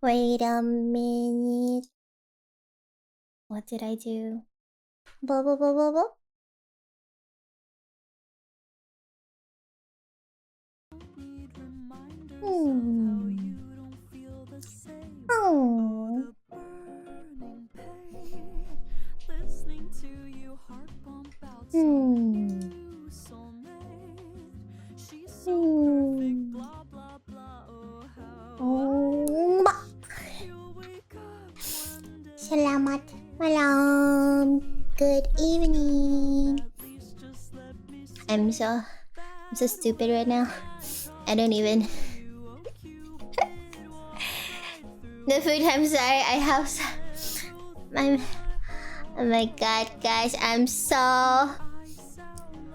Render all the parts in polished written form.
Wait a minute. What did I do? Blah blah blah blah blah. Hmm. Oh. Hmm. Hmm. Oh. Selamat malam. Good evening. I'm so stupid right now. I don't even. The food. I'm sorry. I'm. Oh my god, guys! I'm so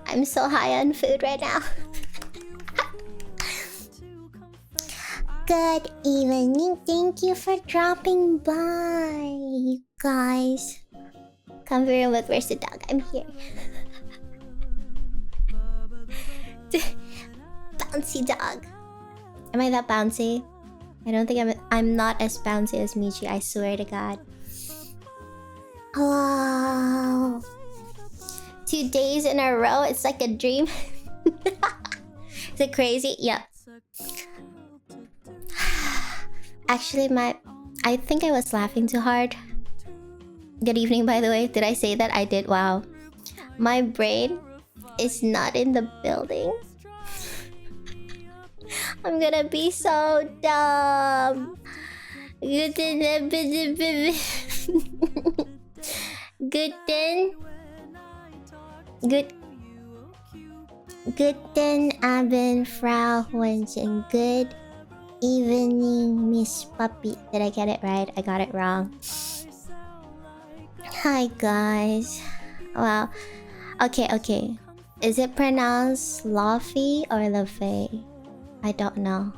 high on food right now. Good evening. Thank you for dropping by, you guys. Come here, but where's the dog? I'm here. Bouncy dog. Am I that bouncy? I don't think I'm not as bouncy as Michi, I swear to god. Wow. 2 days in a row, it's like a dream. Is it crazy? Yeah. Actually, I think I was laughing too hard. Good evening, by the way. Did I say that? I did. Wow. My brain is not in the building. I'm gonna be so dumb. Good Guten Abend, Frau Wenchen. Good evening, Miss Puppy. Did I get it right? I got it wrong. Hi, guys. Wow. Okay. Is it pronounced Laffy or Lafay? I don't know.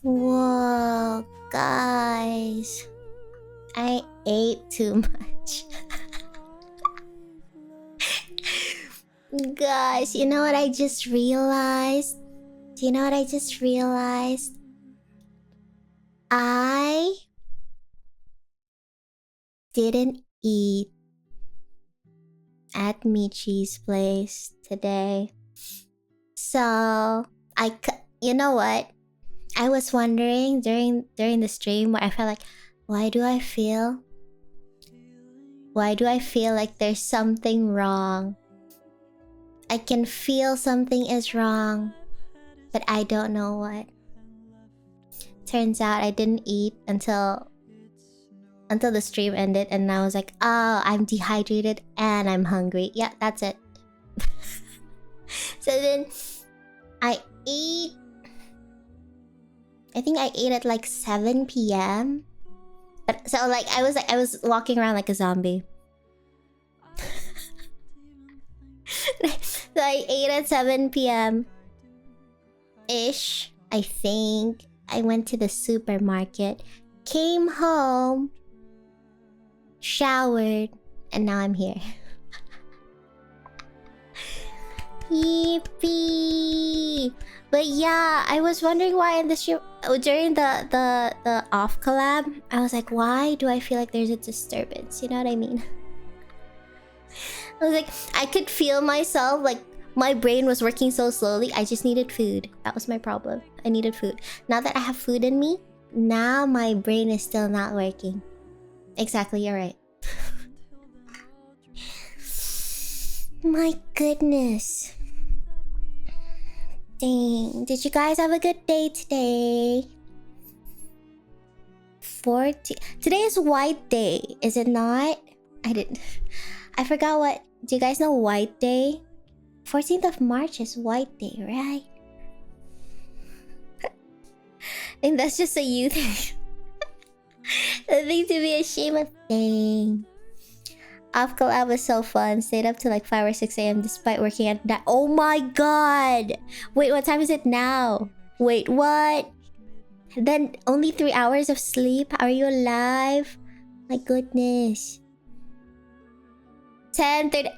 Whoa, guys. I ate too much. Guys, you know what I just realized? Do you know what I just realized? I didn't eat at Michi's place today. So, you know what? I was wondering during the stream where I felt like, why do I feel like there's something wrong? I can feel something is wrong, but I don't know what. Turns out I didn't eat until the stream ended, and I was like, oh, I'm dehydrated and I'm hungry. Yeah, that's it. So then I think I ate at like 7 p.m. But so like I was walking around like a zombie. So I ate at 7 p.m. ish, I think. I went to the supermarket, came home, showered, and now I'm here. Yippee! But yeah, I was wondering why in the stream during the off collab, I was like, why do I feel like there's a disturbance? You know what I mean? I was like, I could feel myself, like my brain was working so slowly. I just needed food. That was my problem. I needed food. Now that I have food in me, now my brain is still not working. Exactly, you're right. My goodness. Dang. Did you guys have a good day today? 14. Today is White Day, is it not? I forgot what. Do you guys know White Day? 14th of March is White Day, right? And that's just a you thing. A thing to be ashamed of. Dang. Off collab was so fun. Stayed up till like 5 or 6 a.m. despite working at that. Oh my god! Wait, what time is it now? Wait, what? Then only 3 hours of sleep? Are you alive? My goodness. 10:30.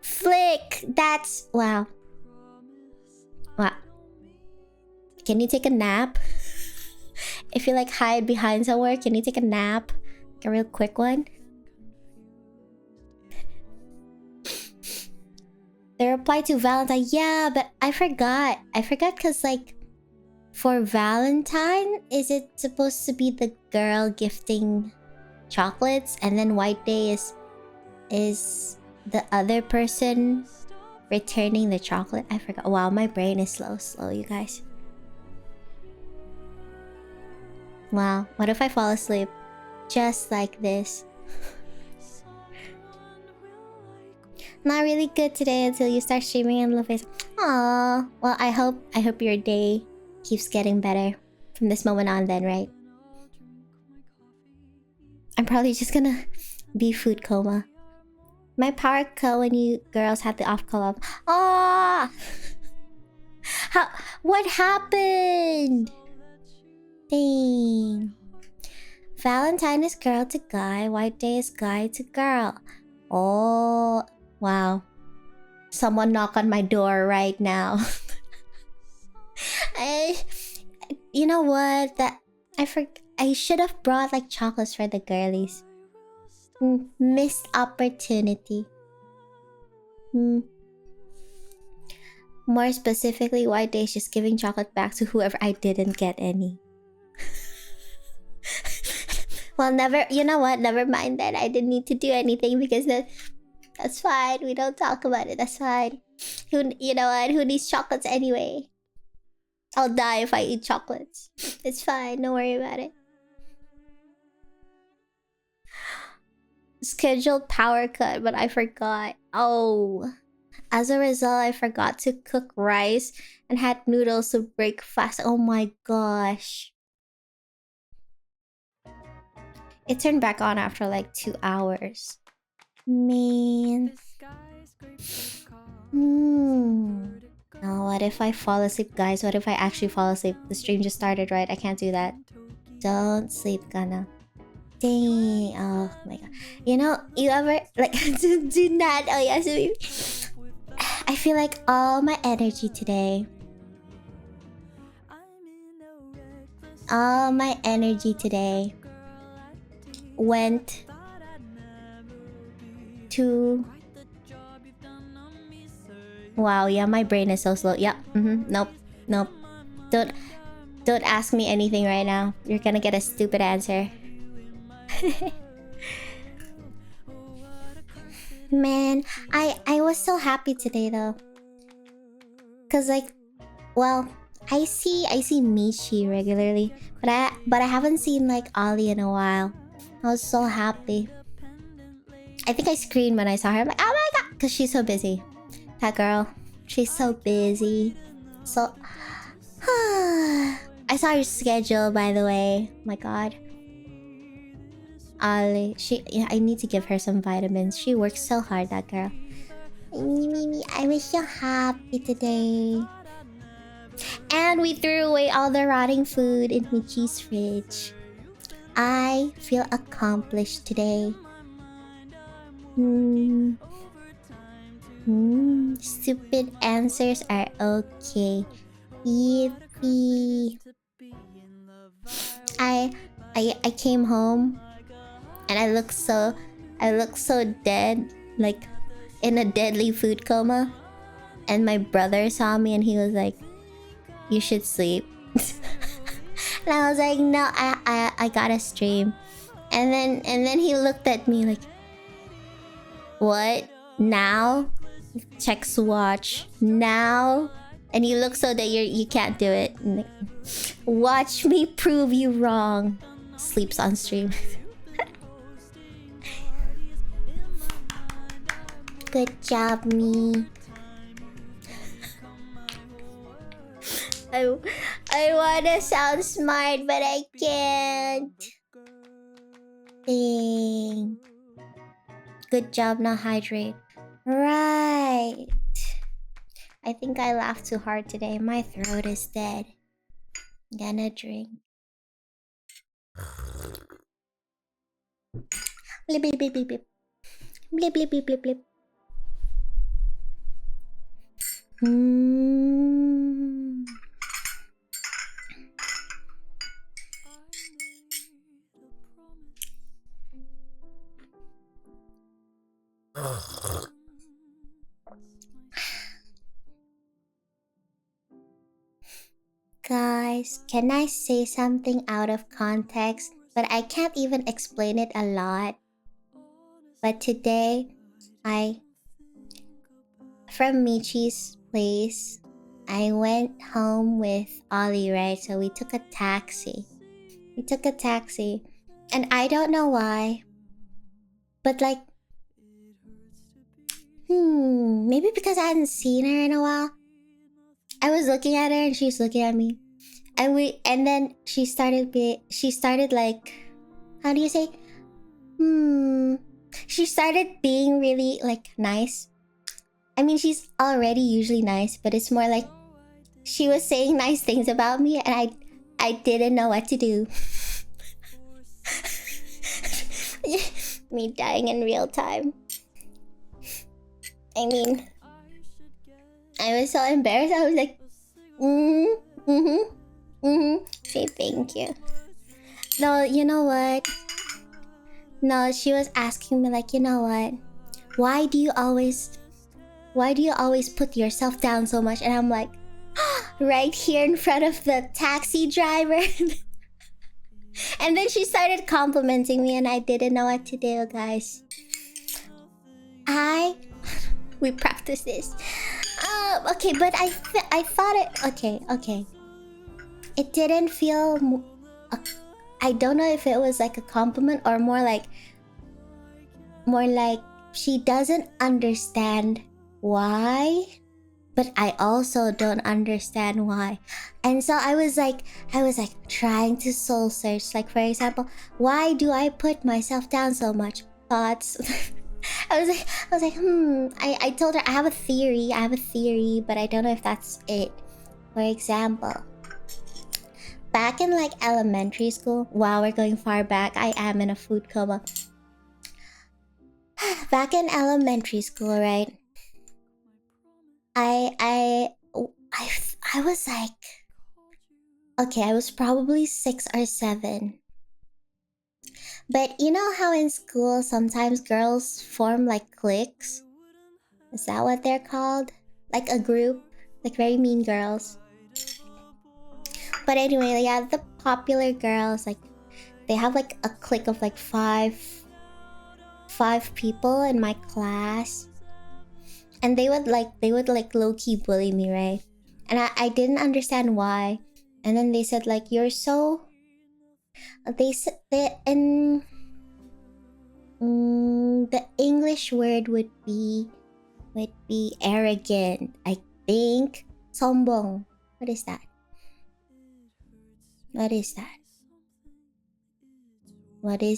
Flick! That's... Wow. Can you take a nap? If you like hide behind somewhere, can you take a nap? Like a real quick one? The reply to Valentine, yeah, but I forgot. I forgot because like for Valentine, is it supposed to be the girl gifting chocolates and then White Day is the other person returning the chocolate? I forgot. Wow, my brain is slow, you guys. Wow, what if I fall asleep just like this? Not really good today until you start streaming in LaFace. Aww. Well, I hope your day keeps getting better from this moment on then, right? I'm probably just gonna be food coma. My power cut when you girls had the off collab. Ah! How? What happened? Dang. Valentine is girl to guy. White Day is guy to girl. Oh, wow. Someone knock on my door right now. You know what? I should have brought like chocolates for the girlies. Missed opportunity. More specifically, White Day is just giving chocolate back to whoever I didn't get any. Well, never. You know what? Never mind that. I didn't need to do anything because that's fine. We don't talk about it. That's fine. You know what? Who needs chocolates anyway? I'll die if I eat chocolates. It's fine. Don't worry about it. Scheduled power cut, but I forgot. Oh. As a result, I forgot to cook rice and had noodles to break fast. Oh my gosh. It turned back on after like 2 hours. Man. Oh, what if I fall asleep, guys? What if I actually fall asleep? The stream just started, right? I can't do that. Don't sleep, Kanna. Dang. Oh my god. You know, you ever like do not. Oh yes. I feel like all my energy today. All my energy today went to. Wow, yeah, my brain is so slow. Yep. Nope. Don't ask me anything right now. You're gonna get a stupid answer. Man, I was so happy today though. Cause like, well, I see Michi regularly, but I haven't seen like Ollie in a while. I was so happy. I think I screamed when I saw her. I'm like, oh my god, cause she's so busy. That girl, she's so busy. So, I saw her schedule by the way. My god. Ali, I need to give her some vitamins. She works so hard, that girl. I was so happy today. And we threw away all the rotting food in Michi's fridge. I feel accomplished today. Stupid answers are okay. Yippee. I came home and I look so dead, like in a deadly food coma. And my brother saw me and he was like, "You should sleep." And I was like, "No, I gotta stream." And then he looked at me like, "What? Now?" Checks watch now, and you look so that you can't do it. Like, watch me prove you wrong. Sleeps on stream. Good job, me. I wanna sound smart, but I can't. Dang. Good job, not hydrate. Right. I think I laughed too hard today. My throat is dead. Gonna drink. Blip blip blip blip blip. Blip blip blip blip blip. Guys, can I say something out of context? But I can't even explain it a lot. But today, from Michi's place, I went home with Ollie, right? So we took a taxi. And I don't know why. But like, maybe because I hadn't seen her in a while. I was looking at her and she's looking at me. And then she started like, how do you say? She started being really like nice. I mean, she's already usually nice, but it's more like she was saying nice things about me and I didn't know what to do. Me dying in real time. I mean, I was so embarrassed. I was like, say thank you. No, you know what? No, she was asking me like, you know what? Why do you always put yourself down so much? And I'm like, right here in front of the taxi driver. And then she started complimenting me and I didn't know what to do, guys. We practiced this. Okay, but I thought it... Okay. It didn't feel... I don't know if it was like a compliment or more like she doesn't understand why, but I also don't understand why. And so I was like trying to soul search. Like, for example, why do I put myself down so much? Thoughts. I was like, I told her I have a theory, but I don't know if that's it. For example, back in like elementary school, wow, we're going far back. I am in a food coma. Back in elementary school, right? I was like, okay, I was probably 6 or 7. But you know how in school sometimes girls form like cliques? Is that what they're called? Like a group? Like very mean girls. But anyway, yeah, the popular girls, like, they have like a clique of like five people in my class. And they would like low-key bully me, right? And I didn't understand why. And then they said like, you're so... They said that in... the English word would be arrogant, I think. Sombong. What is that? What is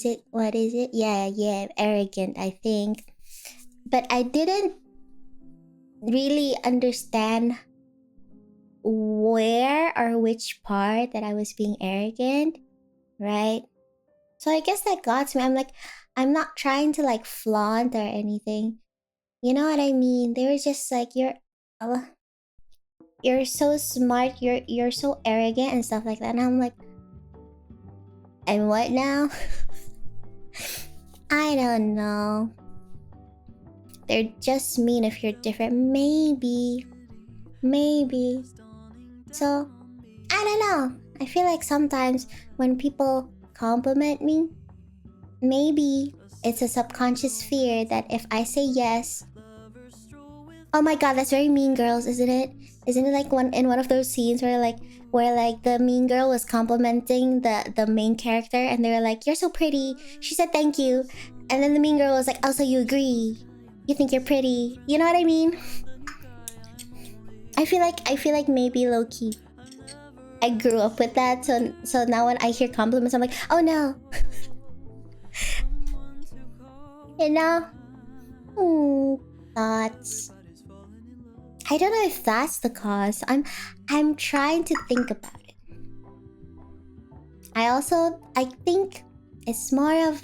it? Yeah, arrogant, I think. But I didn't really understand where or which part that I was being arrogant, right? So I guess that got to me. I'm like, I'm not trying to like flaunt or anything. You know what I mean? They were just like, you're so smart, you're so arrogant and stuff like that. And I'm like, and what now? I don't know. They're just mean if you're different. Maybe. So, I don't know. I feel like sometimes when people compliment me, maybe it's a subconscious fear that if I say yes... Oh my god, that's very Mean Girls, isn't it? Isn't it like one of those scenes where the mean girl was complimenting the main character and they were like, you're so pretty. She said thank you. And then the mean girl was like, oh, so you agree? You think you're pretty? You know what I mean? I feel like maybe low-key I grew up with that, so now when I hear compliments I'm like, oh no. You know? Thoughts. I don't know if that's the cause. I'm trying to think about it. I think it's more of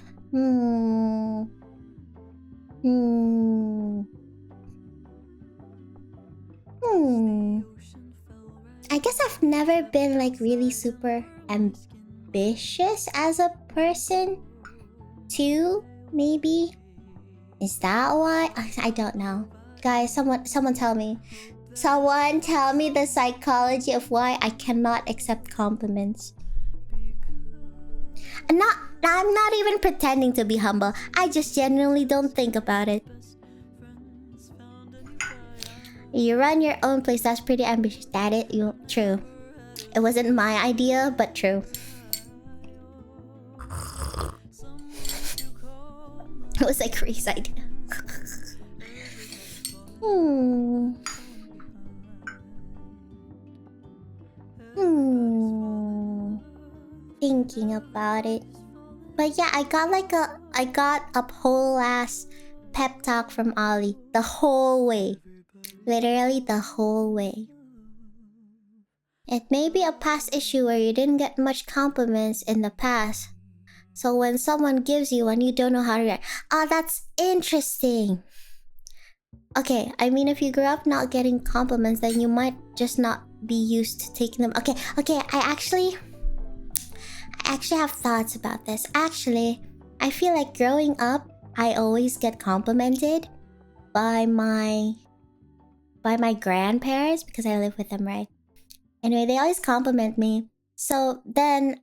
I guess I've never been like really super ambitious as a person too, maybe. Is that why? I don't know. Guys, someone tell me. Someone tell me the psychology of why I cannot accept compliments. I'm not even pretending to be humble. I just genuinely don't think about it. You run your own place. That's pretty ambitious. That it? You true. It wasn't my idea, but true. It was like Ree's idea. Thinking about it. But yeah, I got a whole ass pep talk from Ollie the whole way. Literally the whole way. It may be a past issue where you didn't get much compliments in the past. So when someone gives you one, you don't know how to react. Oh, that's interesting. Okay, I mean, if you grew up not getting compliments, then you might just not be used to taking them. Okay, I actually have thoughts about this. Actually, I feel like growing up, I always get complimented by my grandparents because I live with them, right? Anyway, they always compliment me. So then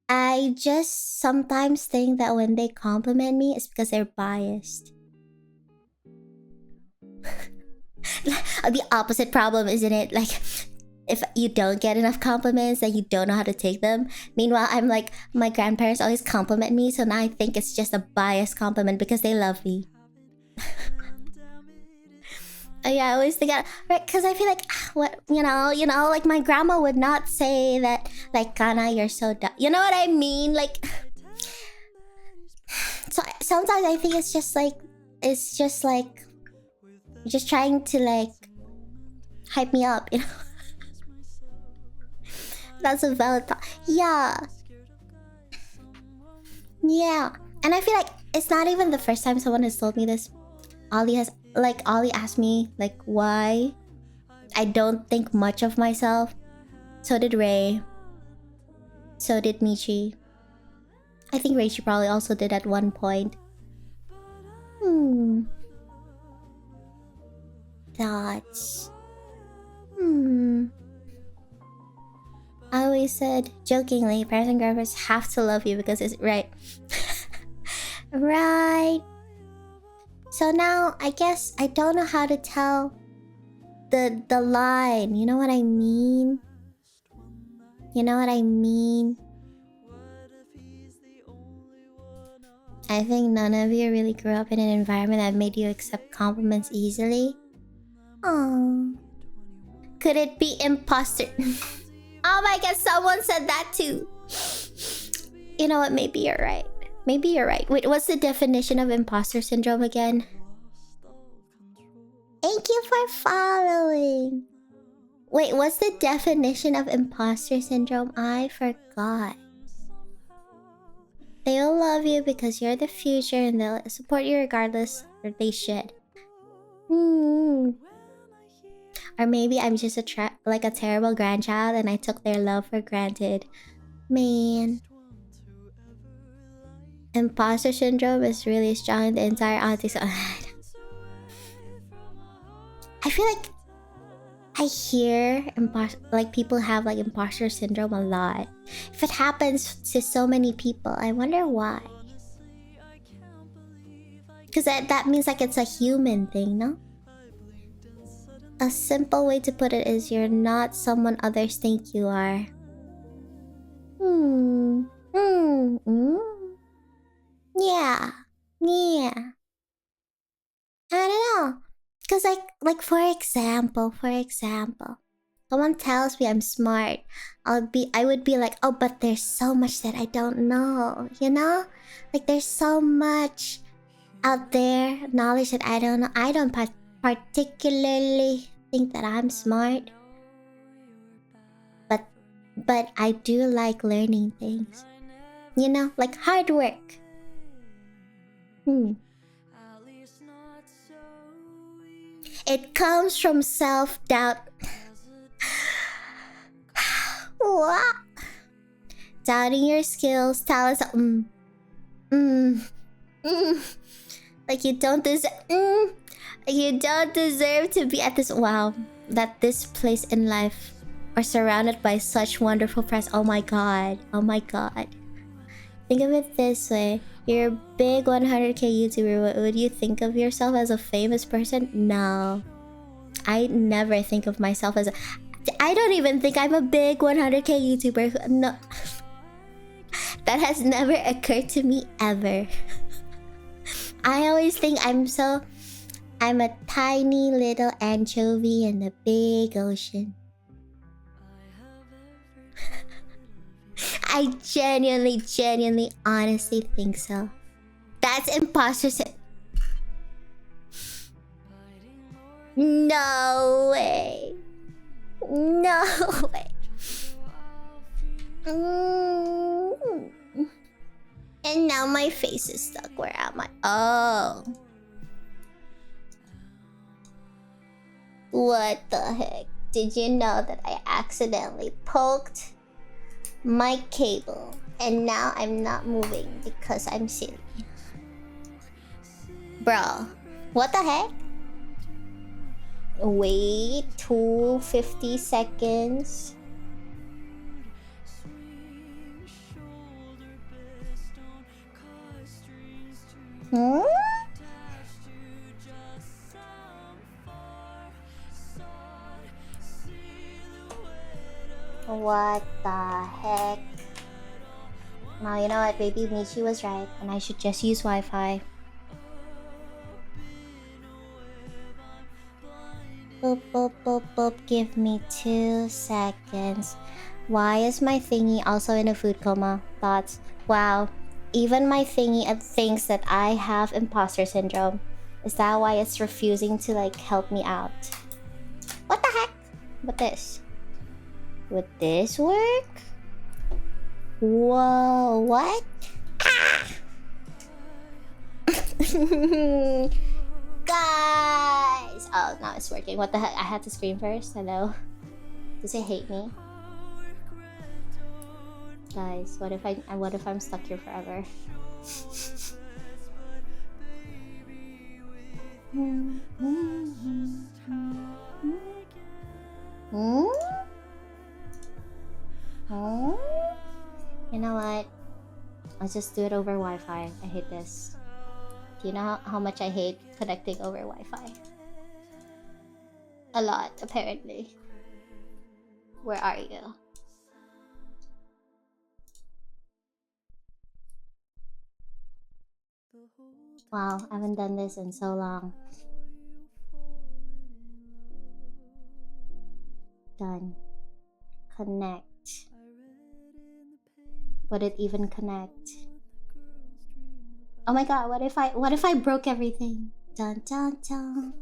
I just sometimes think that when they compliment me, it's because they're biased. The opposite problem, isn't it? Like, if you don't get enough compliments, then you don't know how to take them. Meanwhile, I'm like, my grandparents always compliment me, so now I think it's just a biased compliment because they love me. Yeah, I always think that, right? Because I feel like, what, you know, like my grandma would not say that, like, Kanna, you're so dumb. You know what I mean? Like, so sometimes I think it's just like, you're just trying to, like, hype me up, you know? That's a valid thought. Yeah. Yeah. And I feel like it's not even the first time someone has told me this. Ollie asked me, like, why I don't think much of myself. So did Ray. So did Michi. I think Reishi probably also did at one point. Thoughts. I always said, jokingly, parents and grandparents have to love you because it's right. Right. So now, I guess I don't know how to tell the line. You know what I mean? You know what I mean? I think none of you really grew up in an environment that made you accept compliments easily. Oh, could it be imposter? Oh my god, someone said that too. You know what? Maybe you're right. Maybe you're right. Wait, what's the definition of imposter syndrome again? Thank you for following. Wait, what's the definition of imposter syndrome? I forgot. They'll love you because you're the future and they'll support you regardless, or they should. Or maybe I'm just like a terrible grandchild and I took their love for granted. Man. Imposter syndrome is really strong in the entire audience. I feel like I hear people have like imposter syndrome a lot. If it happens to so many people, I wonder why. Because that means like it's a human thing, no? A simple way to put it is you're not someone others think you are. Yeah. I don't know. Cause like for example, someone tells me I'm smart. I would be like, oh, but there's so much that I don't know, you know? Like there's so much out there, knowledge that I don't know. I don't particularly think that I'm smart. But I do like learning things. You know, like hard work. It comes from self-doubt. What? Doubting your skills, talents. Like you don't deserve. You don't deserve to be at this. Wow, that this place in life are surrounded by such wonderful friends. Oh my god. Oh my god. Think of it this way. You're a big 100k YouTuber. What would you think of yourself as a famous person? No. I never think of myself as a... I don't even think I'm a big 100k YouTuber. No. That has never occurred to me ever. I always think I'm a tiny little anchovy in the big ocean. I genuinely, honestly think so. That's imposter syndrome. No way. No way. And now my face is stuck. Where am I? Oh. What the heck? Did you know that I accidentally poked my cable and now I'm not moving because I'm silly? Bro, what the heck? Wait 250 seconds. What the heck? Now you know what, baby Michi was right, and I should just use Wi-Fi. Boop boop boop boop. Give me 2 seconds. Why is my thingy also in a food coma? Thoughts? Wow. Even my thingy thinks that I have imposter syndrome. Is that why it's refusing to like help me out? What the heck? What this? Would this work? Whoa, what? Ah! Guys! Oh, now it's working. What the heck? I had to scream first. Hello? Does it hate me? Guys, what if I'm stuck here forever? You know what? I'll just do it over Wi-Fi. I hate this. Do you know how much I hate connecting over Wi-Fi? A lot, apparently. Where are you? Wow, I haven't done this in so long. Done. Connect. Would it even connect? Oh my god, what if I broke everything? Dun dun dun.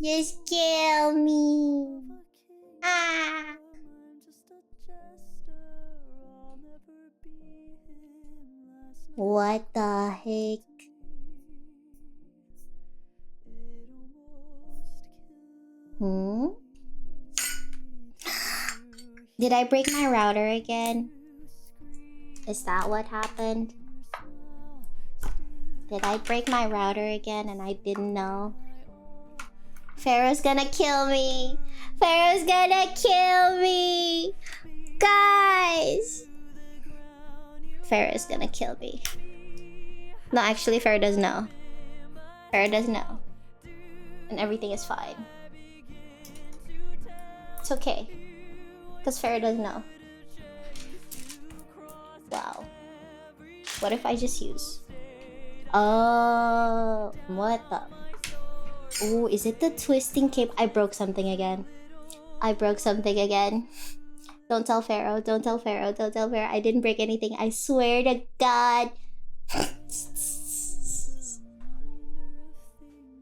Just kill me. Ah. What the heck? Did I break my router again? Is that what happened? Did I break my router again and I didn't know? Pharaoh's gonna kill me! Pharaoh's gonna kill me! Guys! Pharaoh's gonna kill me. No, actually, Pharaoh does know. Pharaoh does know. And everything is fine. It's okay. Because Pharaoh does know. Wow. What if I just use? Oh, what the? Oh, is it the twisting cape? I broke something again. I broke something again. Don't tell Pharaoh. Don't tell Pharaoh. Don't tell Pharaoh. I didn't break anything. I swear to God.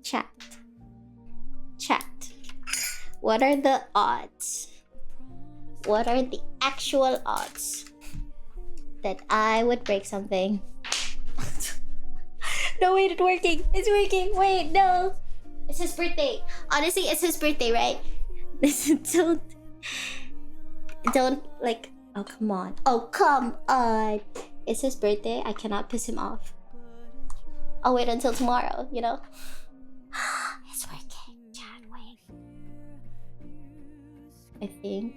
Chat. Chat. What are the odds? What are the actual odds that I would break something? No, wait, it's working. It's working. Wait, no. It's his birthday. Honestly, it's his birthday, right? Don't like. Oh, come on. Oh, come on. It's his birthday. I cannot piss him off. I'll wait until tomorrow, you know? It's working. Chat, wait. I think.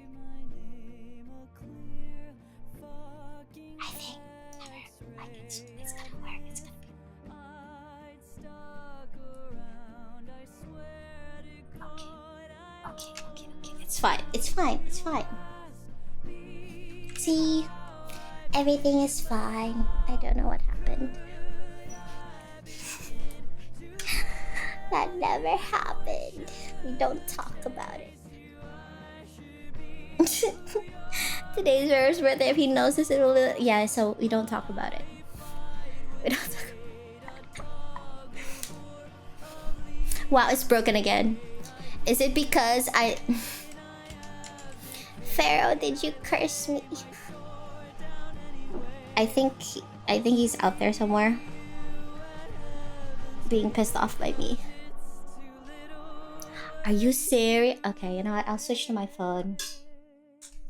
Never. Like, it's gonna work. It's gonna be. Okay. It's fine. It's fine. See? Everything is fine. I don't know what happened. That never happened. We don't talk about it. Today's Rar's birthday. If he knows this, it'll. Yeah, so we don't talk about it. We don't talk about it. Wow, it's broken again. Is it because I. Pharaoh, did you curse me? I think he's out there somewhere, being pissed off by me. Are you serious? Okay, you know what? I'll switch to my phone.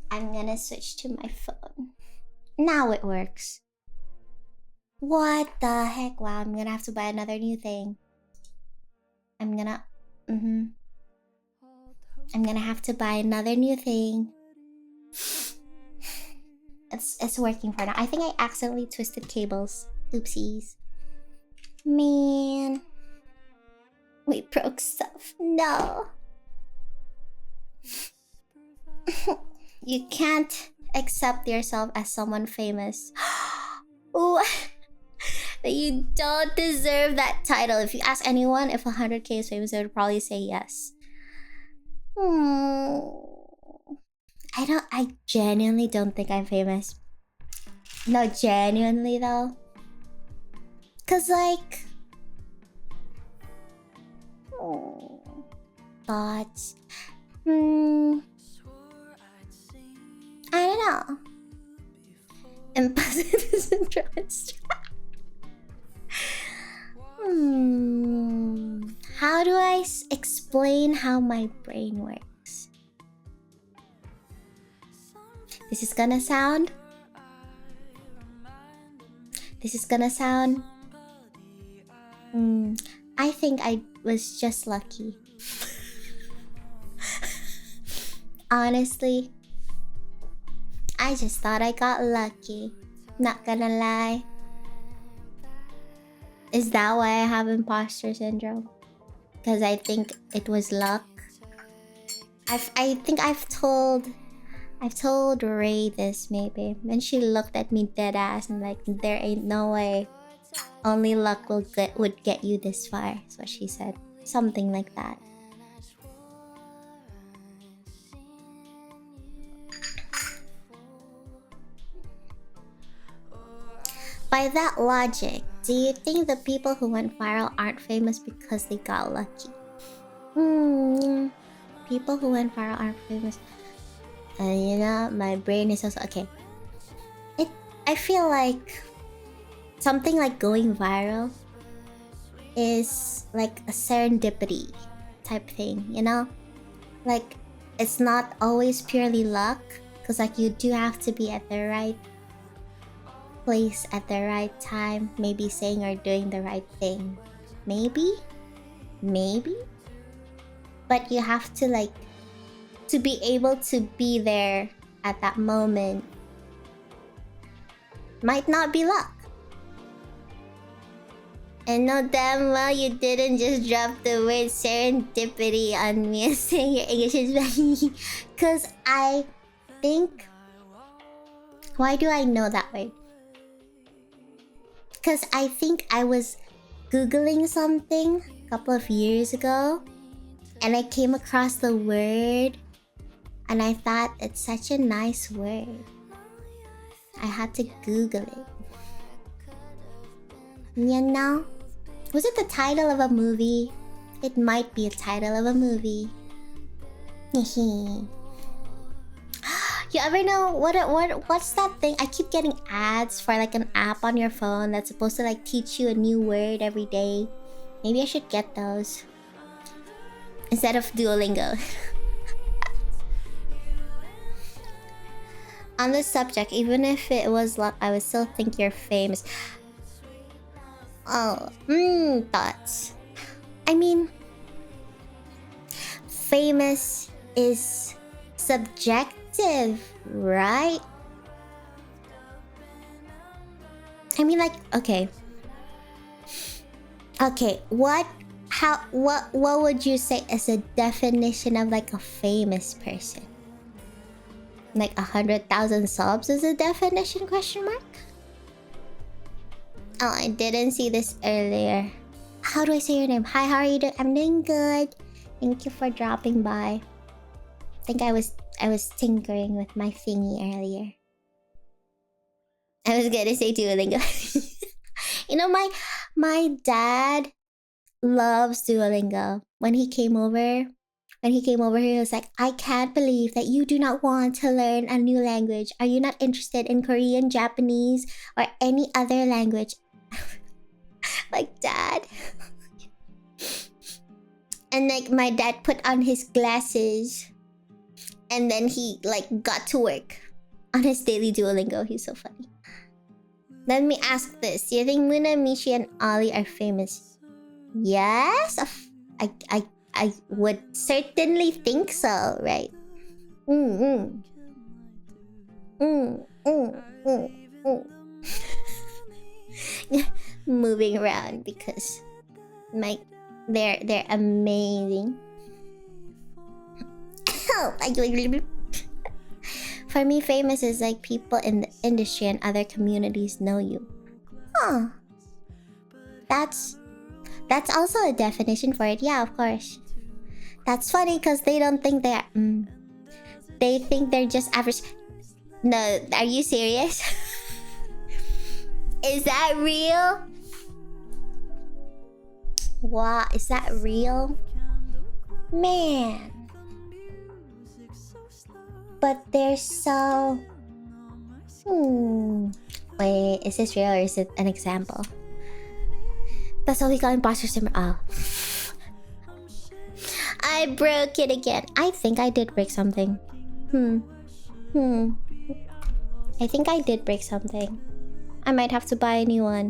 I'm gonna switch to my phone. Now it works. What the heck? Wow, I'm gonna have to buy another new thing. I'm gonna have to buy another new thing. It's working for now. I think I accidentally twisted cables. Oopsies. Man. We broke stuff. No. You can't accept yourself as someone famous. Ooh. That you don't deserve that title. If you ask anyone if 100k is famous, they would probably say yes. I genuinely don't think I'm famous. No, genuinely though. Cause like thoughts. I don't know. Impossible syndrome. How do I explain how my brain works? This is gonna sound. I think I was just lucky. Honestly, I just thought I got lucky. Not gonna lie. Is that why I have imposter syndrome? Because I think it was luck. I think I've told Ray this maybe, and she looked at me dead ass and like, there ain't no way. Only luck would get you this far. That's what she said. Something like that. By that logic, do you think the people who went viral aren't famous because they got lucky? People who went viral aren't famous. And you know, my brain is also okay. I feel like something like going viral is like a serendipity type thing, you know? Like, it's not always purely luck, because like you do have to be at the right place at the right time, maybe saying or doing the right thing. Maybe? But you have to like, to be able to be there at that moment. Might not be luck. And no damn well you didn't just drop the word serendipity on me and say your English is bad. Cause I think... Why do I know that word? Cause I think I was Googling something a couple of years ago, and I came across the word, and I thought it's such a nice word. I had to Google it. You know? Was it the title of a movie? It might be a title of a movie. You ever know what's that thing? I keep getting ads for like an app on your phone that's supposed to like teach you a new word every day. Maybe I should get those instead of Duolingo. On this subject, even if it was luck, I would still think you're famous. Oh, thoughts. I mean, famous is subjective, right? I mean, like, okay. Okay, what would you say is a definition of like a famous person? Like 100,000 subs is a definition, question mark? Oh, I didn't see this earlier. How do I say your name? Hi, how are you doing? I'm doing good. Thank you for dropping by. I think I was tinkering with my thingy earlier. I was gonna say Duolingo. You know, my dad loves Duolingo. When he came over, he was like, I can't believe that you do not want to learn a new language. Are you not interested in Korean, Japanese, or any other language? Like, Dad. And like my dad put on his glasses and then he like got to work on his daily Duolingo. He's so funny. Let me ask this. Do you think Muna, Mishi, and Ollie are famous? Yes? I would certainly think so, right? Mm, mm. Mm, mm, mm, mm. Moving around because they're amazing. For me, famous is like people in the industry and other communities know you. Huh. That's also a definition for it. Yeah, of course. That's funny because they don't think they're... They think they're just average... No, are you serious? Is that real? Wow, is that real? Man. But they're so... Wait, is this real or is it an example? That's all we got imposter syndrome. Oh. I broke it again. I think I did break something. I think I did break something. I might have to buy a new one.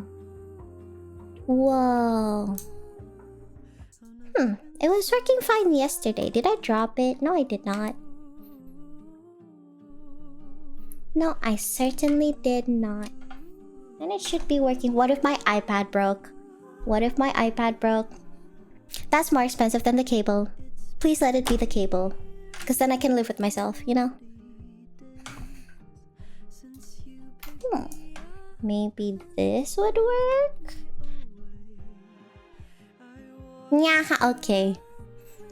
Whoa. It was working fine yesterday. Did I drop it? No, I did not. No, I certainly did not. And it should be working. What if my iPad broke? What if my iPad broke? That's more expensive than the cable. Please let it be the cable. Because then I can live with myself, you know? Maybe this would work? Yeah, okay.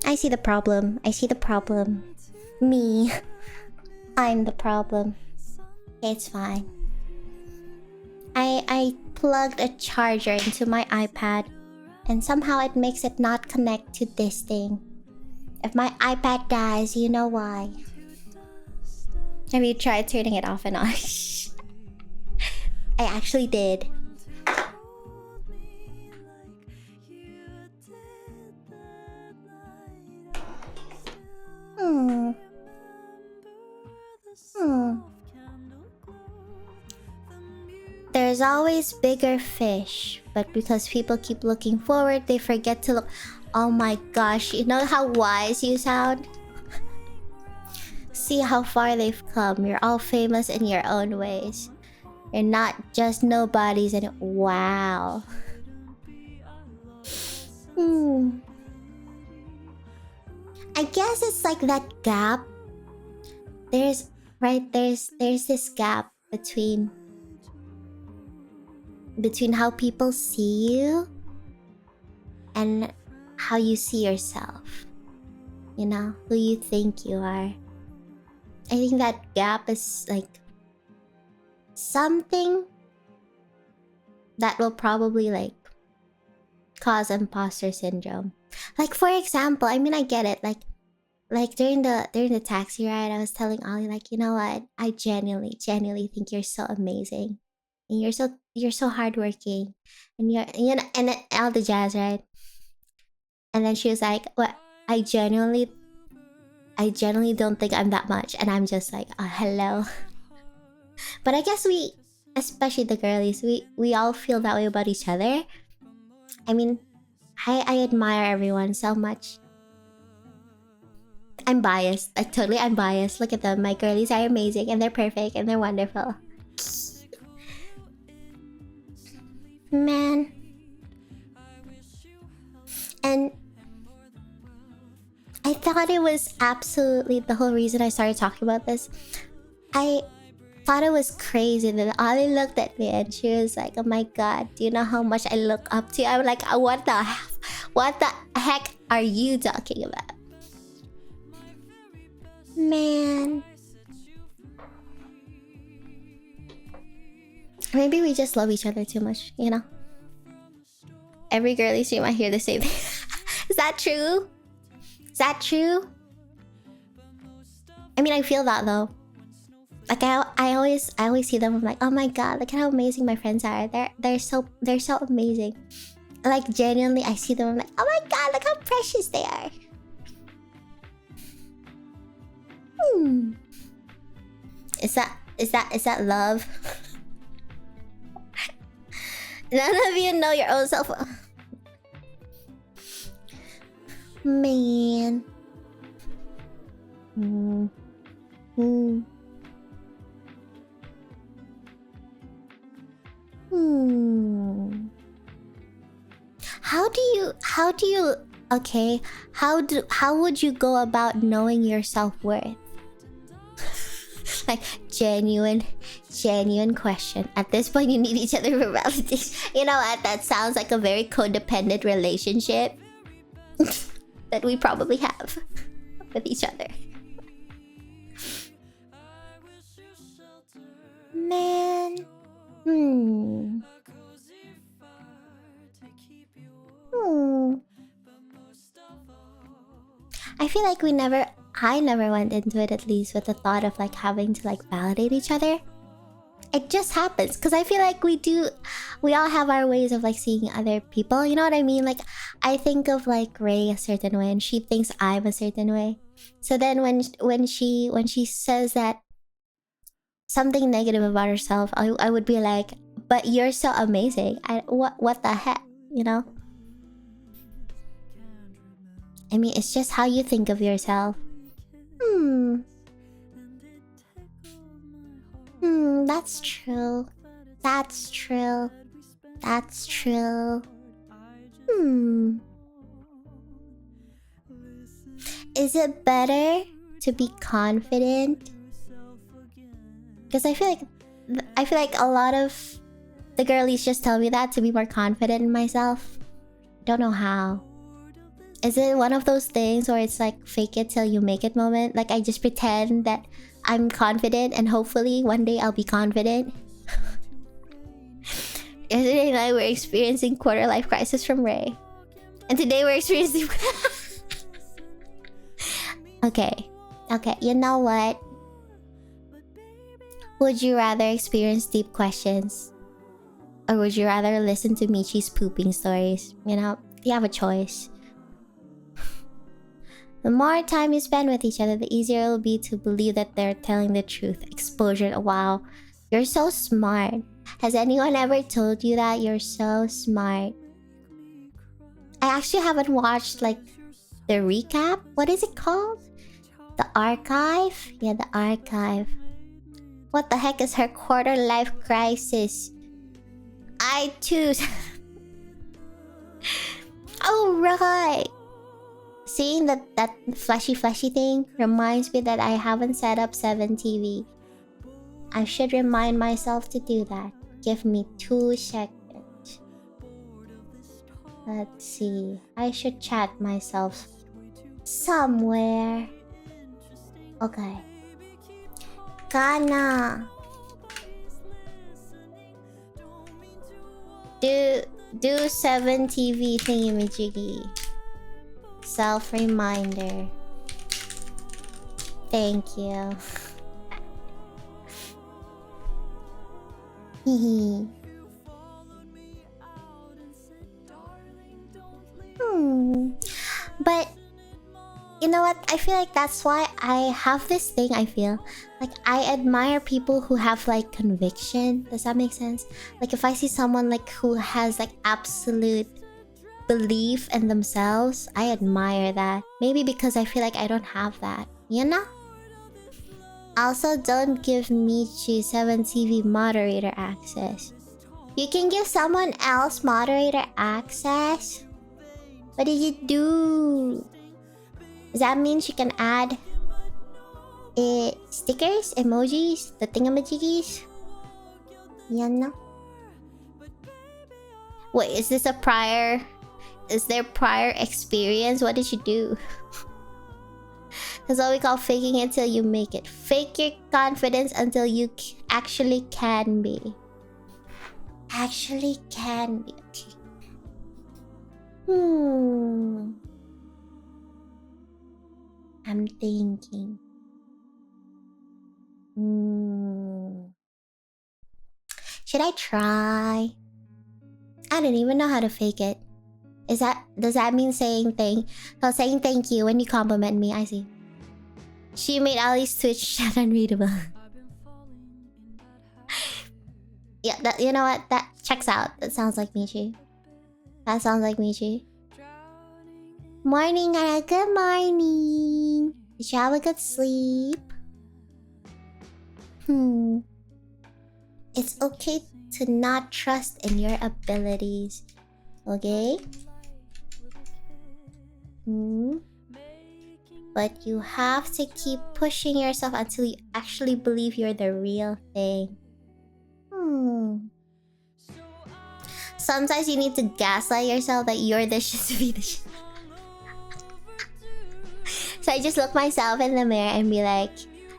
I see the problem. I see the problem. Me. I'm the problem. It's fine. I plugged a charger into my iPad and somehow it makes it not connect to this thing. If my iPad dies, you know why. Have you tried turning it off and on? I actually did. There's always bigger fish, but because people keep looking forward, they forget to look. Oh my gosh, you know how wise you sound? See how far they've come. You're all famous in your own ways. You're not just nobodies and wow. I guess it's like that gap. There's this gap between how people see you and how you see yourself. You know, who you think you are. I think that gap is like something that will probably like cause imposter syndrome. Like for example, I mean I get it. Like during the taxi ride, I was telling Ollie like, you know what? I genuinely think you're so amazing. And you're so hardworking. And you know and then all the jazz, right? And then she was like, "What? I genuinely don't think I'm that much." And I'm just like, hello. But I guess we, especially the girlies, we all feel that way about each other. I mean, I admire everyone so much. I'm biased. Like, totally, I'm biased. Look at them. My girlies are amazing and they're perfect and they're wonderful. Man. And I thought it was absolutely the whole reason I started talking about this. I thought it was crazy that Ali looked at me and she was like, "Oh my god, do you know how much I look up to you?" I'm like, what the heck are you talking about? Man. Maybe we just love each other too much, you know? Every girly stream I hear the same thing. Is that true? Is that true? I mean, I feel that though. Like I always see them. I'm like, oh my god, look at how amazing my friends are. They're so amazing. Like genuinely, I see them. I'm like, oh my god, look how precious they are. Is that love? None of you know your own self. Man. How do you okay, how would you go about knowing your self-worth? Like genuine question. At this point you need each other for validation. You know what? That sounds like a very codependent relationship that we probably have with each other. Man. I feel like I never went into it, at least with the thought of like having to like validate each other. It just happens because I feel like we all have our ways of like seeing other people, you know what I mean? Like I think of like Ray a certain way and she thinks I'm a certain way. So then when she says that something negative about herself, I would be like, but you're so amazing. What the heck, you know? I mean, it's just how you think of yourself. That's true. That's true. That's true. Is it better to be confident? Because I feel like a lot of the girlies just tell me that to be more confident in myself. Don't know how. Is it one of those things where it's like fake it till you make it moment? Like I just pretend that I'm confident and hopefully one day I'll be confident. Yesterday night we're experiencing quarter life crisis from Ray. And today we're experiencing... Okay, you know what? Would you rather experience deep questions? Or would you rather listen to Michi's pooping stories? You know, you have a choice. The more time you spend with each other, the easier it will be to believe that they're telling the truth. Exposure. Wow. You're so smart. Has anyone ever told you that? You're so smart. I actually haven't watched like the recap. What is it called? The archive? Yeah, the archive. What the heck is her quarter life crisis? I too. Oh right. Seeing that flashy thing reminds me that I haven't set up 7 TV. I should remind myself to do that. Give me 2 seconds. Let's see. I should chat myself somewhere. Okay. Kanna. Do 7 TV thingy-majiggy. Self-reminder. Thank you. Hehe. But you know what? I feel like that's why I have this thing. I feel like I admire people who have like conviction. Does that make sense? Like if I see someone like who has like absolute belief in themselves. I admire that. Maybe because I feel like I don't have that. You know? Also, don't give Michi 7TV moderator access. You can give someone else moderator access? What did you do? Does that mean she can add stickers, emojis, the thingamajiggies? You know? Wait, is this a prior... Is there prior experience? What did you do? That's what we call faking it till you make it. Fake your confidence until you actually can be. Actually can be. Okay. I'm thinking. Should I try? I don't even know how to fake it. Does that mean saying saying thank you when you compliment me? I see. She made Ali's Twitch chat unreadable. Yeah, you know what? That checks out. That sounds like Michi. That sounds like Michi. Morning, Anna. Good morning. Did you have a good sleep? It's okay to not trust in your abilities. Okay? But you have to keep pushing yourself until you actually believe you're the real thing. Sometimes you need to gaslight yourself that you're the shit to be the shit. So I just look myself in the mirror and be like,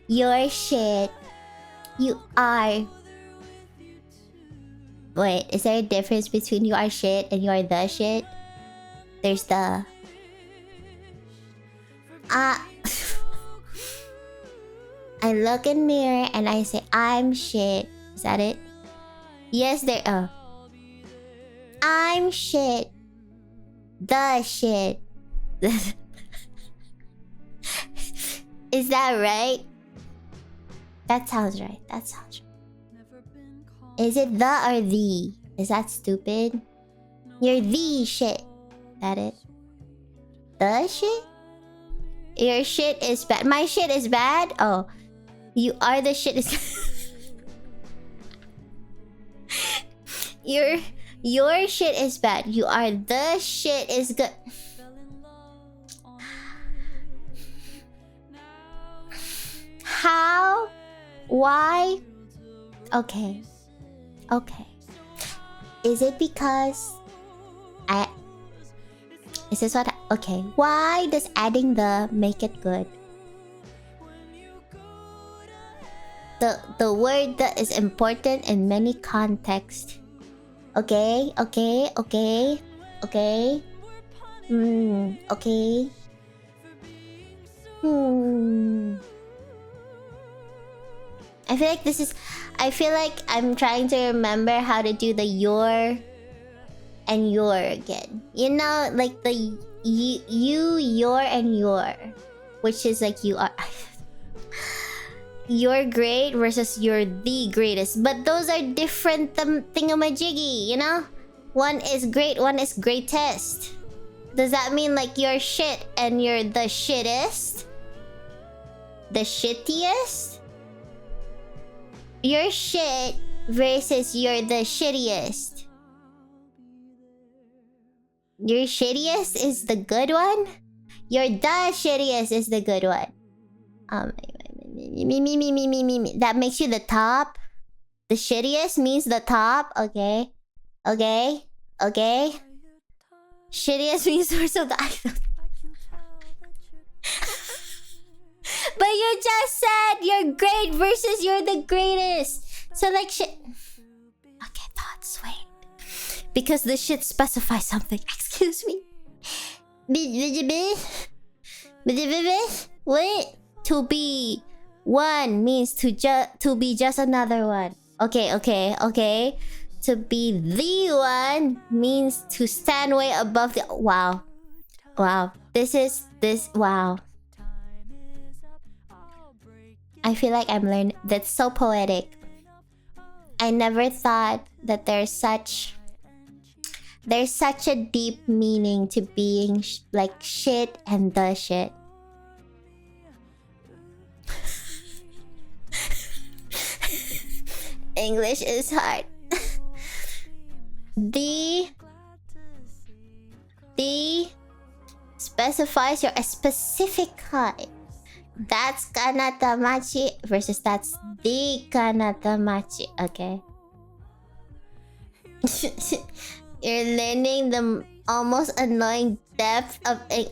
you're shit. You are. Wait, is there a difference between you are shit and you are the shit? There's the... I look in the mirror and I say, I'm shit. Is that it? Yes, there... Oh. I'm shit. The shit. Is that right? That sounds right. That sounds right. Is it the or the? Is that stupid? You're the shit. That it? The shit? Your shit is bad. My shit is bad? Oh. You are the shit is... Your shit is bad. You are the shit is good. How? Why? Okay. Okay. Is it because is this what okay. Why does adding the make it good? The word that is important in many contexts. Okay, okay, okay, okay. Okay. I feel like this is... I feel like I'm trying to remember how to do the your and your again. You know, like the you, your, and your. Which is like you are... You're great versus you're the greatest. But those are different thingamajiggy, you know? One is great, one is greatest. Does that mean like you're shit and you're the shittest? The shittiest? You're shit versus you're the shittiest. Your shittiest is the good one? Your the shittiest is the good one. That makes you the top. The shittiest means the top. Okay. Okay. Okay. Shittiest means source of the idol. But you just said you're great versus you're the greatest. So like shit. Okay, thoughts, wait. Because the shit specifies something. Excuse me. Wait. To be one means to be just another one. Okay, okay, okay. To be the one means to stand way above the... Wow. Wow. Wow. I feel like I'm learning... That's so poetic. I never thought that there's such There's such a deep meaning to being like shit and the shit. English is hard. The specifies your a specific kind. That's Kanna Tamachi versus that's the Kanna Tamachi. Okay. You're learning the almost annoying depth of okay,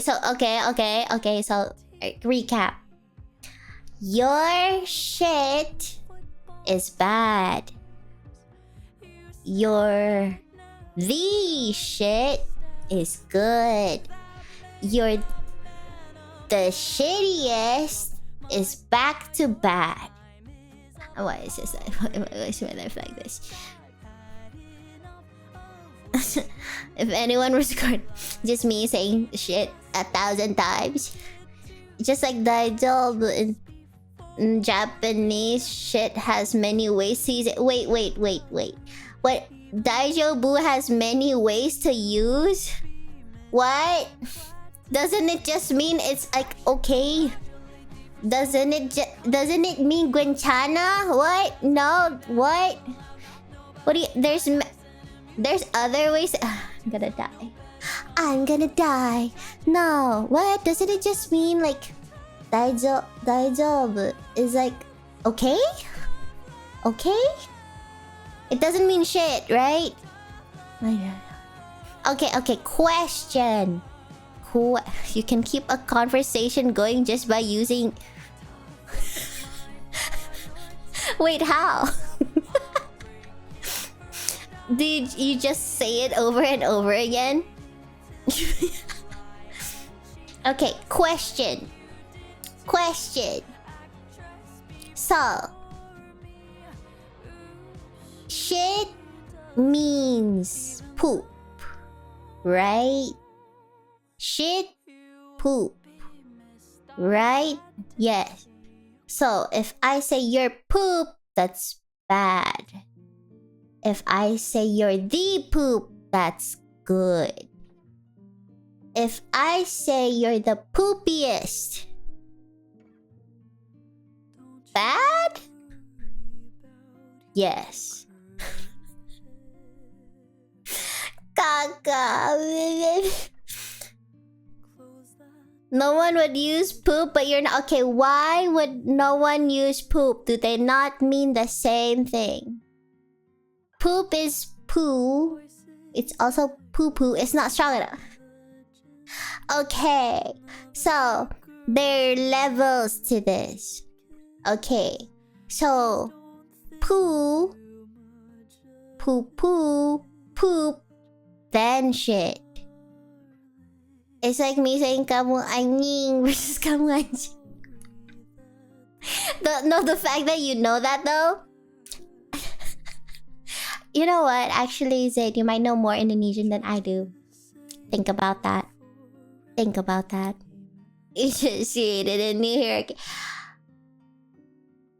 so recap. Your shit is bad. Your the shit is good. Your the shittiest is back to bad. Why is this? Why is my life like this? If anyone was recording just me saying shit 1,000 times, just like the job in Japanese, shit has many ways to use it. Wait. What? Daijobu has many ways to use? What? Doesn't it just mean it's like okay? Doesn't it mean Gwenchana? What? No. What? What do you... There's other ways... I'm gonna die. I'm gonna die. No. What? Doesn't it just mean like... Daijobu is like... Okay? Okay? It doesn't mean shit, right? Okay. Question. You can keep a conversation going just by using... Wait, how? Did you just say it over and over again? Okay, question. So, shit means poop, right? Shit, poop, right? Yes. So, if I say you're poop, that's bad. If I say you're the poop, that's good. If I say you're the poopiest, bad? Yes. Kaka. No one would use poop, but you're not... Okay, why would no one use poop? Do they not mean the same thing? Poop is poo. It's also poo-poo. It's not strong enough. Okay. So, there are levels to this. Okay. So, poo. Poo-poo. Poop. Then shit. It's like me saying kamu anjing versus kamu anjing. The fact that you know that though. You know what? Actually, Zaid, you might know more Indonesian than I do. Think about that. You should see it in New York.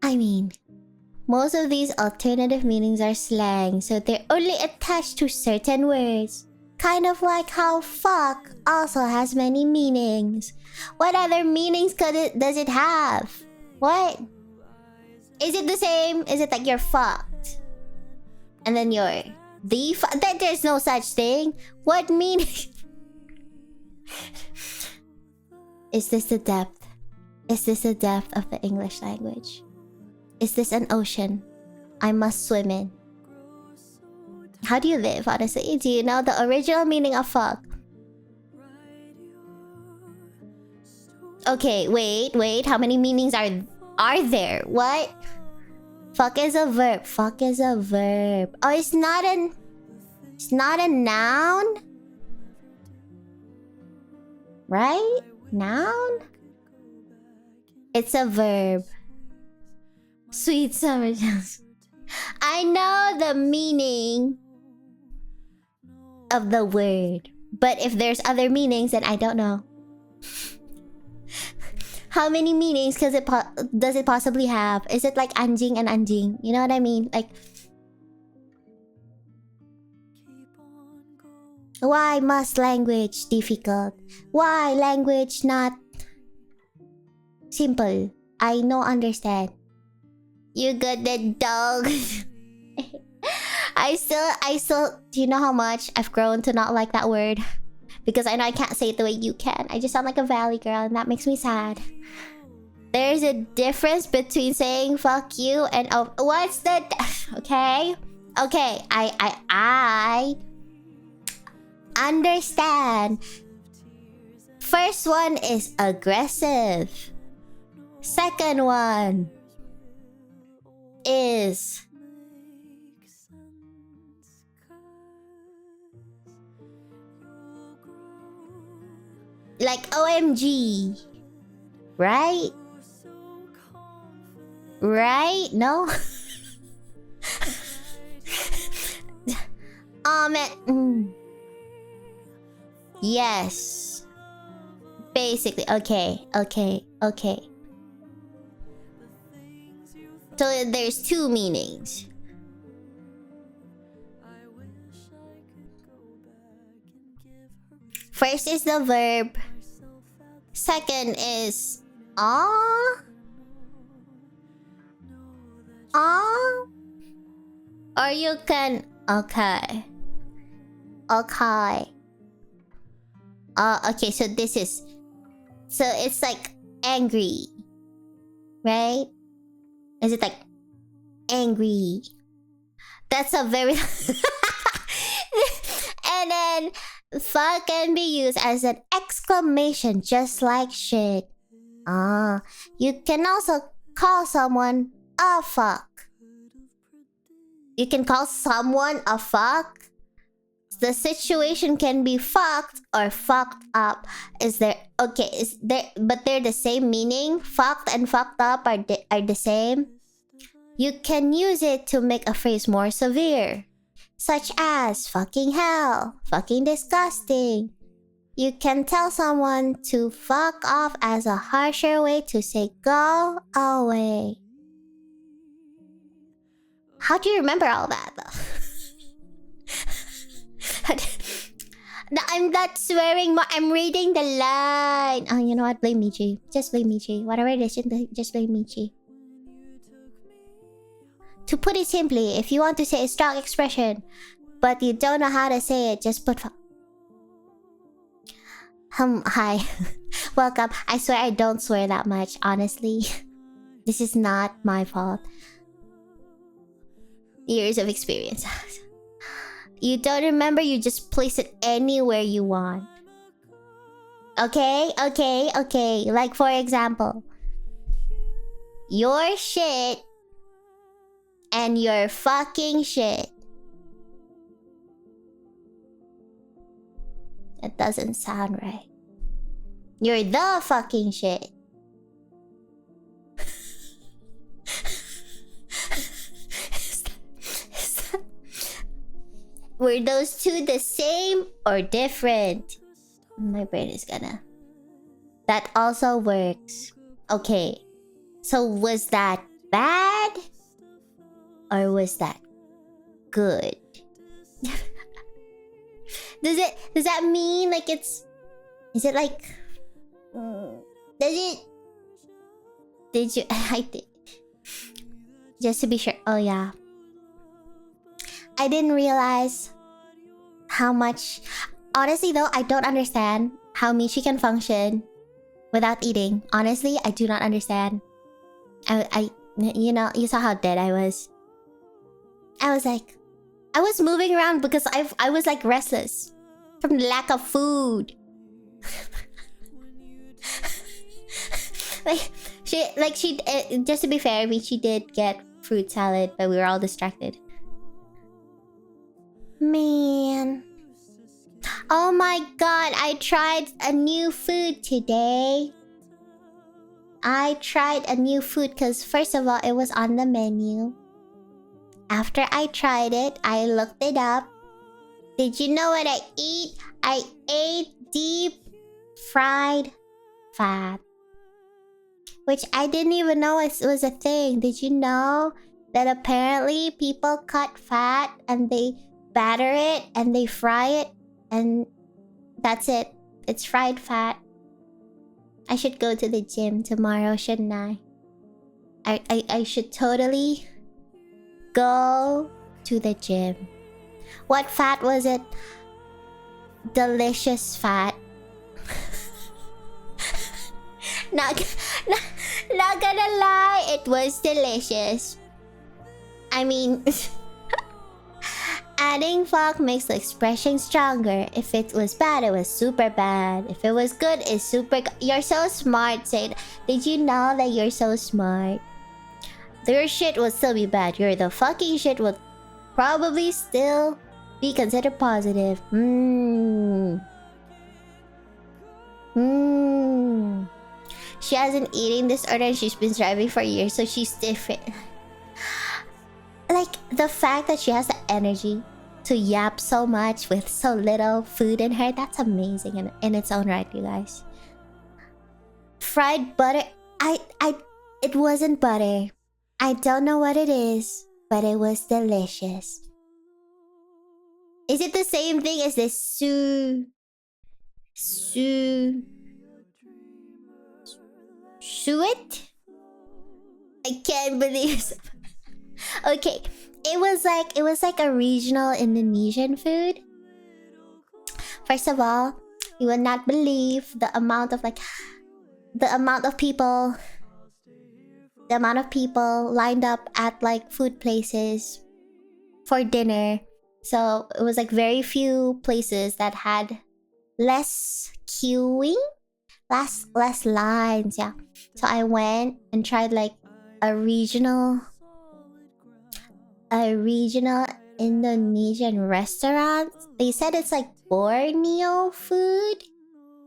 I mean, most of these alternative meanings are slang, so they're only attached to certain words. Kind of like how fuck also has many meanings. What other meanings does it have? What? Is it the same? Is it like you're fucked? And then you're that there's no such thing. What meaning? Is this the depth? Is this the depth of the English language? Is this an ocean I must swim in? How do you live, honestly? Do you know the original meaning of fuck? Okay, wait. How many meanings are there? What? Fuck is a verb. Oh, it's not a noun? Right? Noun? It's a verb. Sweet summer jams. I know the meaning of the word, but if there's other meanings, then I don't know. How many meanings does it possibly have? Is it like anjing and anjing? You know what I mean? Like, Why must language difficult? Why language not simple? I no understand. You got the dog. I still. Do you know how much I've grown to not like that word? Because I know I can't say it the way you can. I just sound like a valley girl, and that makes me sad. There's a difference between saying "fuck you" and "oh." What's the? Okay, okay. I understand. First one is aggressive. Second one is like OMG. Right? Right? No? Man. Yes. Basically. Okay. Okay. Okay. So there's two meanings. First is the verb. Second is ah. Or you can okay. Okay. Okay, so this is so it's like angry. Right? Is it like angry? That's a very and then fuck can be used as an exclamation, just like shit. You can also call someone a fuck. You can call someone a fuck. The situation can be fucked or fucked up. Is there okay? Is there? But they're the same meaning. Fucked and fucked up are the same. You can use it to make a phrase more severe, such as fucking hell, fucking disgusting. You can tell someone to fuck off as a harsher way to say go away. How do you remember all that though? I'm not swearing. I'm reading the line. Oh, you know what? Blame Michi. Just blame Michi. Whatever it is, just blame Michi. To put it simply, if you want to say a strong expression, but you don't know how to say it, just put hi. Welcome. I swear I don't swear that much, honestly. This is not my fault. Years of experience. You don't remember, you just place it anywhere you want. Okay, okay, okay. Like for example, your shit and your fucking shit. That doesn't sound right. You're the fucking shit. Were those two the same or different? My brain is gonna... That also works. Okay. So was that bad? Or was that good? Does that mean like it's... Is it like... Does it... Did you... I did... Just to be sure. Oh yeah. I didn't realize how much... Honestly though, I don't understand how Michi can function without eating. Honestly, I do not understand. You know, you saw how dead I was. I was like... I was moving around because I was like restless from the lack of food. she just to be fair, Michi did get fruit salad, but we were all distracted. Man. Oh my god, I tried a new food today. I tried a new food because first of all, it was on the menu. After I tried it, I looked it up. Did you know what I eat? I ate deep fried fat. Which I didn't even know it was a thing. Did you know that apparently people cut fat and they batter it and they fry it And that's it. It's fried fat. I should go to the gym tomorrow, shouldn't I? I should totally go to the gym. What fat was it? Delicious fat. not, not, not gonna lie, it was delicious. I mean, adding fuck makes the expression stronger. If it was bad, it was super bad. If it was good, it's super You're so smart, Said. Did you know that you're so smart? Your shit will still be bad. The fucking shit will probably still be considered positive. She hasn't eaten this order and she's been striving for years, so she's different. Like, the fact that she has the energy to yap so much with so little food in her, that's amazing in its own right, you guys. Fried butter. It wasn't butter. I don't know what it is, but it was delicious. Is it the same thing as this suet? I can't believe it. Okay, it was like a regional Indonesian food. First of all, you would not believe the amount of people lined up at like food places for dinner. So it was like very few places that had less queuing, less lines, yeah. So I went and tried like a regional Indonesian restaurant. They said it's like Borneo food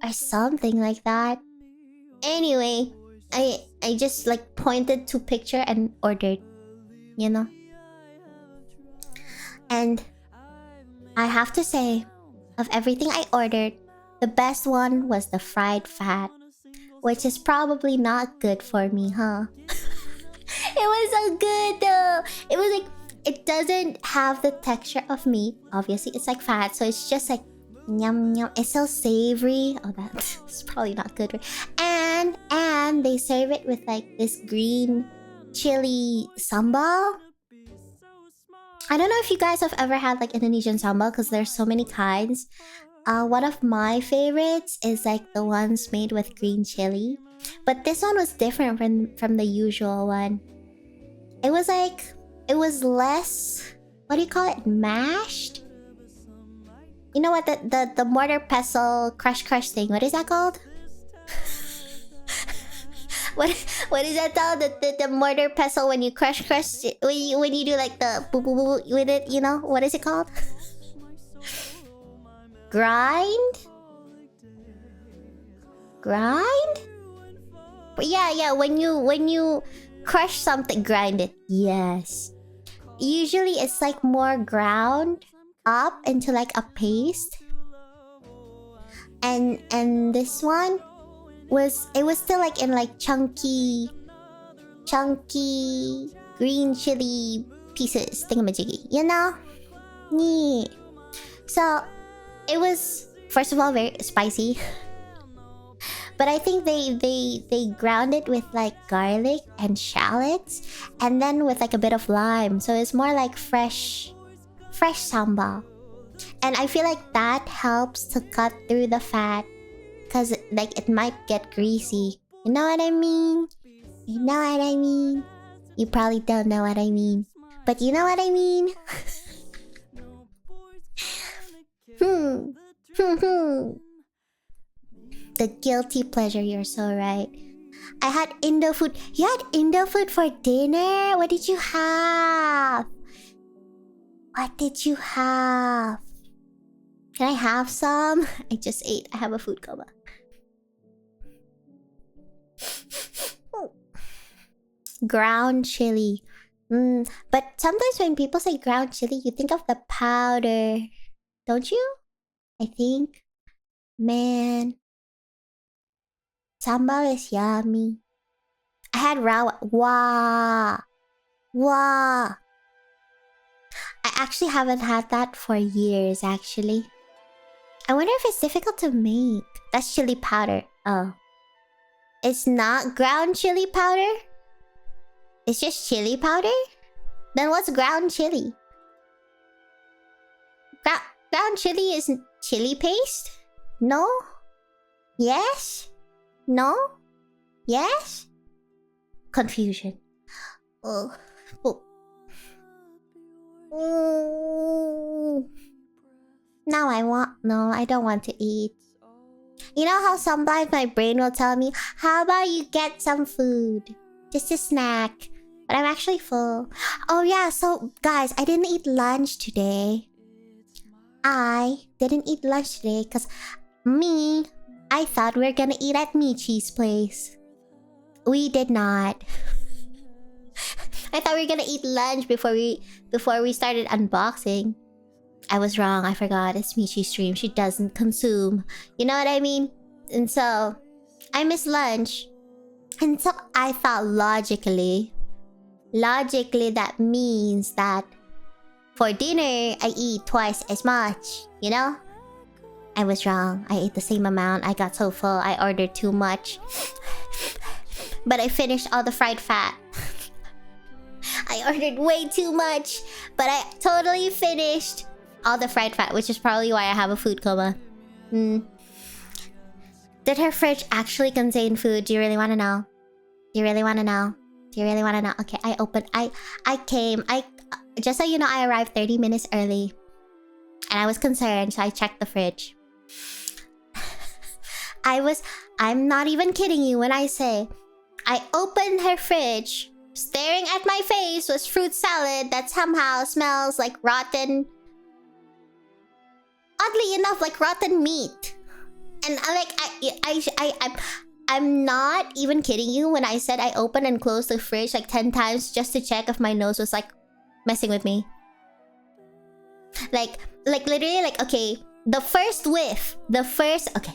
or something like that. Anyway, I just like pointed to picture and ordered, you know. And I have to say, of everything I ordered, the best one was the fried fat, which is probably not good for me, huh? It was so good though. It was like, it doesn't have the texture of meat. Obviously, it's like fat, so it's just like yum yum. It's so savory. Oh, that's probably not good. And they serve it with like this green chili sambal. I don't know if you guys have ever had like Indonesian sambal, because there's so many kinds. One of my favorites is like the ones made with green chili, but this one was different from the usual one. It was less, what do you call it, mashed? You know what, the mortar pestle crush thing, what is that called? what is that called? The mortar pestle when you crush it, when you do like the boo boo boo with it, you know, what is it called? Grind? But yeah, when you crush something, grind it. Yes. Usually it's like more ground up into like a paste. And this one was still like in like chunky green chili pieces thingamajiggy, you know? Yeah. So it was, first of all, very spicy. But I think they ground it with like garlic and shallots, and then with like a bit of lime. So it's more like fresh sambal. And I feel like that helps to cut through the fat, because like it might get greasy. You know what I mean? You know what I mean? You probably don't know what I mean, but you know what I mean? The guilty pleasure, you're so right. I had Indo food. You had Indo food for dinner? What did you have? What did you have? Can I have some? I just ate. I have a food coma. Ground chili. But sometimes when people say ground chili, you think of the powder. Don't you? I think. Man. Sambal is yummy. I had raw. Wow. I actually haven't had that for years, actually. I wonder if it's difficult to make. That's chili powder. Oh. It's not ground chili powder? It's just chili powder? Then what's ground chili? Ground chili is chili paste? No? Yes? No? Yes? Confusion. Oh. Oh. Now I want... No, I don't want to eat. You know how sometimes my brain will tell me, how about you get some food? Just a snack. But I'm actually full. Oh yeah, so guys, I didn't eat lunch today. I didn't eat lunch today because I thought we were gonna eat at Michi's place. We did not. I thought we were gonna eat lunch before we started unboxing. I was wrong, I forgot. It's Michi's stream. She doesn't consume. You know what I mean? And so I missed lunch. And so I thought logically that means that for dinner I eat twice as much, you know? I was wrong. I ate the same amount. I got so full. I ordered too much. But I finished all the fried fat. I ordered way too much, but I totally finished all the fried fat, which is probably why I have a food coma. Did her fridge actually contain food? Do you really want to know? Do you really want to know? Do you really want to know? Okay, I opened... I came... Just so you know, I arrived 30 minutes early. And I was concerned, so I checked the fridge. I'm not even kidding you when I say... I opened her fridge. Staring at my face was fruit salad that somehow smells like rotten... Oddly enough, like rotten meat. And I'm not even kidding you when I said I opened and closed the fridge like 10 times just to check if my nose was like messing with me. Like literally, like, okay, the first whiff, okay.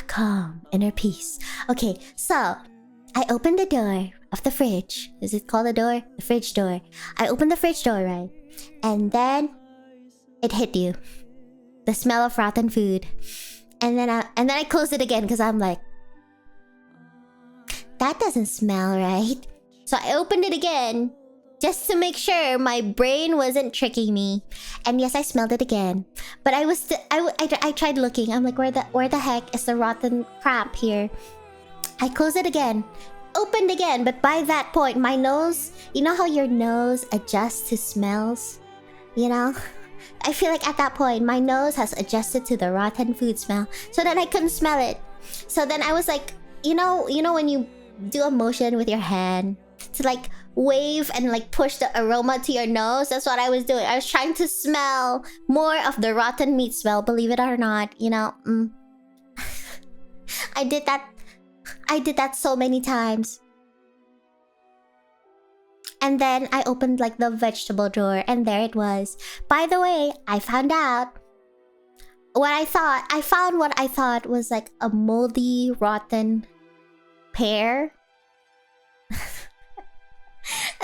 Calm, inner peace. Okay, so I opened the door of the fridge. Is it called a door? The fridge door. I opened the fridge door, right? And then it hit you. The smell of rotten food. And then I closed it again because I'm like, that doesn't smell right. So I opened it again just to make sure my brain wasn't tricking me. And yes, I smelled it again. But I tried looking. I'm like, where the heck is the rotten crap here? I closed it again. Opened again. But by that point, my nose... You know how your nose adjusts to smells? You know? I feel like at that point, my nose has adjusted to the rotten food smell. So then I couldn't smell it. So then I was like... You know when you do a motion with your hand to like wave and like push the aroma to your nose? That's what I was doing. I was trying to smell more of the rotten meat smell, believe it or not. You know? I did that so many times. And then I opened like the vegetable drawer and there it was. By the way, I found out I found what I thought was like a moldy, rotten pear.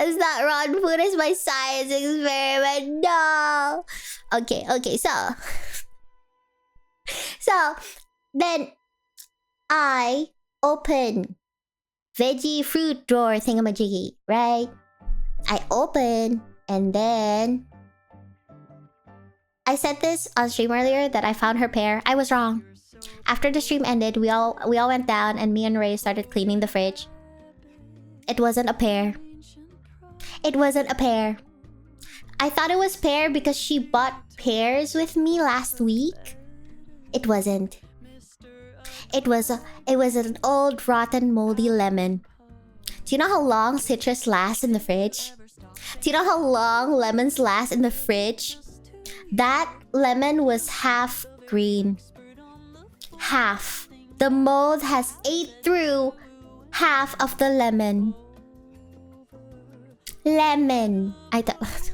It's not rotten food, it's my science experiment. No. Okay, so then I open veggie fruit drawer thingamajiggy, right? I open and then I said this on stream earlier that I found her pear. I was wrong. After the stream ended, we all went down and me and Ray started cleaning the fridge. It wasn't a pear. It wasn't a pear. I thought it was pear because she bought pears with me last week. It wasn't. It was an old rotten moldy lemon. Do you know how long citrus lasts in the fridge? Do you know how long lemons last in the fridge? That lemon was half green. Half. The mold has ate through half of the lemon. Lemon. I thought...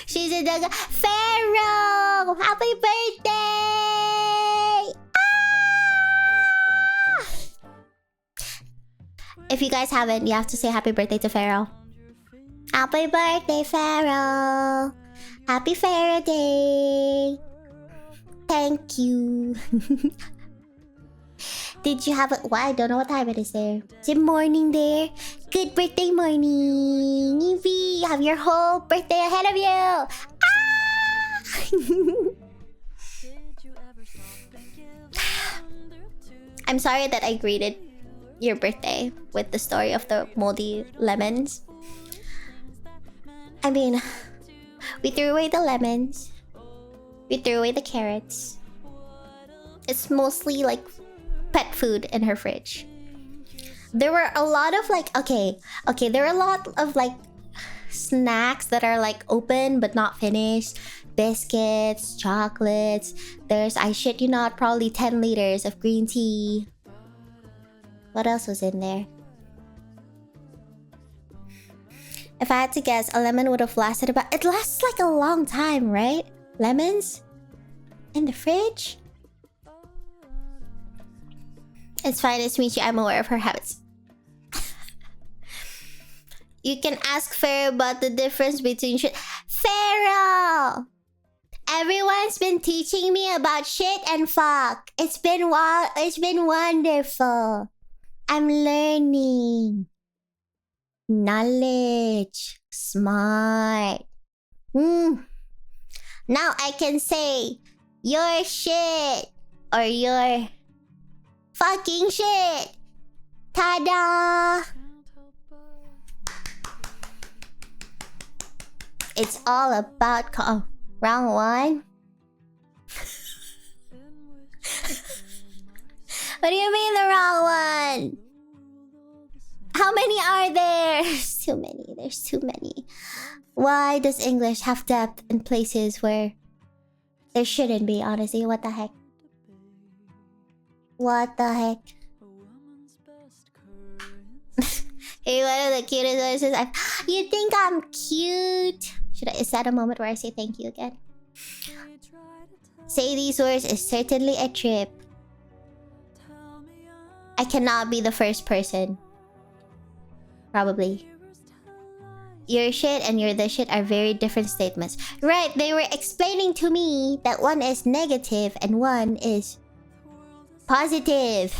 She's a dog. Pharaoh! Happy birthday! Ah! If you guys haven't, you have to say happy birthday to Pharaoh. Happy birthday, Pharaoh! Happy Faraday. Thank you. Did you have a... Well, I don't know what time it is there. Is it morning there? Good birthday morning. Evie, you have your whole birthday ahead of you. Ah! I'm sorry that I greeted your birthday with the story of the moldy lemons. I mean, we threw away the lemons. We threw away the carrots. It's mostly like pet food in her fridge. There were a lot of like... Okay, there are a lot of like snacks that are like open but not finished. Biscuits, chocolates. There's, I shit you not, probably 10 liters of green tea. What else was in there? If I had to guess, a lemon would have lasted about... It lasts like a long time, right? Lemons? In the fridge? It's fine, it's Michi. I'm aware of her habits. You can ask Pharaoh about the difference between shit... Pharaoh! Everyone's been teaching me about shit and fuck. It's been wonderful. I'm learning. Knowledge. Smart. Now I can say your shit or your fucking shit. Ta-da! It's all about... Oh, wrong one. What do you mean the wrong one? How many are there? There's too many. There's too many. Why does English have depth in places where there shouldn't be, honestly? What the heck? What the heck? Hey, one of the cutest voices I've... You think I'm cute? Is that a moment where I say thank you again? Say these words is certainly a trip. I cannot be the first person. Probably. Your shit and your the shit are very different statements. Right, they were explaining to me that one is negative and one is positive.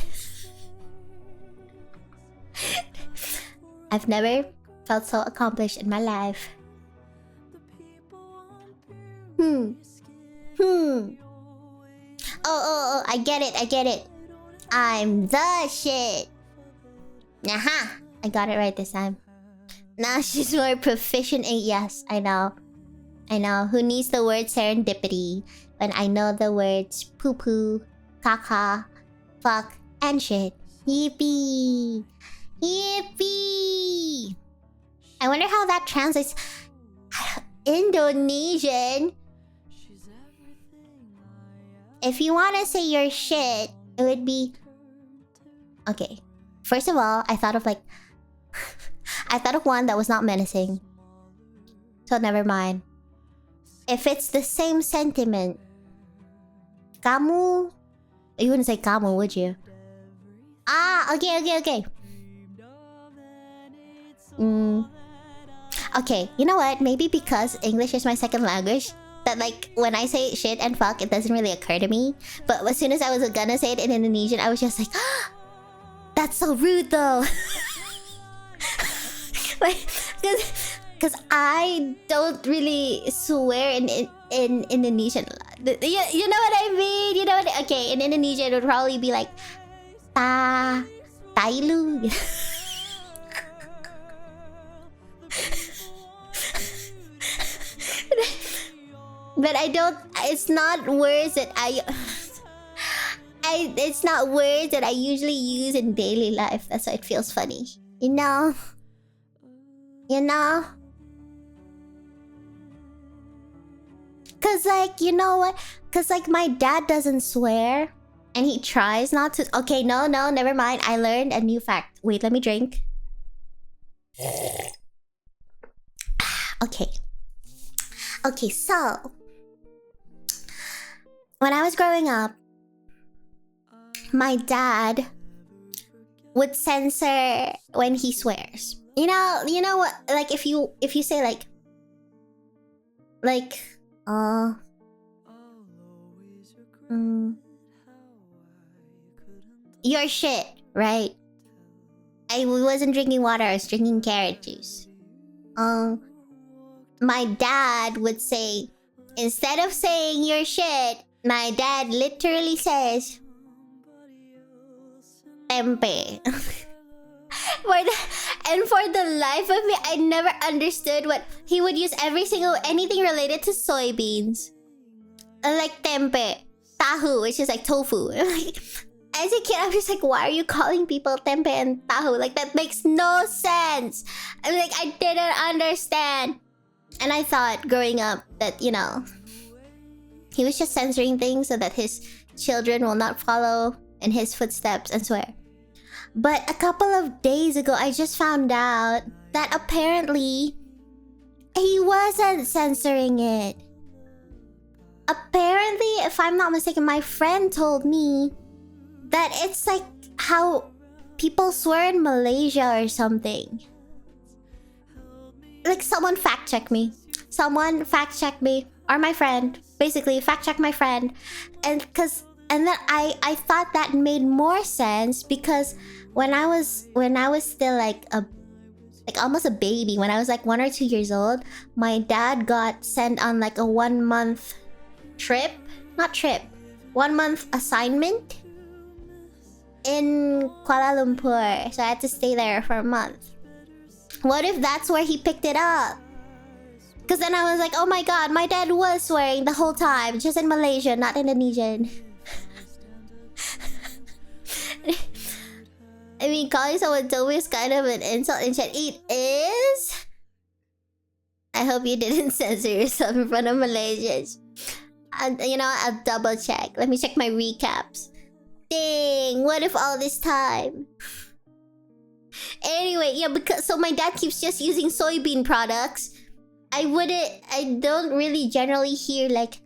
I've never felt so accomplished in my life. Oh, I get it. I'm the shit. Aha! I got it right this time. Now she's more proficient in... Yes, I know. Who needs the word serendipity when I know the words poo-poo, caca, fuck, and shit. Yippee! Yippee! I wonder how that translates... Indonesian. If you want to say your shit, it would be... Okay. First of all, I thought of like... I thought of one that was not menacing. So never mind. If it's the same sentiment... Kamu... You wouldn't say kamu, would you? Ah, okay. Okay, you know what? Maybe because English is my second language, that like when I say shit and fuck, it doesn't really occur to me. But as soon as I was gonna say it in Indonesian, I was just like, ah, that's so rude though. Like, because I don't really swear in Indonesian. You know what I mean? You know what? Okay, in Indonesian it would probably be like tailu. But I don't... It's not words that it's not words that I usually use in daily life. That's why it feels funny. You know? Cause like, you know what? Cause like my dad doesn't swear. And he tries not to... Okay, no, never mind. I learned a new fact. Wait, let me drink. Okay, so... When I was growing up, my dad would censor when he swears. You know what? Like if you say like Uh, mm, your shit, right? I wasn't drinking water, I was drinking carrot juice. My dad would say, instead of saying your shit, my dad literally says, tempe. For the life of me, I never understood what he would use anything related to soybeans. Like tempe, tahu, which is like tofu. As a kid, I'm just like, why are you calling people tempe and tahu? Like, that makes no sense. I'm like, I didn't understand. And I thought growing up that, you know, he was just censoring things so that his children will not follow in his footsteps and swear. But a couple of days ago, I just found out that apparently he wasn't censoring it. Apparently, if I'm not mistaken, my friend told me that it's like how people swear in Malaysia or something. Like, someone fact check me. Someone fact check me. Or my friend. Basically, fact check my friend. And then I thought that made more sense because when I was still like almost a baby, when I was like 1 or 2 years old, my dad got sent on like a 1 month trip. Not trip. 1 month assignment in Kuala Lumpur. So I had to stay there for a month. What if that's where he picked it up? Because then I was like, oh my god, my dad was swearing the whole time. Just in Malaysia, not Indonesian. I mean, calling someone tofu is kind of an insult in chat. It is? I hope you didn't censor yourself in front of Malaysians. You know, I'll double check. Let me check my recaps. Dang, what if all this time? Anyway, yeah, because so my dad keeps just using soybean products. I don't really generally hear like,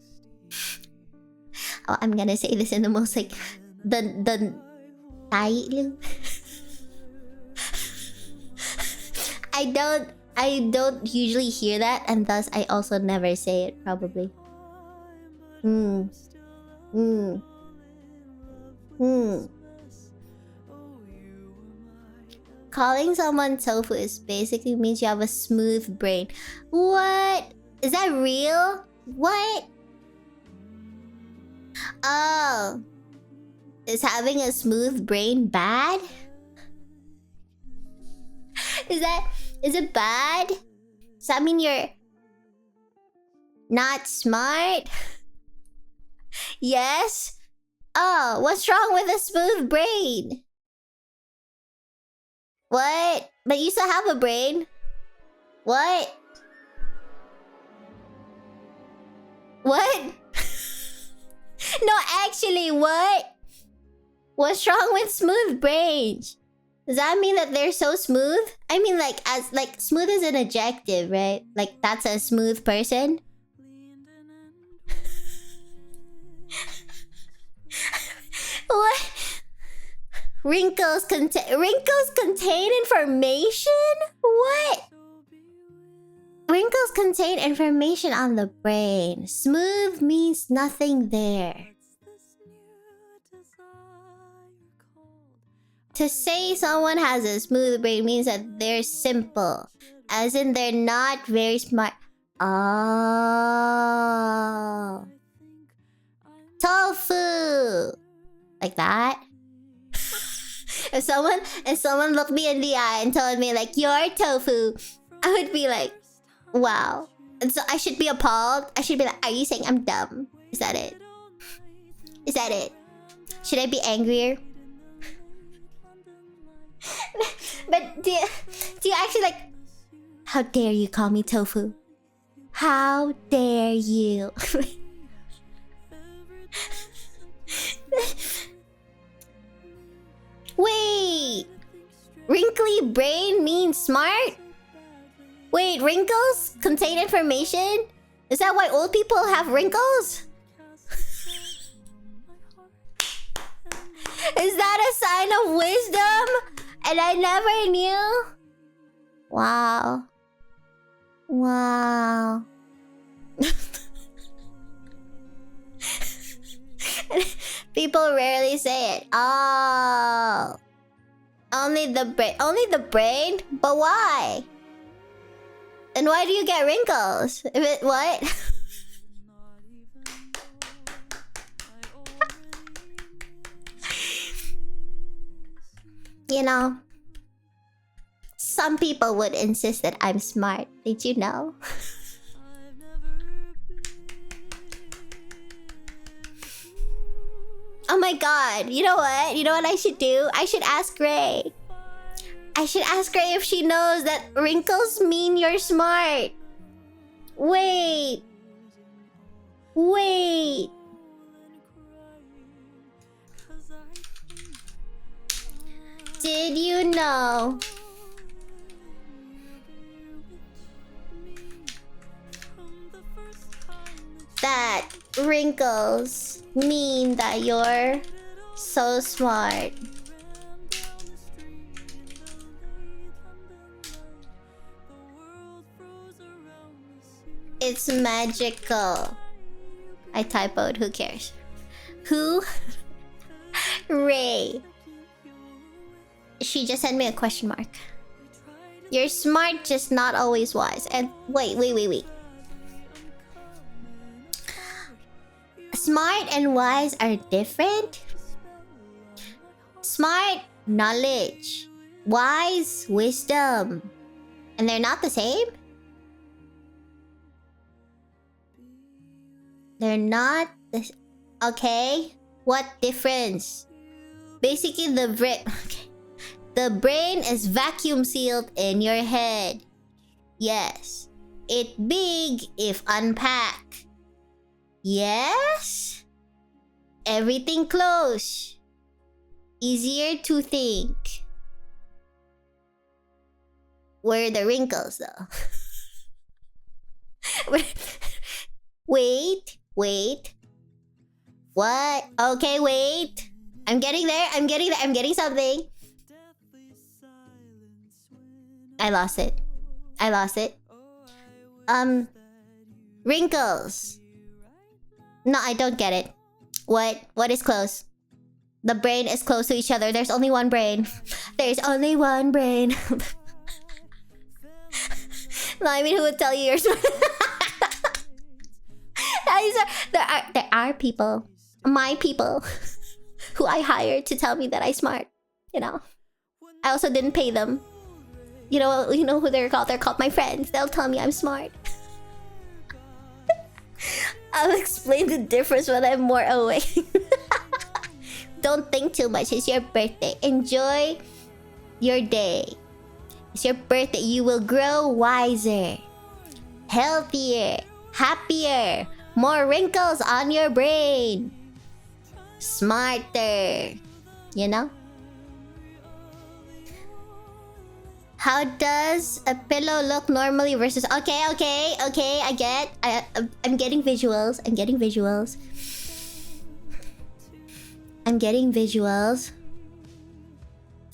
oh, I'm gonna say this in the most like the I don't usually hear that, and thus I also never say it probably. Calling someone tofu is basically means you have a smooth brain. What? Is that real? What? Oh. Is having a smooth brain bad? Is it bad? Does that mean you're not smart? Yes? Oh, what's wrong with a smooth brain? What? But you still have a brain. What? What? No, actually, what? What's wrong with smooth brains? Does that mean that they're so smooth? I mean, like, as like smooth is an adjective, right? Like, that's a smooth person. What? Wrinkles contain information? What? Wrinkles contain information on the brain. Smooth means nothing there. To say someone has a smooth brain means that they're simple. As in, they're not very smart. Oh. Tofu! Like that? If someone looked me in the eye and told me like, you're tofu, I would be like, wow. And so I should be appalled. I should be like, are you saying I'm dumb? Is that it? Is that it? Should I be angrier? But do you actually like, how dare you call me tofu? How dare you? Wait, wrinkly brain means smart? Wait, wrinkles contain information? Is that why old people have wrinkles? Is that a sign of wisdom? And I never knew? Wow. Wow. People rarely say it. Oh. Only the brain. Only the brain? But why? And why do you get wrinkles? If it what? You know, some people would insist that I'm smart. Did you know? Oh my god. You know what? You know what I should do? I should ask Ray. I should ask Ray if she knows that wrinkles mean you're smart. Wait. Wait. Did you know that wrinkles mean that you're so smart? It's magical. I typoed. Who cares? Who? Ray. She just sent me a question mark. You're smart, just not always wise. And wait. Smart and wise are different? Smart, knowledge. Wise, wisdom. And they're not the same? They're not the... Okay. What difference? Basically, the brain... Okay. The brain is vacuum sealed in your head. Yes. It big if unpacked. Yes? Everything close. Easier to think. Where are the wrinkles though? Wait. What? Okay, wait. I'm getting there. I'm getting something. I lost it. Wrinkles. No, I don't get it. What is close? The brain is close to each other. There's only one brain. There's only one brain. No, I mean, who would tell you you're smart? There are people, my people, who I hired to tell me that I'm smart. You know, I also didn't pay them. You know who they're called? They're called my friends. They'll tell me I'm smart. I'll explain the difference when I'm more awake. Don't think too much. It's your birthday. Enjoy your day. It's your birthday. You will grow wiser, healthier, happier, more wrinkles on your brain, smarter. You know? How does a pillow look normally versus... Okay, I get... I'm getting visuals.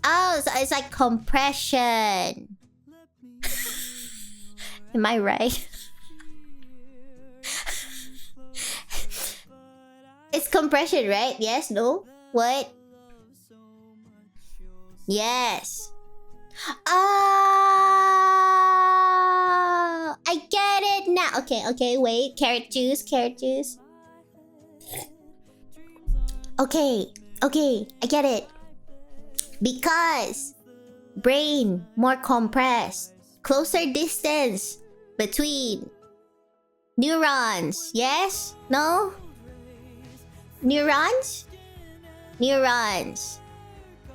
Oh, so it's like compression. Am I right? It's compression, right? Yes? No? What? Yes. Oh, I get it now. Okay, wait. Carrot juice. Okay, I get it. Because brain more compressed, closer distance between neurons. Yes? No? Neurons,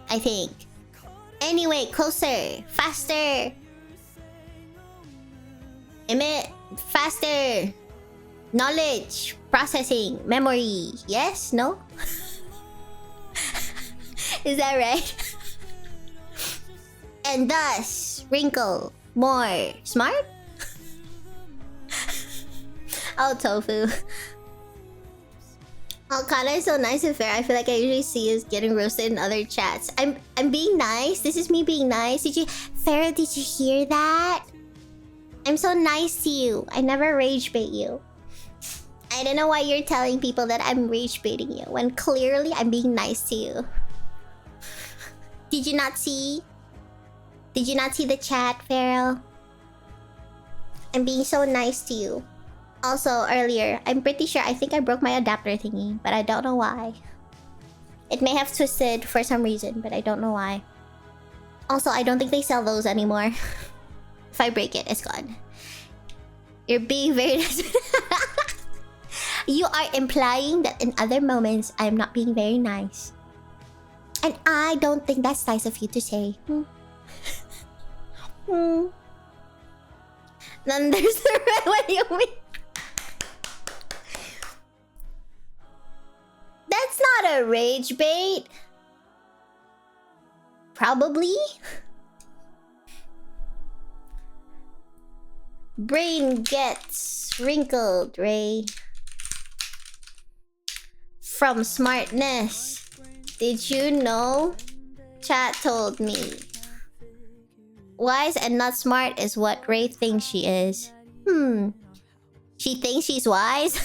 I think. Anyway, closer, faster. Emit faster. Knowledge, processing, memory. Yes? No? Is that right? And thus, wrinkle, more smart? Oh, tofu. Oh, Kanna is so nice and fair. I feel like I usually see us getting roasted in other chats. I'm being nice. This is me being nice. Farrah, did you hear that? I'm so nice to you. I never rage bait you. I don't know why you're telling people that I'm rage baiting you when clearly I'm being nice to you. Did you not see? Did you not see the chat, Farrell? I'm being so nice to you. Also, earlier, I'm pretty sure I think I broke my adapter thingy, but I don't know why. It may have twisted for some reason, but I don't know why. Also, I don't think they sell those anymore. If I break it, it's gone. You're being very nice. You are implying that in other moments, I'm not being very nice. And I don't think that's nice of you to say. Then there's the red. What do you mean? That's not a rage bait. Probably. Brain gets wrinkled, Ray. From smartness. Did you know? Chat told me. Wise and not smart is what Ray thinks she is. She thinks she's wise?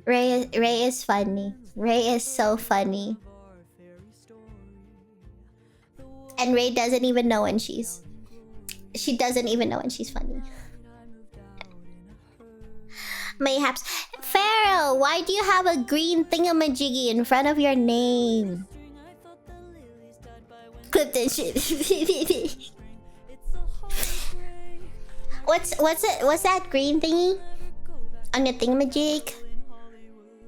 Ray is funny. Ray is so funny. And Ray doesn't even know when she's... She doesn't even know when she's funny. Mayhaps. Farrell, why do you have a green thingamajiggy in front of your name? Clip this shit. What's that green thingy? On your thingamajig?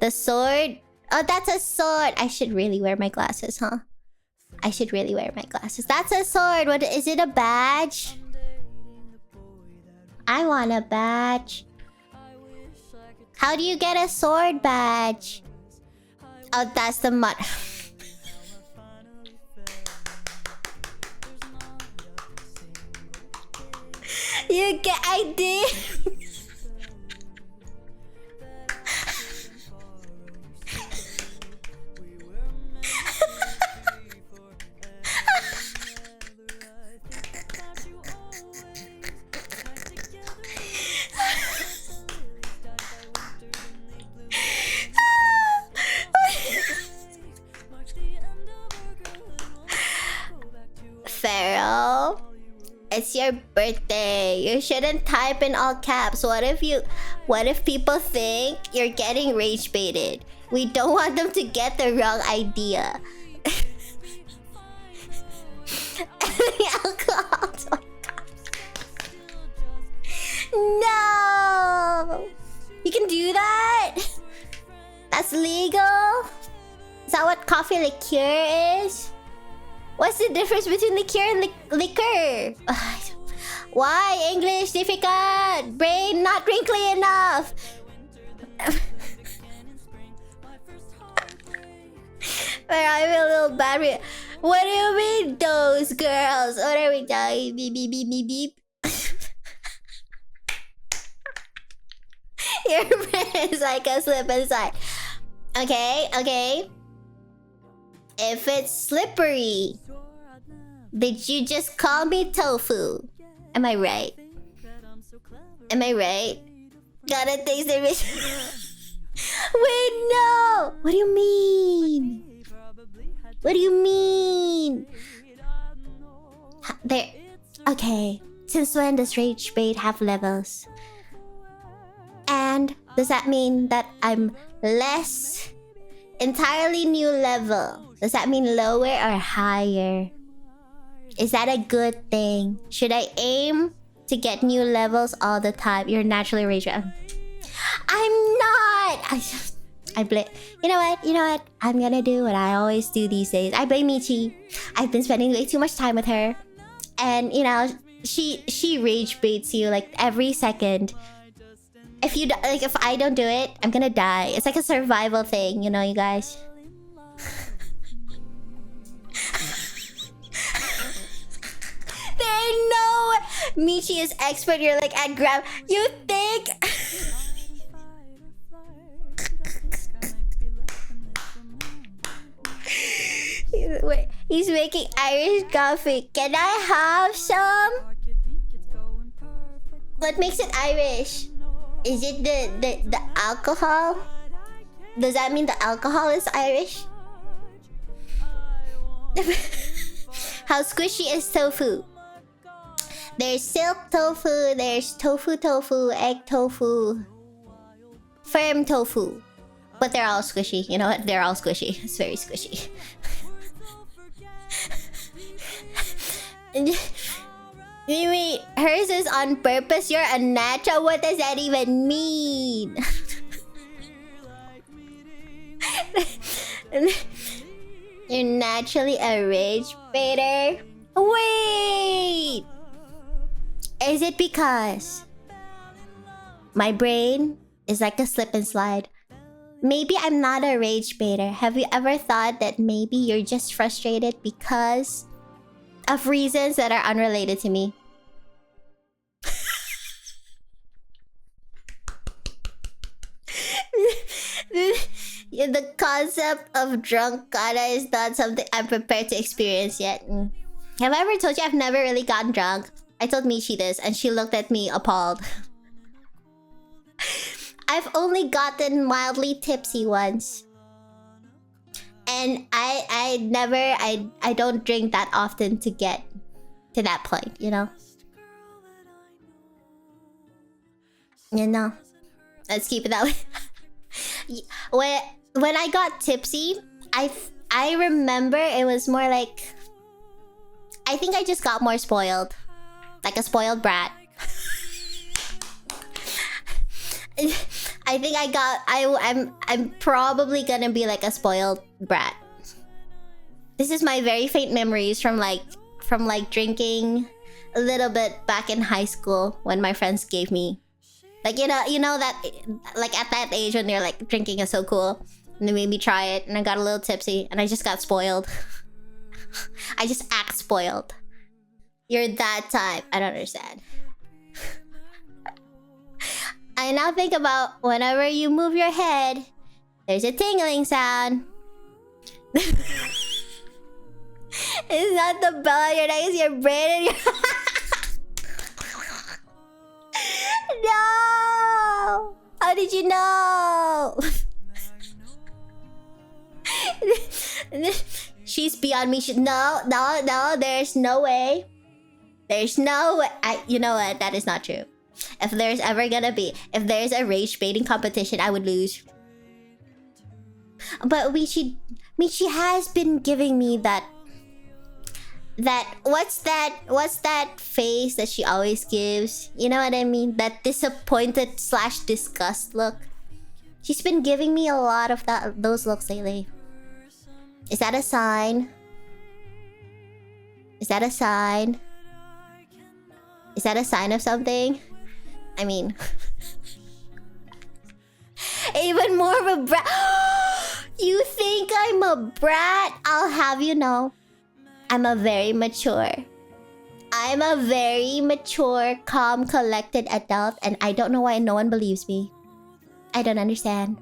The sword? Oh, that's a sword. I should really wear my glasses, huh? I should really wear my glasses. That's a sword. What is it, a badge? I want a badge. How do you get a sword badge? Oh, that's the mud. You get... I did. Farrell, it's your birthday. You shouldn't type in all caps. What if people think you're getting rage baited? We don't want them to get the wrong idea. Alcohol. No! You can do that? That's legal? Is that what coffee liqueur is? What's the difference between liqueur and liquor? Why English difficult? Brain not wrinkly enough. But I'm a little bad. What do you mean, those girls? What are we doing? Beep beep beep beep beep. Your brain is like a slip inside. Okay. If it's slippery, did you just call me tofu? Am I right? Gotta taste the rich. Wait, no! What do you mean? There. Okay. Since when does rage bait have levels? And does that mean that I'm less entirely new level? Does that mean lower or higher? Is that a good thing? Should I aim to get new levels all the time? You're naturally rage. I'm not. I blame. You know what? I'm gonna do what I always do these days. I blame Michi. I've been spending way too much time with her, and you know, she rage baits you like every second. If I don't do it, I'm gonna die. It's like a survival thing, you know, you guys. There ain't no Michi is expert. You're like at grab. You think? Wait, he's making Irish coffee. Can I have some? What makes it Irish? Is it the alcohol? Does that mean the alcohol is Irish? How squishy is tofu? There's silk tofu, there's tofu, egg tofu, firm tofu. But they're all squishy. You know what? They're all squishy. It's very squishy. You mean hers is on purpose? You're a natural? What does that even mean? You're naturally a rage baiter? Wait! Is it because my brain is like a slip and slide? Maybe I'm not a rage baiter. Have you ever thought that maybe you're just frustrated because of reasons that are unrelated to me? The concept of drunk Kanna is not something I'm prepared to experience yet. Have I ever told you I've never really gotten drunk? I told Michi this and she looked at me appalled. I've only gotten mildly tipsy once. And I don't drink that often to get to that point, you know? You know? Let's keep it that way. When I got tipsy, I remember it was more like... I think I just got more spoiled. Like a spoiled brat. I think I'm probably gonna be like a spoiled brat. This is my very faint memories from drinking a little bit back in high school when my friends gave me, like, you know that, like, at that age when they're like, drinking is so cool, and they made me try it and I got a little tipsy and I just got spoiled. I just act spoiled. You're that type. I don't understand. I now think about whenever you move your head, there's a tingling sound. It's not the bell on your neck, it's your brain and your... No! How did you know? She's beyond me. No, there's no way. There's no way. You know what? That is not true. If there's a rage baiting competition, I would lose. But Michi has been giving me that what's that face that she always gives? You know what I mean? That disappointed / disgust look. She's been giving me a lot of those looks lately. Is that a sign? Is that a sign? Is that a sign of something? I mean... Even more of a brat. You think I'm a brat? I'll have you know. I'm a very mature, calm, collected adult, and I don't know why no one believes me. I don't understand.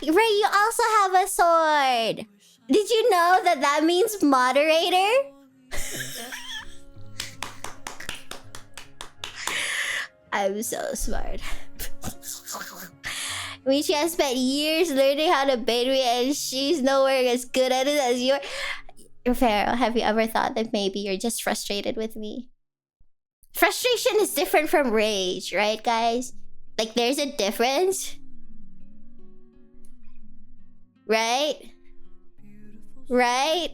Ray, you also have a sword. Did you know that means moderator? I'm so smart. Michi has spent years learning how to bait me and she's nowhere as good at it as you are. Pharaoh, have you ever thought that maybe you're just frustrated with me? Frustration is different from rage, right, guys? Like, there's a difference. Right? Right?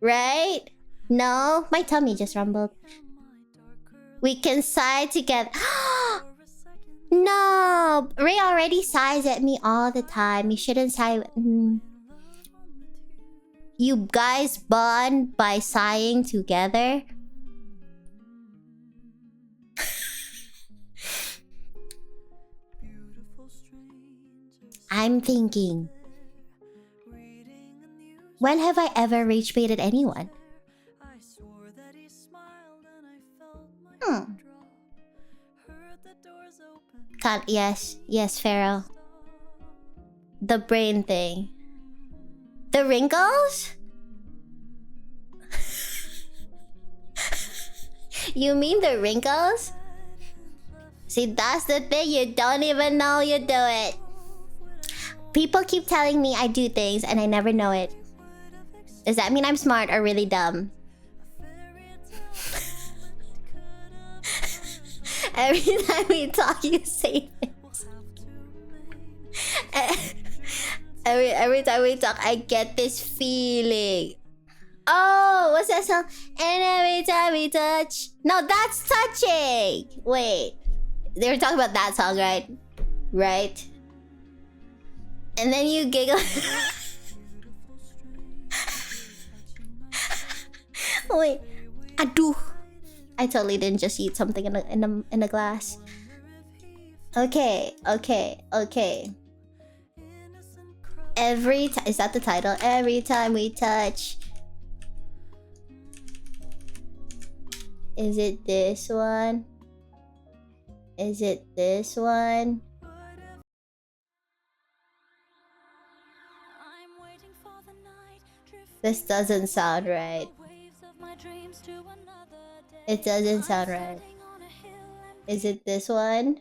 Right? No? My tummy just rumbled. We can sigh together. No! Ray already sighs at me all the time. You shouldn't sigh. You guys bond by sighing together? I'm thinking. When have I ever rage baited anyone? Yes, Pharaoh. The brain thing. The wrinkles? You mean the wrinkles? See, that's the thing. You don't even know you do it. People keep telling me I do things and I never know it. Does that mean I'm smart or really dumb? Every time we talk, you say things. Every time we talk, I get this feeling. Oh, what's that song? And every time we touch. No, that's touching. Wait. They were talking about that song, right? Right? And then you giggle. Wait. Aduh. I totally didn't just eat something in a glass. Okay. Every time, is that the title? Every time we touch. Is it this one? Is it this one? This doesn't sound right. It doesn't sound right. Is it this one?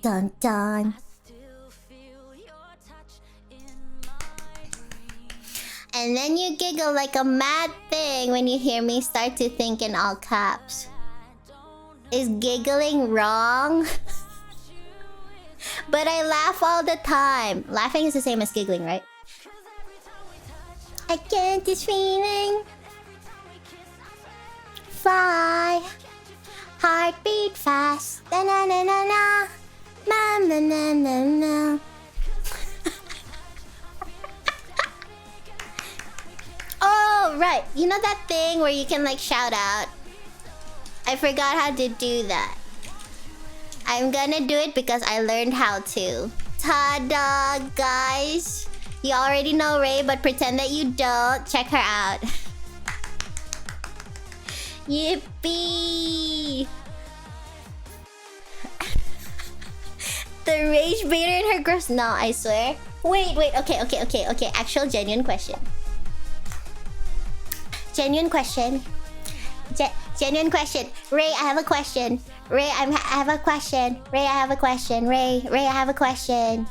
Dun dun. And then you giggle like a mad thing when you hear me start to think in all caps. Is giggling wrong? But I laugh all the time. Laughing is the same as giggling, right? I get this feeling. Fly. Heartbeat fast. Na na na na na. Na na na na na. Oh, right. You know that thing where you can like shout out? I forgot how to do that. I'm gonna do it because I learned how to. Ta-da, guys. You already know Ray, but pretend that you don't. Check her out. Yippee! The rage baiter in her gross. No, I swear. Wait. Okay. Actual genuine question. Genuine question. Genuine question. Ray, I have a question. Ray, I have a question. Ray, I have a question. Ray, I have a question.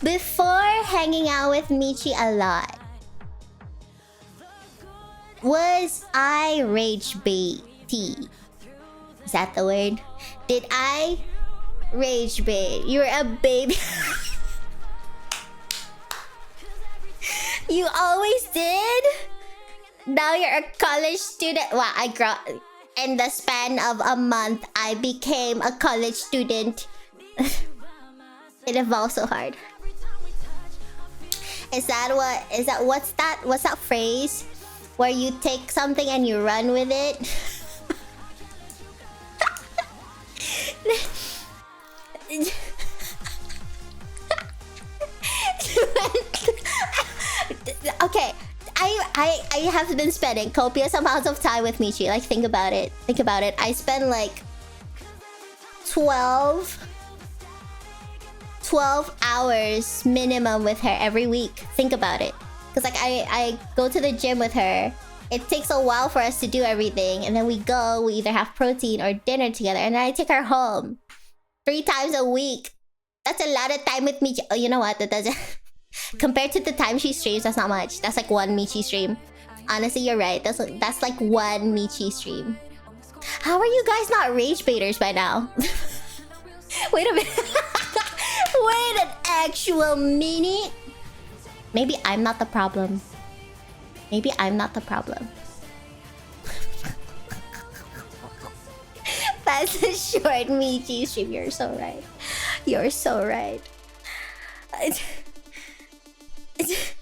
Before hanging out with Michi a lot, was I rage baity? Is that the word? Did I rage bait? You're a baby. You always did? Now you're a college student. Wow, in the span of a month, I became a college student. It evolved so hard. What's that phrase? Where you take something and you run with it? Okay, I have been spending copious amounts of time with Michi. Like, think about it. I spend like 12 hours minimum with her every week. Think about it. Because like I go to the gym with her. It takes a while for us to do everything. And then we either have protein or dinner together. And then I take her home 3 times a week. That's a lot of time with Michi. Oh, you know what? That doesn't... Compared to the time she streams, that's not much. That's like one Michi stream. Honestly, you're right. That's like one Michi stream. How are you guys not rage baiters by now? Wait a minute. Wait an actual minute. Maybe I'm not the problem. That's a short Michi stream. You're so right.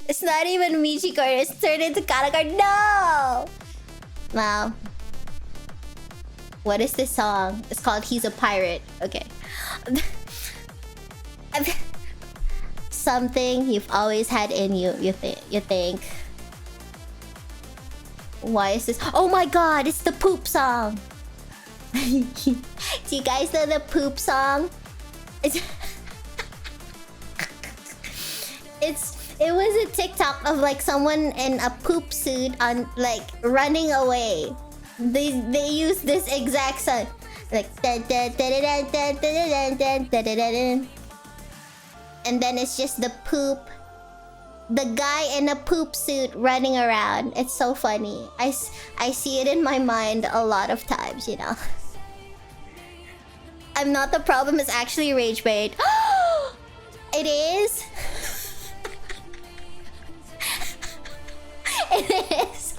It's not even Michi card. It's turned into Kanna card. No! Wow. What is this song? It's called He's a Pirate. Okay. Something you've always had in you. You think. Why is this? Oh my god! It's the poop song. Do you guys know the poop song? It was a TikTok of like someone in a poop suit on like running away. They use this exact sound like and then it's just the guy in a poop suit running around. It's so funny. I see it in my mind a lot of times, you know. I'm not the problem, it's actually rage bait. It is. It is.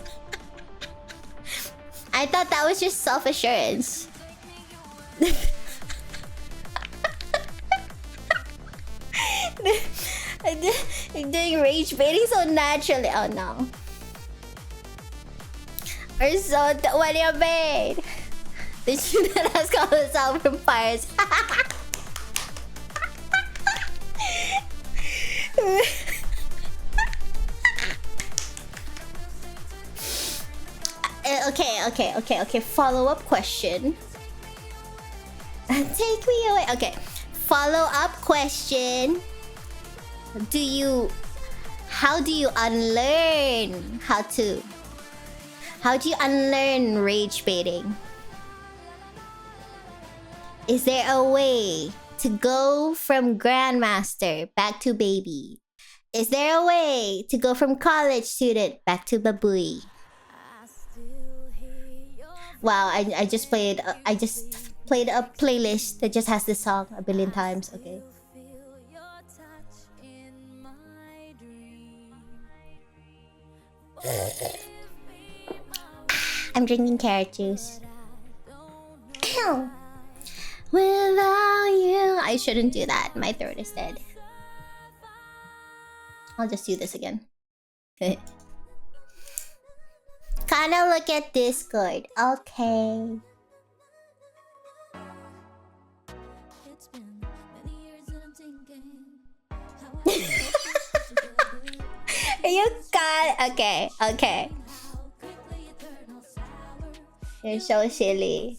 I thought that was just self-assurance. I'm doing rage baiting so naturally. Oh no. Or so what do you mean? The shit that has called us out from fires. Okay. Follow-up question. Take me away. Okay. Follow-up question. How do you unlearn rage baiting? Is there a way to go from grandmaster back to baby? Is there a way to go from college student back to babooey? Wow, I just played a playlist that just has this song a billion times. Okay. I'm drinking carrot juice. Without you, I shouldn't do that. My throat is dead. I'll just do this again. Kanna, look at Discord. Okay. You got okay. You're so silly.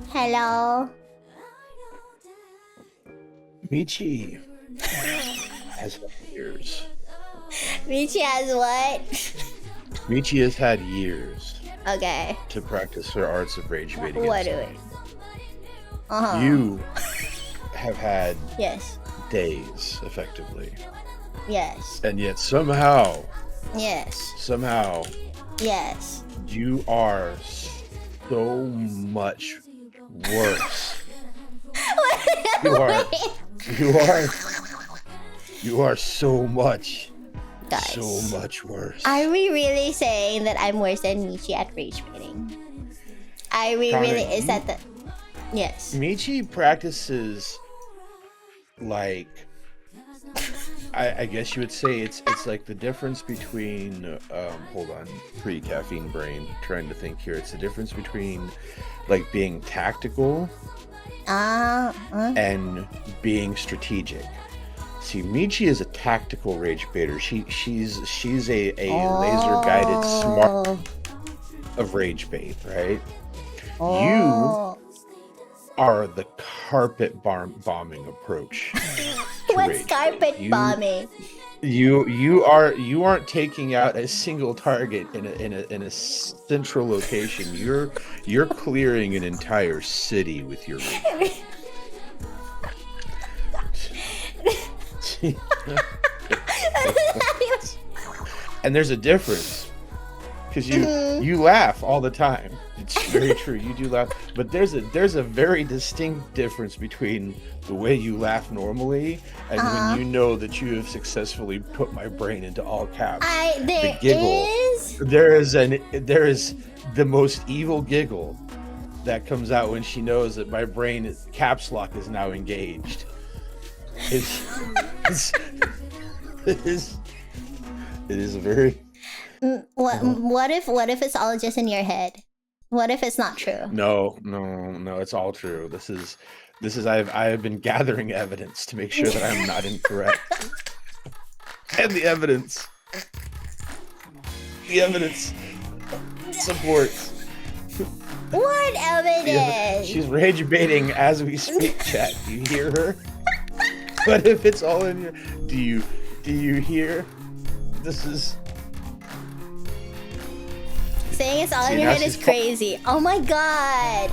Hello. Michi has had years. Michi has what? Michi has had years. Okay. To practice her arts of rage baiting. What do it? You have had days, effectively. Yes. And yet somehow. Yes. Somehow. Yes. You are so much worse. You are so much. Guys, so much worse. Are we really saying that I'm worse than Michi at rage baiting? Is that the... Yes. Michi practices like... I guess you would say it's like the difference between... hold on. Pre-caffeine brain. Trying to think here. It's the difference between like being tactical and being strategic. See, Michi is a tactical rage baiter. She's a laser guided smart of rage bait, right? You are the carpet bombing approach. What's carpet bombing? You aren't taking out a single target in a central location. You're clearing an entire city with your rage. And there's a difference because you laugh all the time. It's very true. You do laugh, but there's a very distinct difference between the way you laugh normally and when you know that you have successfully put my brain into all caps. The giggle. There is the most evil giggle that comes out when she knows that my brain caps lock is now engaged. It is a very... What if it's all just in your head? What if it's not true? No, it's all true. This is I have been gathering evidence to make sure that I'm not incorrect. And the evidence supports What evidence? She's rage baiting as we speak, chat. Do you hear her? But if it's all in your, do you hear? This is saying it's all in your head is crazy. Oh my god!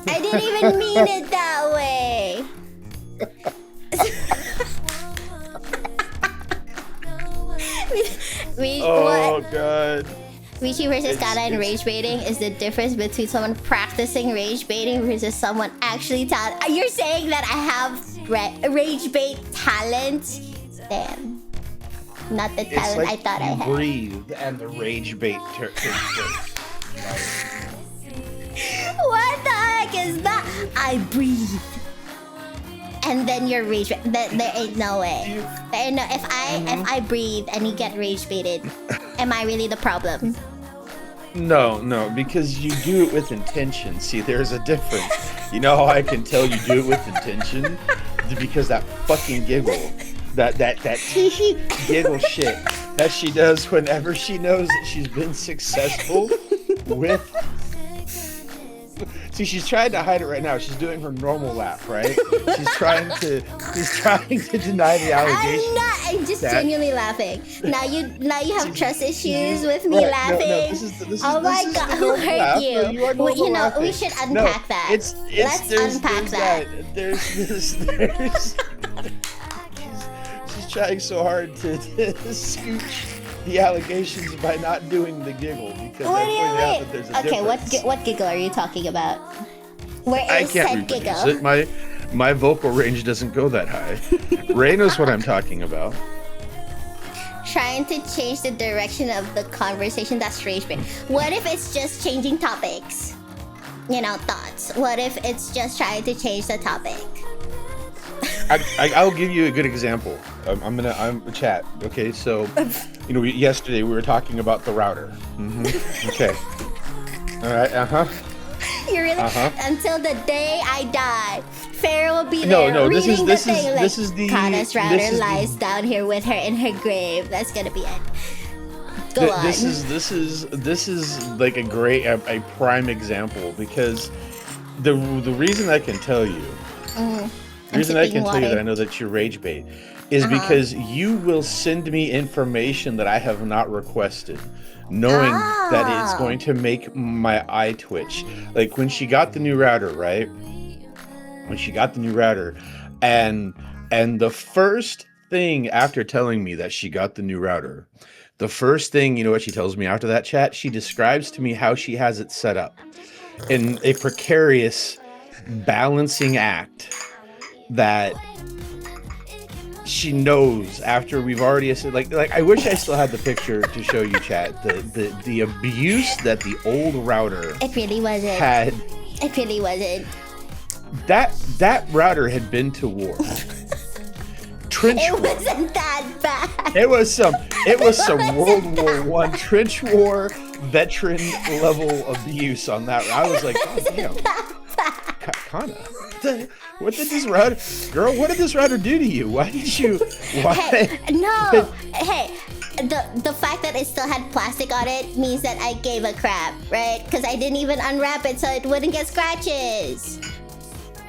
I didn't even mean it that way. Oh god. Rishi versus Kanna and rage baiting is the difference between someone practicing rage baiting versus someone actually talented. You're saying that I have rage bait talent? Damn. Not the talent like I thought I had. Breathe and the rage bait takes place. What the heck is that? I breathe. And then you're rage bait. There ain't no way. There ain't no, if I breathe and you get rage baited, am I really the problem? No, because you do it with intention. See, there's a difference. You know how I can tell you do it with intention? Because that fucking giggle, that giggle shit that she does whenever she knows that she's been successful with. See, she's trying to hide it right now. She's doing her normal laugh, right? She's trying to deny the allegation. I'm just genuinely laughing. Now you have trust issues with me laughing. No, this is oh my god, who hurt you? You know, we should unpack that. Let's unpack that. She's trying so hard to scooch the allegations by not doing the giggle because what do you mean? There's a difference. What giggle are you talking about? Where I is can't said giggle? it. My vocal range doesn't go that high. Ray knows what I'm talking about. Trying to change the direction of the conversation. That's rage bait. What if it's just changing topics? You know, thoughts. What if it's just trying to change the topic? I'll give you a good example. I'm chat. Okay, so yesterday we were talking about the router. Mm-hmm. Okay. All right. You really until the day I die, Farrah will be there reading the thing. This is the Kanna's router lies down here with her in her grave. That's gonna be it. Go on. This is like a prime example because the reason I can tell you. The reason I can tell you that I know that you rage bait is because you will send me information that I have not requested, knowing that it's going to make my eye twitch. Like when she got the new router, right? When she got the new router, and the first thing after telling me that she got the new router, the first thing, you know what she tells me after that chat? She describes to me how she has it set up in a precarious balancing act that she knows after we've already said like I wish I still had the picture to show you, chat, the abuse that the old router it really wasn't that router had been to war. Trench war. Wasn't that bad. It was some World War I trench war veteran level abuse on that. I was like, oh damn, Kanna. What did this router, girl? What did this router do to you? Why did you? Why? Hey, the fact that it still had plastic on it means that I gave a crap, right? Because I didn't even unwrap it so it wouldn't get scratches.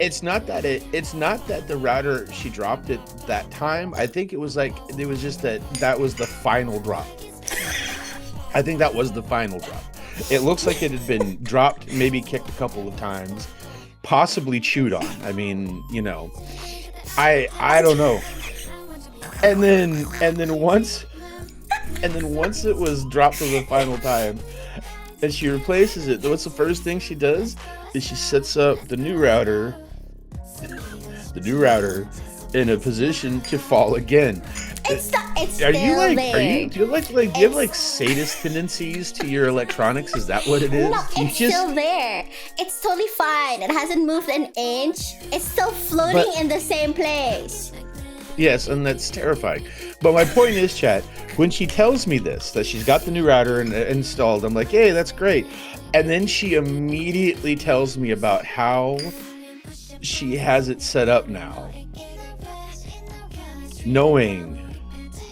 It's not that the router, she dropped it that time. I think it was just that was the final drop. I think that was the final drop. It looks like it had been dropped, maybe kicked a couple of times. Possibly chewed on. I mean, I don't know. And then once it was dropped for the final time, and she replaces it. What's the first thing she does? Is she sets up the new router in a position to fall again. It's do you have sadist tendencies to your electronics? Is that what it is? No, it's still there. It's totally fine. It hasn't moved an inch. It's still floating in the same place. Yes, and that's terrifying. But my point is, chat, when she tells me this, that she's got the new router installed, I'm like, hey, that's great. And then she immediately tells me about how she has it set up now, knowing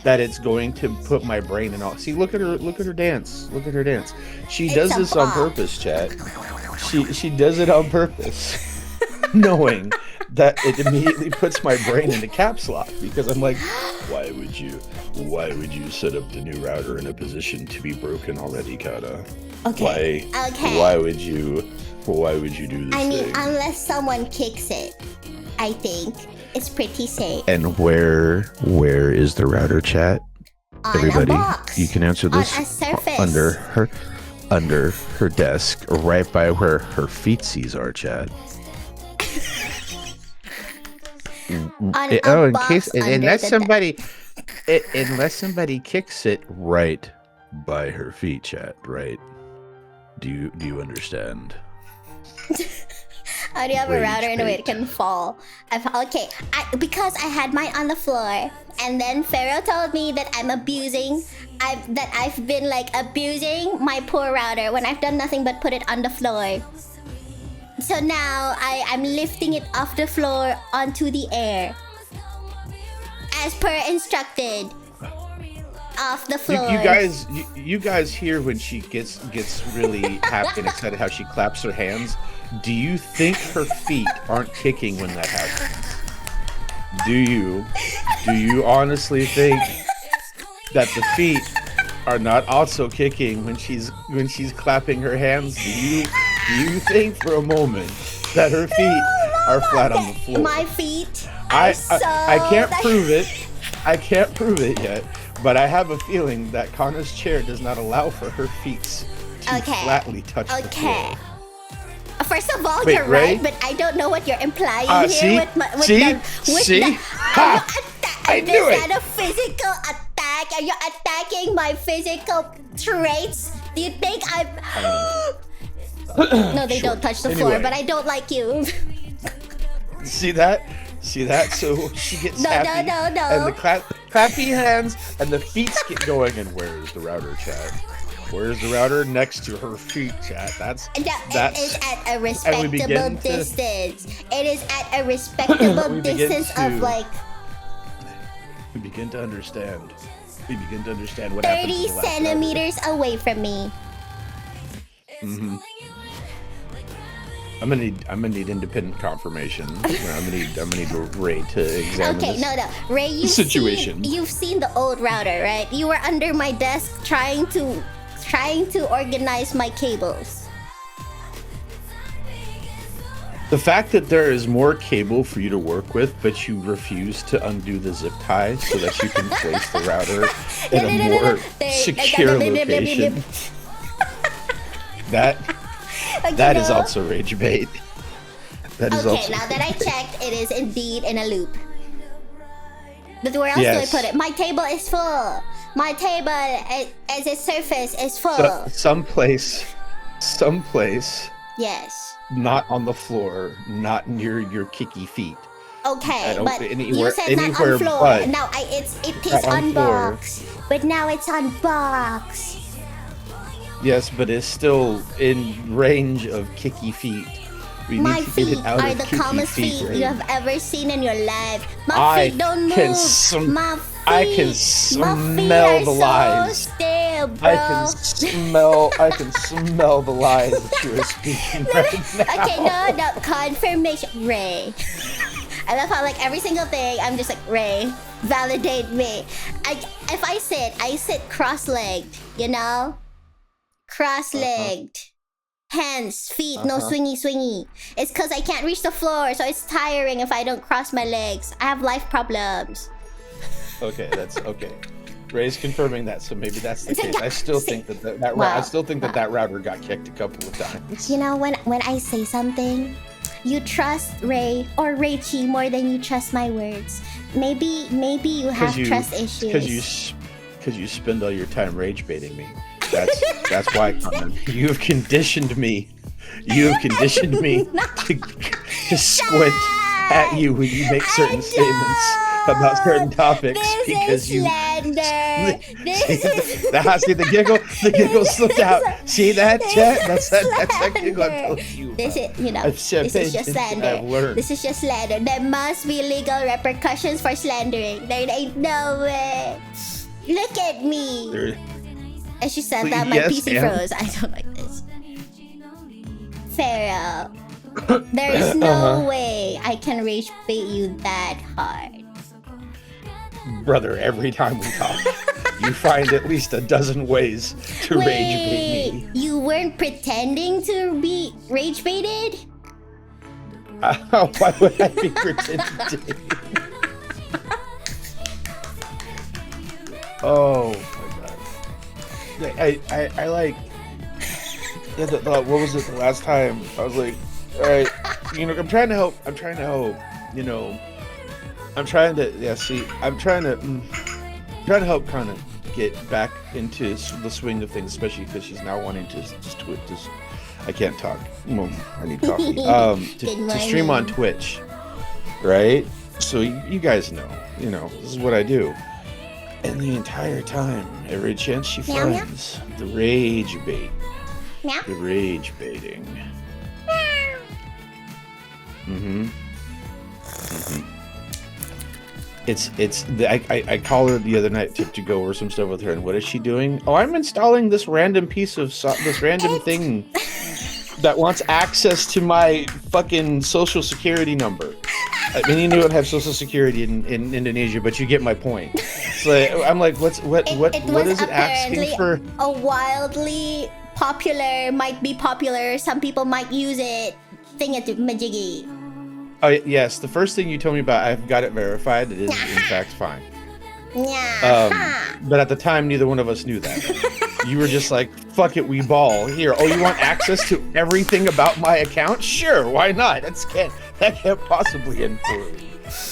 that it's going to put my brain in all. See, look at her dance. Look at her dance. She does this on purpose, chat. She does it on purpose, knowing that it immediately puts my brain into caps lock, because I'm like, why would you set up the new router in a position to be broken already, Kanna? Okay. Why would you do this? I mean, thing? unless someone kicks it, I think it's pretty safe. And where is the router, chat? On Everybody, a box. you can answer this. On a surface. Under her desk, right by where her feetsies are, chat. Unless somebody kicks it right by her feet, chat. Right? Do you understand? How do you have a router in a way it can fall? Because I had mine on the floor, and then Pharaoh told me that I've been like abusing my poor router when I've done nothing but put it on the floor. So now I'm lifting it off the floor onto the air, as per instructed. Off the floor. You guys hear when she gets really happy and excited how she claps her hands? Do you think her feet aren't kicking when that happens? Do you honestly think that the feet are not also kicking when she's clapping her hands? Do you think for a moment that her feet are flat on the floor? My feet. I can't prove it. I can't prove it yet. But I have a feeling that Kanna's chair does not allow for her feet to flatly touch the floor. First of all, Wait, you're Ray? right, but I don't know what you're implying I here knew it. Is that a physical attack? Are you attacking my physical traits? Do you think I'm... No, they don't touch the floor, but I don't like you. See that? So she gets happy. No. And the clappy hands and the feet get going. And where is the router, chat? Where's the router? Next to her feet, chat. That's it is at a respectable distance. It is at a respectable distance of like... We begin to understand. What happened. 30 centimeters away from me. Mm-hmm. I'm gonna need independent confirmation. I'm gonna need Ray to examine this. No. Ray, you've seen the old router, right? You were under my desk trying to organize my cables. The fact that there is more cable for you to work with, but you refuse to undo the zip tie so that you can place the router in a more secure location. That is also rage bait. That is also now that I checked, it is indeed in a loop. But where else do I put it? My table is full. My table as a surface is full. Someplace. Yes. Not on the floor, not near your kicky feet. Okay, but you said not on floor. Now it is on box. But now it's on box. Yes, but it's still in range of kicky feet. My feet are the calmest feet you have ever seen in your life. My feet don't move. I can smell the lies. Still, bro. I can smell the lies that you are speaking right now. Okay, no, confirmation. Ray. I love how like every single thing I'm just like, Ray, validate me. If I sit cross-legged, you know? Cross-legged. Hands, feet, no swingy. It's because I can't reach the floor, so it's tiring if I don't cross my legs. I have life problems. Okay, that's okay. Ray's confirming that, so maybe that's the case. I still think that router got kicked a couple of times. You know, when I say something, you trust Ray or Raichi more than you trust my words. Maybe you have trust issues. Because you spend all your time rage baiting me. That's why, Kanna. You have conditioned me. You have conditioned me to squint at you when you make certain statements about certain topics because you. This is See the The giggle slipped out. See that, chat? That's that giggle I'm telling you. This is, you know, this is just slander. I've learned. This is just slander. There must be legal repercussions for slandering. There ain't no way. Look at me. And she said that my PC froze. I don't like this. Pharaoh, there is no way I can rage bait you that hard. Brother, every time we talk, you find at least a dozen ways to rage bait me. You weren't pretending to be rage baited? Why would I be pretending to be? Oh my god. I like... Yeah, what was it the last time? I was like, all right, you know, I'm trying to help, you know, I'm trying to help Kanna get back into the swing of things, especially because she's now wanting to just I can't talk. I need coffee. To stream on Twitch, right? So you guys know, you know, this is what I do. And the entire time, every chance she finds, the rage bait. The rage baiting. I called her the other night to go over some stuff with her, and what is she doing? Oh, I'm installing this random piece of this random thing that wants access to my fucking social security number. I mean, you don't have social security in Indonesia, but you get my point. So I'm like, what is it asking for? A wildly popular, might be popular, some people might use it, thingamajiggy. Oh yes, the first thing you told me about, I've got it verified. It is in fact fine. But at the time, neither one of us knew that. You were just like, fuck it, we ball. Here, oh, you want access to everything about my account? Sure, why not? That can't possibly end poorly.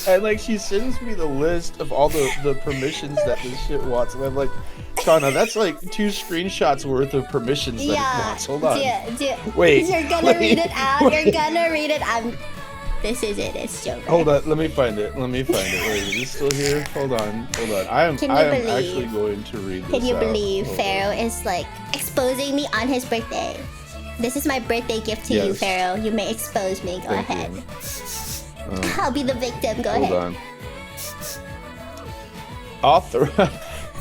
And like, she sends me the list of all the permissions that this shit wants, and I'm like, Kanna, that's like 2 screenshots worth of permissions that it wants. Hold on. Wait. You're gonna read it out. You're gonna read it. This is it. It's Joker. Hold on. Let me find it. Wait, is it still here? Hold on. I am actually going to read this. Can you believe Pharaoh is like exposing me on his birthday? This is my birthday gift to you, Pharaoh. You may expose me. Go ahead. I'll be the victim. Go ahead. Hold on.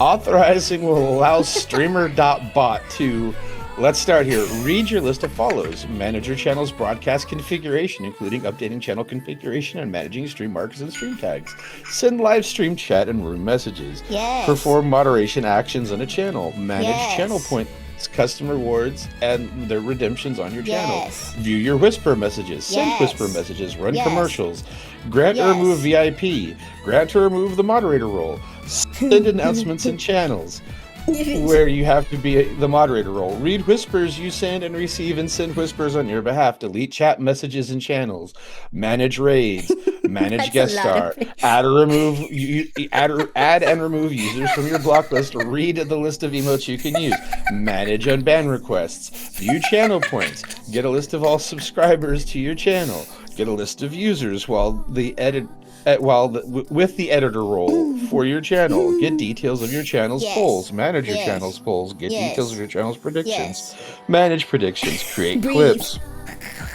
Authorizing will allow streamer.bot to, let's start here, read your list of follows, manage your channel's broadcast configuration, including updating channel configuration and managing stream markers and stream tags, send live stream chat and room messages, perform moderation actions on a channel, manage channel points, custom rewards, and their redemptions on your channel, view your whisper messages, send whisper messages, run commercials, grant or remove VIP, grant or remove the moderator role, send announcements in channels where you have to be the moderator role, read whispers you send and receive and send whispers on your behalf, delete chat messages and channels, manage raids, manage guest star, add and remove users from your block list, read the list of emotes you can use, manage unban requests, view channel points, get a list of all subscribers to your channel, get a list of users with the editor role for your channel, get details of your channel's polls, manage your channel's polls, get details of your channel's predictions, manage predictions, create clips,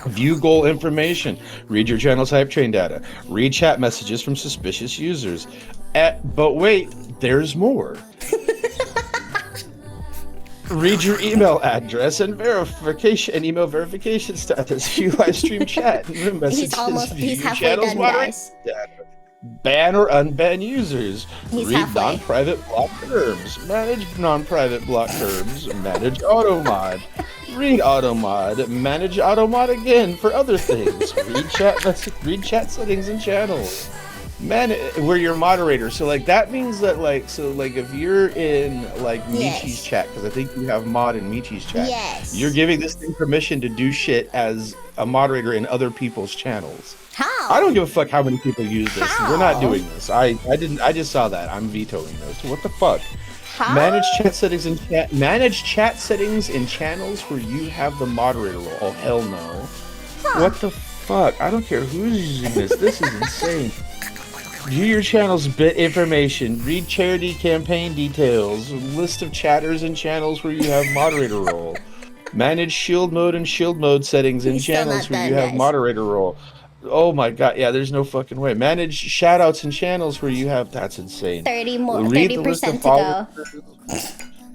view goal information, read your channel's hype train data, read chat messages from suspicious users. But wait, there's more. Read your email address and email verification status, view live stream chat, and messages, view your channel's moderation data, ban or unban users, read non-private block terms, manage non-private block terms, manage automod, read automod, manage automod again for other things, read chat settings and channels. Man, we're your moderator, so like that means that if you're in like Michi's chat, because I think you have mod in Michi's chat, you're giving this thing permission to do shit as a moderator in other people's channels. How? I don't give a fuck how many people use this. How? We're not doing this. I just saw that. I'm vetoing this. What the fuck? How? Manage chat settings in channels where you have the moderator role. Oh hell no. What the fuck? I don't care who's using this. This is insane. View your channel's bit information. Read charity campaign details. List of chatters and channels where you have moderator role. Manage shield mode and shield mode settings in He's still channels not where done, you have guys. moderator role. Oh my god, yeah, there's no fucking way. Manage shoutouts in channels where you have. That's insane. 30% to go.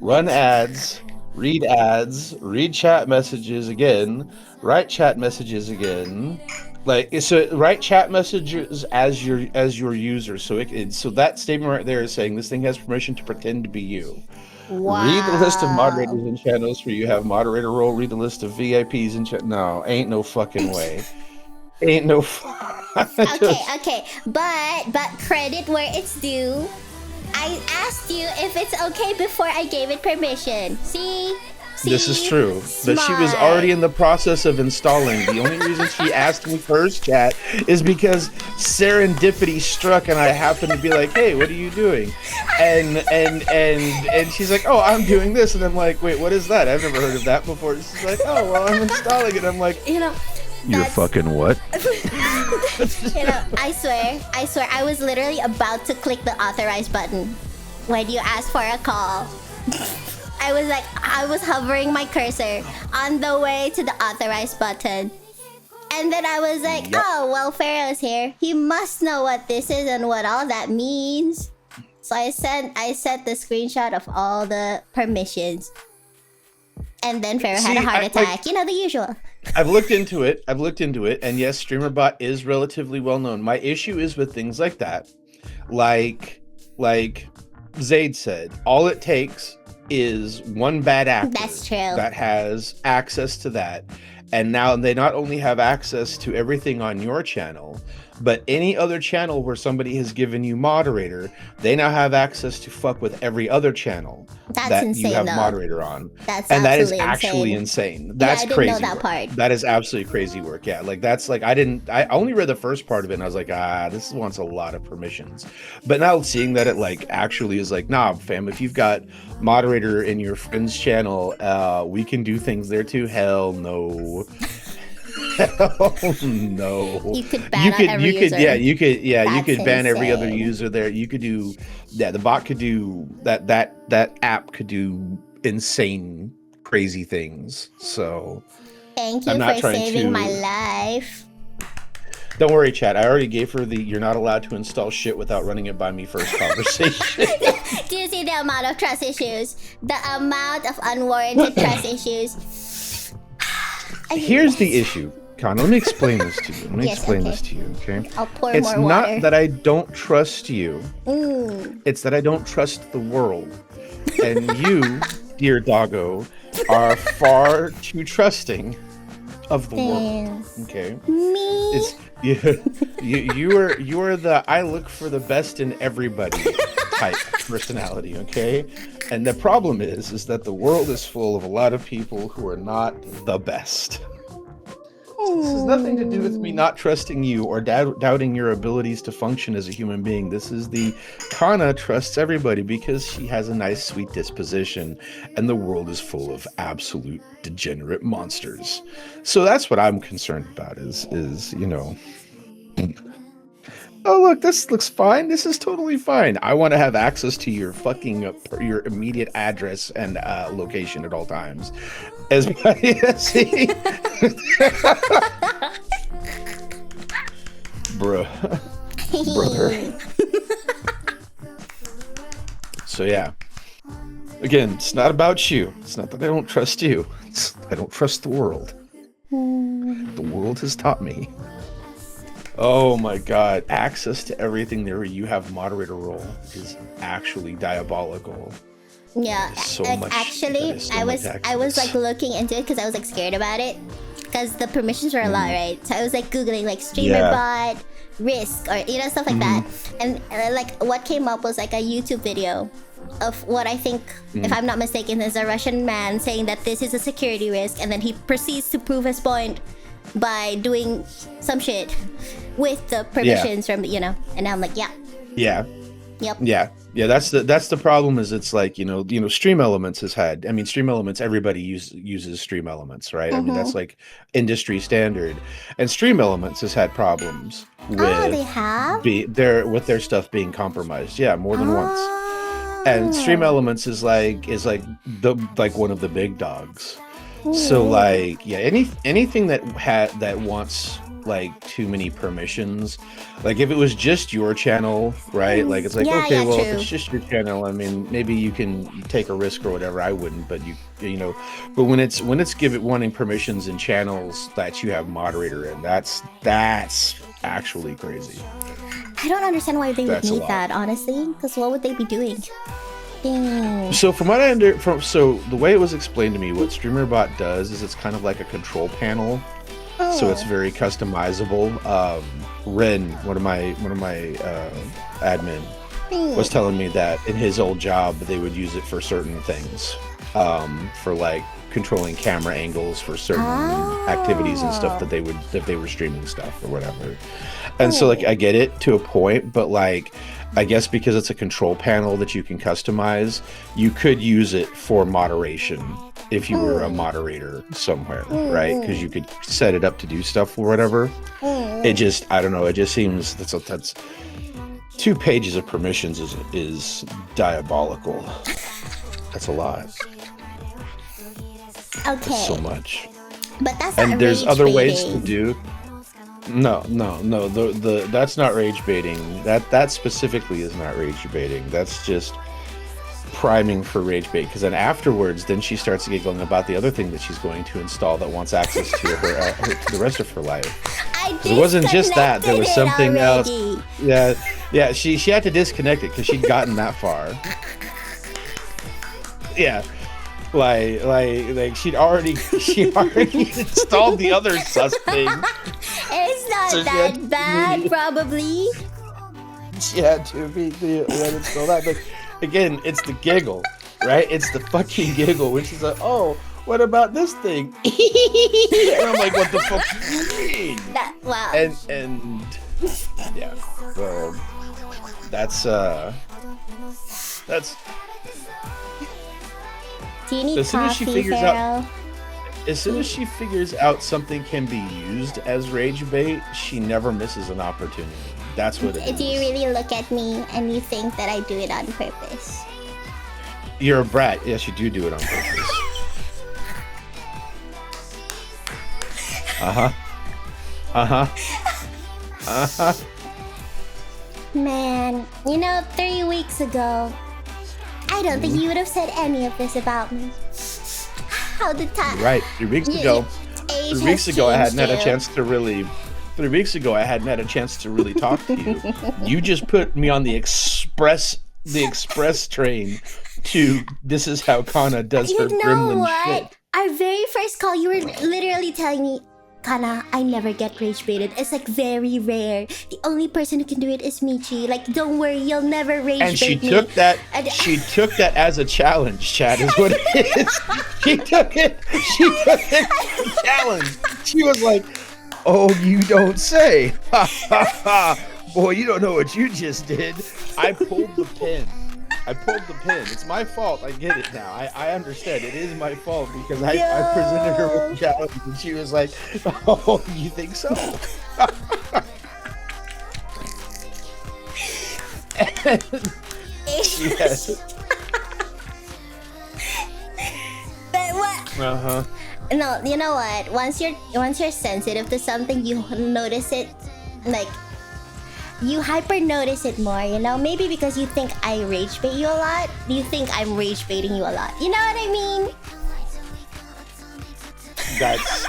Run ads. Read ads. Read chat messages again. Write chat messages again. Like, so write chat messages as your user. So so that statement right there is saying this thing has permission to pretend to be you. Wow. Read the list of moderators and channels where you have moderator role. Read the list of VIPs and no, ain't no fucking way. Ain't no. Okay. But credit where it's due. I asked you if it's okay before I gave it permission. See? This is true. But she was already in the process of installing. The only reason she asked me first, chat, is because serendipity struck, and I happened to be like, "Hey, what are you doing?" And she's like, "Oh, I'm doing this," and I'm like, "Wait, what is that? I've never heard of that before." She's like, "Oh, well, I'm installing it." I'm like, "You're fucking what?" I swear, I was literally about to click the authorize button when you asked for a call. I was hovering my cursor on the way to the authorize button. And then I was like, oh, well, Pharaoh's here. He must know what this is and what all that means. So I sent the screenshot of all the permissions. And then Pharaoh had a heart attack. The usual. I've looked into it, and yes, StreamerBot is relatively well known. My issue is with things like that. Like Zaid said, all it takes is one bad actor that has access to that, and now they not only have access to everything on your channel, but any other channel where somebody has given you moderator, they now have access to fuck with every other channel that insane, you have moderator on. That is actually insane. That's crazy. I didn't know that part. That is absolutely crazy work. Yeah, like that's like I only read the first part of it and I was like, this wants a lot of permissions. But now seeing that it like actually is like, nah, fam, if you've got moderator in your friend's channel, we can do things there too. Hell no. Hell no. You could ban every user. You could ban every other user there. You could do the bot could do that app could do insane crazy things. So thank you for saving my life. Don't worry, chat. I already gave her the "you're not allowed to install shit without running it by me first" conversation. Do you see the amount of trust issues? The amount of unwarranted trust issues. Here's the issue, Kanna. Let me explain this to you. Okay? I'll pour it's more water. Not that I don't trust you. It's that I don't trust the world. And you, dear doggo, are far too trusting of the world. Okay? Me? It's you are the I look for the best in everybody type personality, okay? And the problem is that the world is full of a lot of people who are not the best. This has nothing to do with me not trusting you or doubting your abilities to function as a human being. This is the Kanna trusts everybody because she has a nice, sweet disposition, and the world is full of absolute degenerate monsters. So that's what I'm concerned about. Is oh look, this looks fine. This is totally fine. I want to have access to your fucking your immediate address and location at all times. As see, brother. So yeah. Again, it's not about you. It's not that I don't trust you. I don't trust the world. The world has taught me. Oh my god, access to everything there where you have moderator role is actually diabolical. Yeah, so actually, I was like looking into it because I was like scared about it because the permissions were a lot, right? So I was like googling like StreamerBot risk or stuff like that, and like what came up was like a YouTube video of what I think, if I'm not mistaken, is a Russian man saying that this is a security risk, and then he proceeds to prove his point by doing some shit with the permissions from and I'm like, yeah. Yeah. Yeah, that's the problem. Is it's like Stream Elements has had. I mean, Stream Elements. Everybody uses Stream Elements, right? I mean, that's Mm-hmm. like industry standard. And Stream Elements has had problems Oh, they with have. their stuff being compromised. Yeah, more than once. And Stream Oh. Elements is like the like one of the big dogs. So Ooh. like yeah, anything that wants like too many permissions, like if it was just your channel, right? Like it's like Yeah, okay, yeah, well if true. it's just your channel, I mean maybe you can take a risk or whatever. I wouldn't, but but when it's wanting permissions in channels that you have moderator in, that's actually crazy. I don't understand why they would That's a need lot. that, honestly. Because what would they be doing? Dang. So from what I so the way it was explained to me, what StreamerBot does is it's kind of like a control panel, so it's Oh. very customizable. Ren, one of my admin, was Hmm. telling me that in his old job they would use it for certain things, for like controlling camera angles for certain activities and stuff Oh. that they were streaming stuff or whatever. And so like Oh. I get it to a point, but like I guess because it's a control panel that you can customize, you could use it for moderation if you were a Mm. moderator somewhere, right? Because Mm. you could set it up to do stuff or whatever. It Mm. just, I don't know, it just seems that's 2 pages of permissions is diabolical. That's a lot. That's so Okay. much. But that's not And there's rage other ways to baiting. do. No, no, no. The that's not rage baiting. That specifically is not rage baiting. That's just priming for rage bait. Because then afterwards, then she starts giggling about the other thing that she's going to install that wants access to to the rest of her life. I 'Cause it wasn't just that. There disconnected was it something else. already. Yeah, yeah. She had to disconnect it because she'd gotten that far. Yeah. Like she already installed the other sus thing. It's not So she that had bad, to- probably. She had to install that. But again, it's the giggle, right? It's the fucking giggle, which is like, oh, what about this thing? And I'm like, what the fuck do you mean? That wow. And yeah, well, that's Do you need as soon as she coffee, figures out- Pharaoh? as soon as she figures out something can be used as rage bait, she never misses an opportunity. That's what it is. Do you really look at me and you think that I do it on purpose? You're a brat. Yes, you do it on purpose. Uh-huh. Uh-huh. Uh-huh. Man, 3 weeks ago, I don't think you would have said any of this about me. How the time? Right. 3 weeks ago. Age 3 weeks has ago, I hadn't had a changed you. chance to really. 3 weeks ago, I hadn't had a chance to really talk to you. You just put me on the express train to this is how Kanna does her You know gremlin what? shit. Our very first call, you were literally telling me, Kanna, I never get rage baited. It's like very rare. The only person who can do it is Michi. Like, don't worry, you'll never rage And she bait me. took that. And- She took that as a challenge. Chad is what it is. She took it. She took it as a challenge. She was like, "Oh, you don't say, ha ha ha, boy, you don't know what you just did." I pulled the pin. It's my fault. I get it now. I understand. It is my fault because I presented her with a challenge and she was like, "Oh, you think so?" Yes. But what? Uh-huh. No, you know what? Once you're sensitive to something, you notice it, like you hyper notice it more. Maybe because you think I rage bait you a lot. You think I'm rage baiting you a lot. You know what I mean?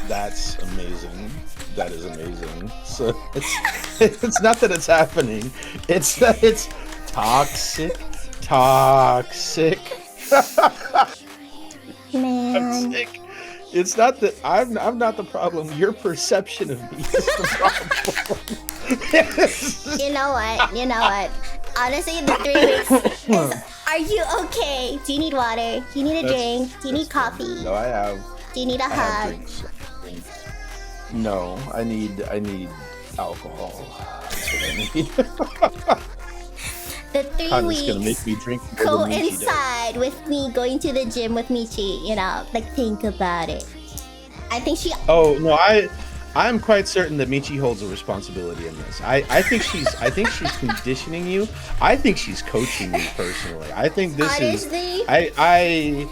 That's amazing. That is amazing. So it's not that it's happening. It's that it's toxic. Man. I'm sick. It's not that I'm not the problem. Your perception of me is the problem. You know what? Honestly, the 3 weeks is, are you okay? Do you need water? Do you need a drink? Do you need coffee? No, I have. Do you need a I have hug? drinks. No, I need alcohol. That's what I need. the 3 Kanna's gonna weeks make me drink more than Michi does. coincide with me going to the gym with Michi. You know, like think about it. I think she. Oh no, I'm quite certain that Michi holds a responsibility in this. I think she's conditioning you. I think she's coaching you personally. I think this Honestly? is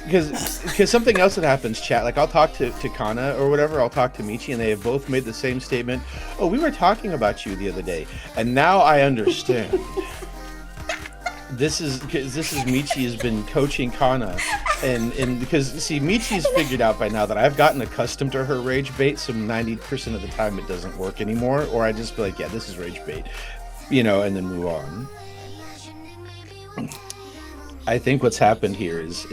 because something else that happens, chat. Like I'll talk to Kanna or whatever. I'll talk to Michi, and they have both made the same statement. Oh, we were talking about you the other day, and now I understand. This is Michi has been coaching Kanna, and because see Michi's figured out by now that I've gotten accustomed to her rage bait. So 90% of the time it doesn't work anymore, or I just be like, yeah, this is rage bait, you know, and then move on. I think what's happened here is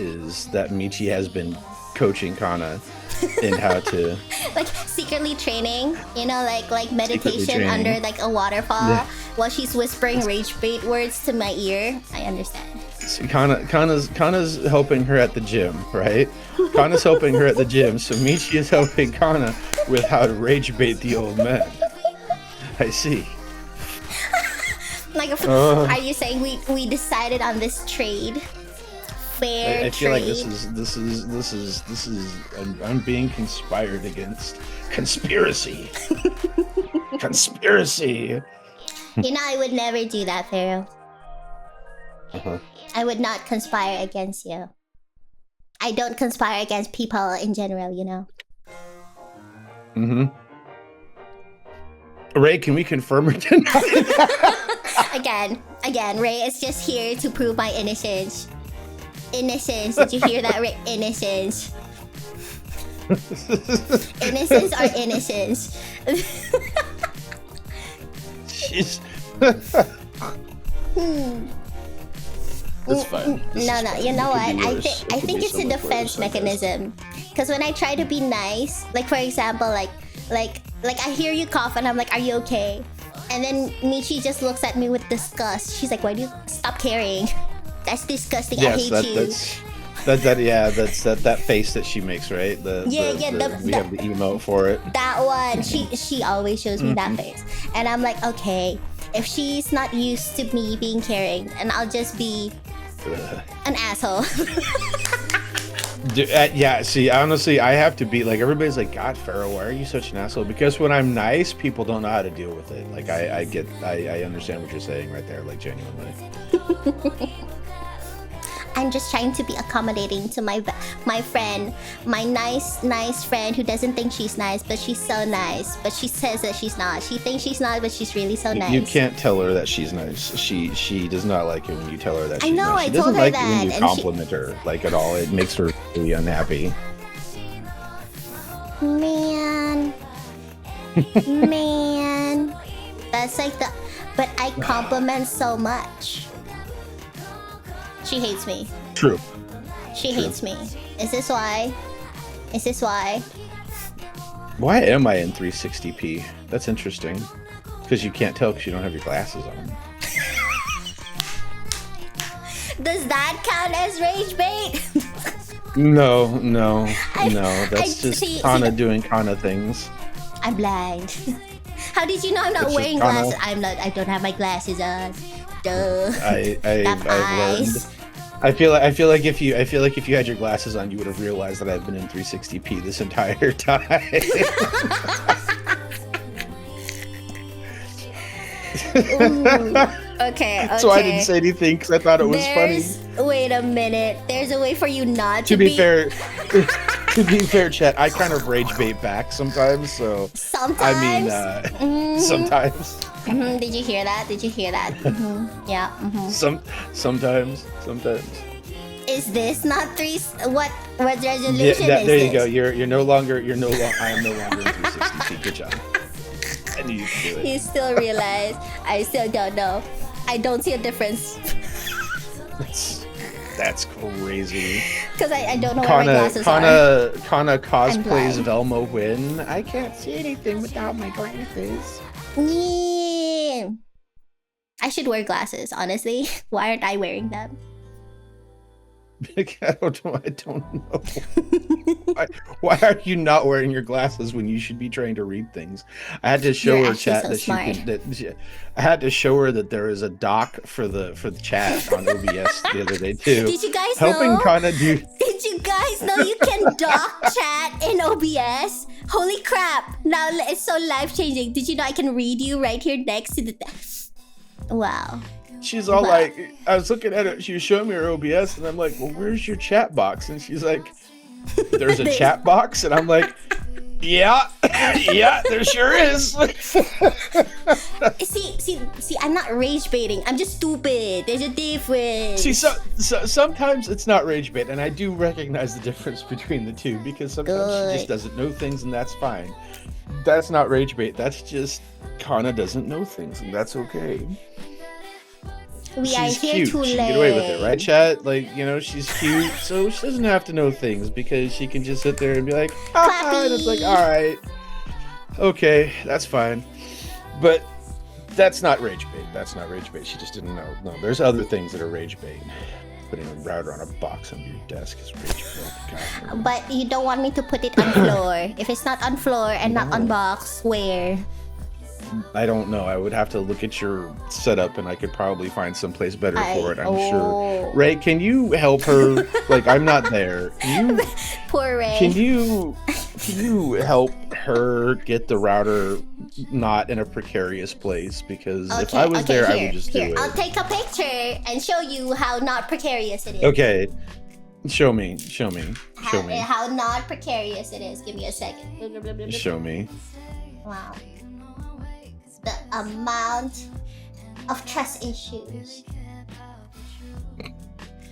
that Michi has been coaching Kanna in how to like secretly training, you know, like meditation under like a waterfall while she's whispering rage bait words to my ear. I understand. See, Kanna's helping her at the gym, right? Kanna's helping her at the gym, so Michi is helping Kanna with how to rage bait the old man. I see. Like, are you saying we decided on this trade? Fair I feel trade? like this is I'm being conspired against. Conspiracy. Conspiracy. You know, I would never do that, Pharaoh. I would not conspire against you. I don't conspire against people in general, you know. Ray, can we confirm or deny? Again, Ray is just here to prove my innocence. Innocence. Did you hear that, Ray? Innocence. Innocence or innocence? Jeez. That's fine. No. You know what? I think it's a defense mechanism. Because when I try to be nice, like for example, like I hear you cough and I'm like, "Are you okay?" And then Michi just looks at me with disgust. She's like, "Why do you stop caring? That's disgusting. I hate you." That's that face that she makes, right? We have the emote for it. That one. She always shows me that face, and I'm like, okay, if she's not used to me being caring, and I'll just be an asshole. Yeah, see, honestly, I have to be like, everybody's like, God, Pharaoh, why are you such an asshole? Because when I'm nice, people don't know how to deal with it. Like, I understand what you're saying right there, like, genuinely. I'm just trying to be accommodating to my friend, my nice friend who doesn't think she's nice, but she's so nice. But she says that she's not. She thinks she's not, but she's really so nice. You can't tell her that she's nice. She does not like it when you tell her that she's nice. I She told doesn't her like that, it when you and compliment her, like, at all. It makes her really unhappy. Man. That's like the... But I compliment so much. She hates me. True. She hates me. Is this why? Why am I in 360p? That's interesting. Because you can't tell because you don't have your glasses on. Does that count as rage bait? No. That's just Kanna doing Kanna things. I'm blind. How did you know I'm not That's wearing just glasses? I don't have my glasses on. Duh. I've learned. I feel like if you had your glasses on, you would have realized that I've been in 360p this entire time. Okay. So I didn't say anything because I thought it was funny. Wait a minute. There's a way for you not to be fair. To be fair, chat, I kind of rage bait back sometimes. So sometimes. I mean, sometimes. Did you hear that? Yeah. Sometimes. Is this not three? What resolution is there this? you go. You're no longer. I am no longer in 360. Good job. I knew you could do it. You still realize? I still don't know. I don't see a difference. That's crazy. Because I don't know where my glasses are. Kanna cosplays Velma Win. I can't see anything without my glasses. Yeah. I should wear glasses, honestly. Why aren't I wearing them? I don't know. I don't know. Why are you not wearing your glasses when you should be trying to read things? I had to show You're her actually chat so that smart. I had to show her that there is a doc for the chat on OBS the other day too. Did you guys Helping know? Kanna do. Did you guys know you can dock chat in OBS? Holy crap! Now it's so life changing. Did you know I can read you right here next to the. Wow. She's all Wow. like, I was looking at it. She was showing me her OBS, and I'm like, "Well, where's your chat box?" And she's like, "There's a chat box," and I'm like, "Yeah, yeah, there sure is." See, I'm not rage baiting. I'm just stupid. There's a difference. See, sometimes it's not rage bait, and I do recognize the difference between the two because sometimes she just doesn't know things, and that's fine. That's not rage bait. That's just Kanna doesn't know things, and that's okay. She's cute. She can get away with it, right, chat? Like, you know, she's cute, so she doesn't have to know things because she can just sit there and be like, ah, and it's like, all right, okay, that's fine. But that's not rage bait. That's not rage bait. She just didn't know. No, there's other things that are rage bait. Putting a router on a box under your desk is rage bait. God. But you don't want me to put it on floor. If it's not on floor and not on box, where? I don't know. I would have to look at your setup, and I could probably find someplace better for it. I'm sure. Ray, can you help her? Like, I'm not there. Can you? Poor Ray. Can you help her get the router not in a precarious place? Because if I was there, I would just do it. I'll take a picture and show you how not precarious it is. Okay. Show me. How not precarious it is. Give me a second. Show me. Wow. The amount of trust issues.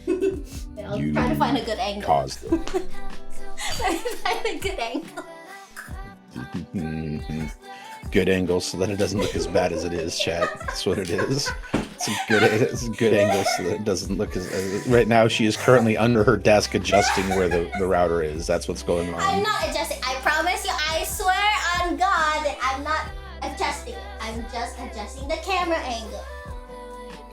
I'll try to find a good angle. Caused it. Try to find a good angle. Good angle so that it doesn't look as bad as it is, chat. That's what it is. It's a good angle so that it doesn't look as... Right now, she is currently under her desk adjusting where the router is. That's what's going on. I'm not adjusting. I promise you, I swear on God that I'm not adjusting. I'm just adjusting the camera angle.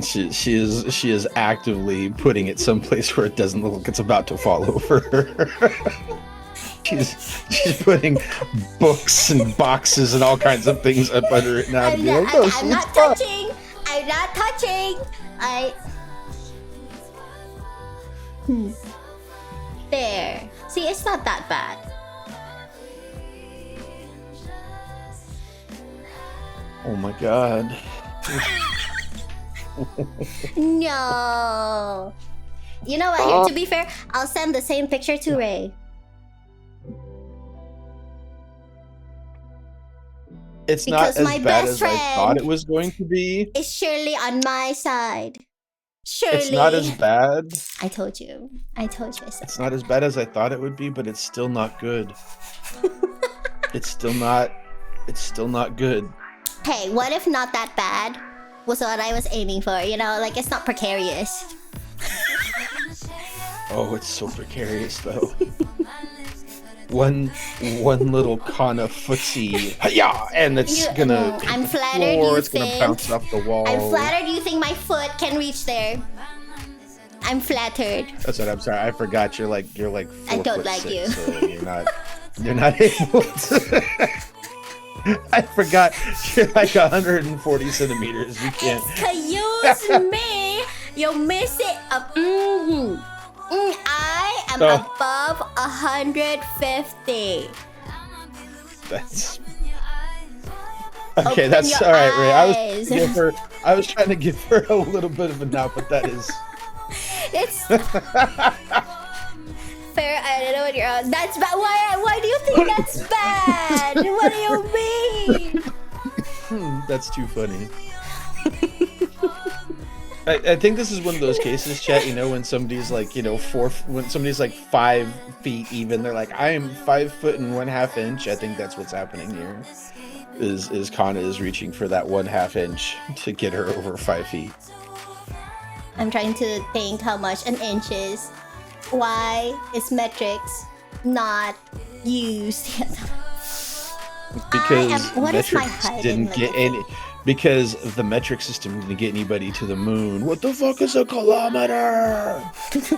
She is actively putting it someplace where it doesn't look like it's about to fall over. she's putting books and boxes and all kinds of things up under it now. I'm not touching. There. See, it's not that bad. Oh my god. No. You know what? Here, to be fair, I'll send the same picture to Ray. It's because not as bad as I thought it was going to be. It's surely on my side. Surely. It's not as bad. I told you. It's not as bad as I thought it would be, but it's still not good. It's still not good. Hey, what if not that bad was what I was aiming for? You know, like it's not precarious. Oh, it's so precarious though. one little Kanna footsie, yeah, and it's gonna. I'm flattered. It's gonna bounce off the wall. I'm flattered. You think my foot can reach there? I'm flattered. That's what I'm sorry. I forgot you're like 4 I don't foot like 6, you. So you're not able to. I forgot you're like 140 centimeters. You can't. Excuse me. You miss it. I am above 150. That's okay. That's all right, Ray. I was trying to give her a little bit of a nod, but that is. It's fair. I don't know what you're on. That's bad. Why do you think that's bad? What do you mean? That's too funny. I think this is one of those cases, chat, you know, when somebody's like, you know, when somebody's like 5 feet even, they're like, I am 5 foot and 1/2 inch. I think that's what's happening here. Is Kanna is reaching for that 1/2 inch to get her over 5 feet. I'm trying to think how much an inch is. Why is metrics not used yet? Because What is my metrics height? didn't get any. Because the metric system didn't get anybody to the moon. What the fuck is a kilometer?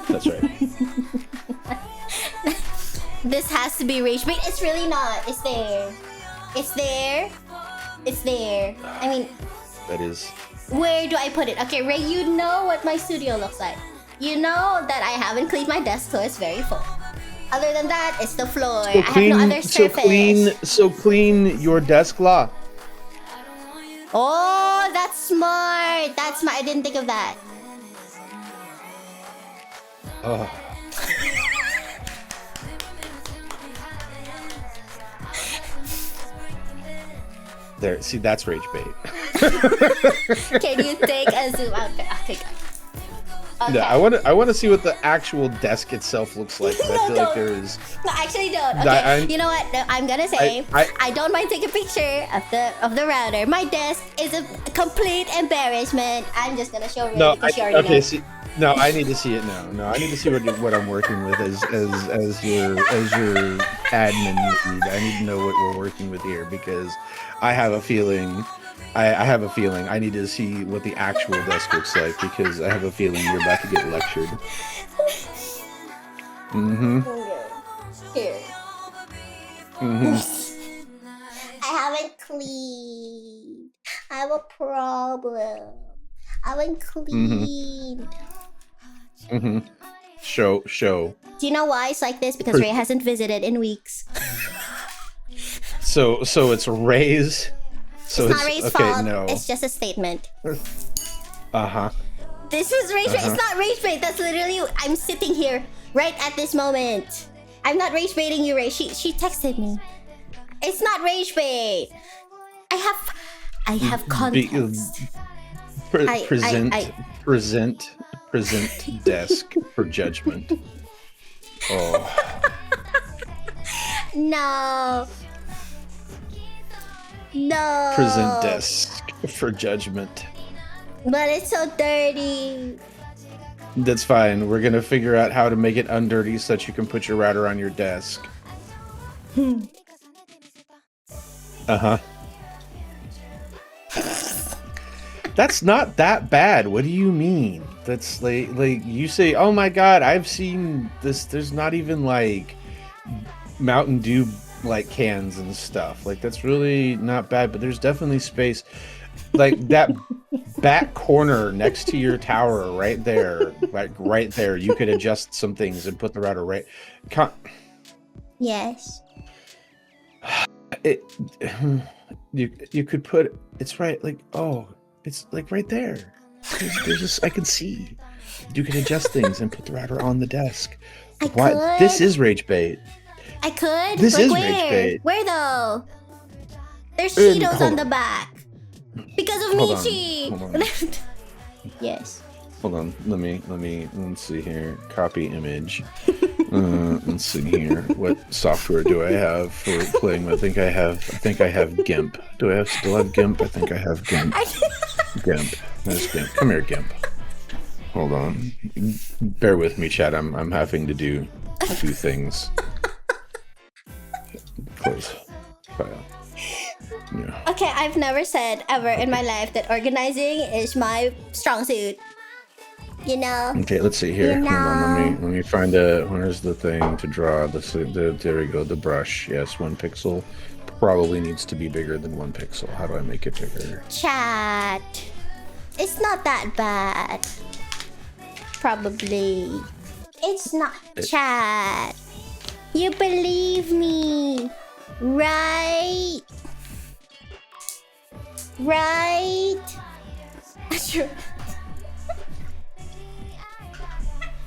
That's right. This has to be rage bait. It's really not. It's there. It's there. It's there. I mean, That is. where do I put it? Okay, Ray, you know what my studio looks like. You know that I haven't cleaned my desk, so it's very full. Other than that, it's the floor. So I have no other surface. So clean your desk law. Oh, that's smart. That's smart. I didn't think of that. Oh. There, see, that's rage bait. Can you take a zoom out? Okay, guys. Okay. Yeah, I want to see what the actual desk itself looks like. 'Cause I feel like there is. No, actually don't. Okay, you know what? No, I'm gonna say I don't mind taking a picture of the router. My desk is a complete embarrassment. I'm just gonna show you because you already know. See, no, I need to see it now. No, I need to see what I'm working with as your admin lead. I need to know what we're working with here because I have a feeling. I have a feeling I need to see what the actual desk looks like because I have a feeling you're about to get lectured. Mm-hmm. Here. Mm-hmm. I haven't cleaned. I have a problem. I haven't cleaned. Mm-hmm. Show. Do you know why it's like this? Because Ray hasn't visited in weeks. So it's Ray's. So it's not Ray's fault. No. It's just a statement. Uh-huh. This is rage bait. It's not rage bait. That's literally I'm sitting here right at this moment. I'm not rage baiting you, Ray. She texted me. It's not rage bait. I have context. Present desk for judgment. Oh. No. Present desk for judgment. But it's so dirty. That's fine. We're gonna figure out how to make it undirty so that you can put your router on your desk. Uh-huh. That's not that bad. What do you mean? That's like you say, oh my god, I've seen this. There's not even like Mountain Dew like cans and stuff. Like that's really not bad, but there's definitely space. Like that back corner next to your tower right there, like right there, you could adjust some things and put the router right. Yes. You could put it's right like it's like right there. There's just I can see. You can adjust things and put the router on the desk. What? This is rage bait. I could. This is where? rage bait. Where though? There's Cheetos on the back. Because of Hold Michi. on. Yes. Hold on. Let's see here. Copy image. Let's see here. What software do I have for playing with? I think I have GIMP. Do I still have GIMP? I think I have GIMP. GIMP. There's GIMP. Come here, GIMP. Hold on. Bear with me, chat. I'm having to do two things. Close file. Yeah. Okay, I've never said ever in my life that organizing is my strong suit. You know. Okay, let's see here. Hold on, let me find where's the thing to draw there we go, the brush. Yes, 1 pixel probably needs to be bigger than 1 pixel. How do I make it bigger? Chat. It's not that bad. Probably. It's not chat. You believe me. Right? Right? Sure.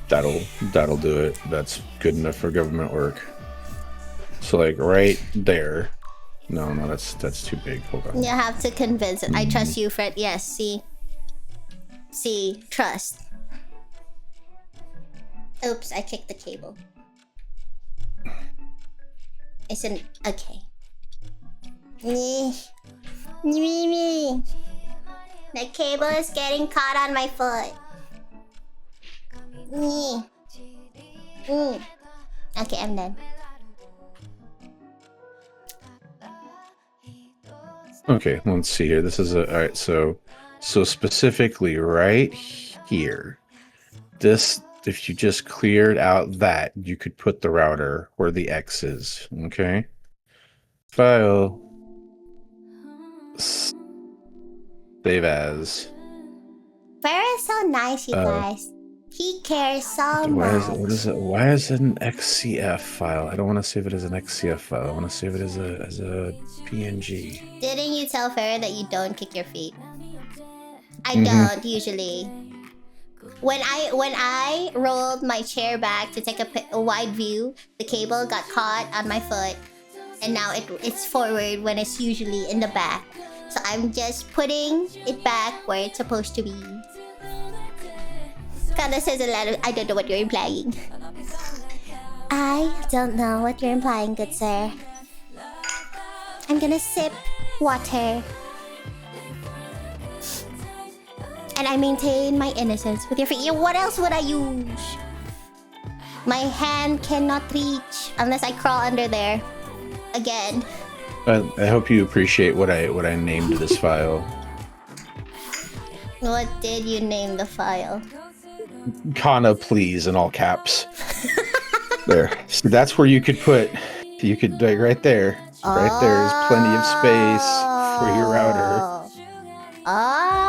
That'll do it. That's good enough for government work. So like right there. No, that's too big. Hold on. You have to convince it. I trust you, Fred. Yes, see, trust. Oops, I kicked the cable. Isn't okay. The cable is getting caught on my foot. Okay, I'm done. Okay, let's see here. This is all right. So specifically right here, this if you just cleared out that, you could put the router where the X is. Okay. File. Save as. Farrah is so nice, you guys. He cares so much. What is it? Why is it an XCF file? I don't want to save it as an XCF file. I want to save it as a PNG. Didn't you tell Farrah that you don't kick your feet? I don't usually. When I rolled my chair back to take a wide view, the cable got caught on my foot, and now it's forward when it's usually in the back. So I'm just putting it back where it's supposed to be. Kanna says a lot of, I don't know what you're implying. I don't know what you're implying, good sir. I'm gonna sip water. And I maintain my innocence with your feet. What else would I use? My hand cannot reach unless I crawl under there. Again. I hope you appreciate what I named this file. What did you name the file? Kanna, please, in all caps. There. So that's where you could put. You could like right there. Right there is plenty of space for your router. Oh.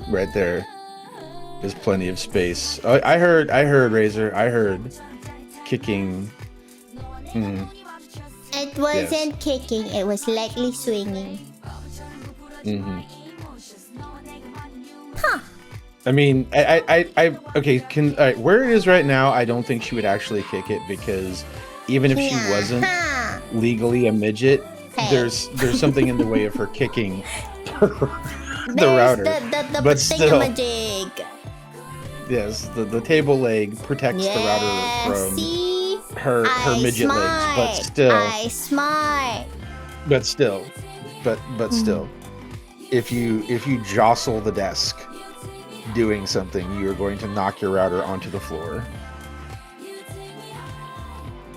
Right there. There's plenty of space. I heard Razor. I heard kicking. It wasn't kicking. It was lightly swinging. Huh. I mean, I okay. Where it is right now, I don't think she would actually kick it because even if she wasn't legally a midget, there's something in the way of her kicking the router. But still, yes, the table leg protects the router from her midget legs. But still, but still, if you jostle the desk doing something, you're going to knock your router onto the floor.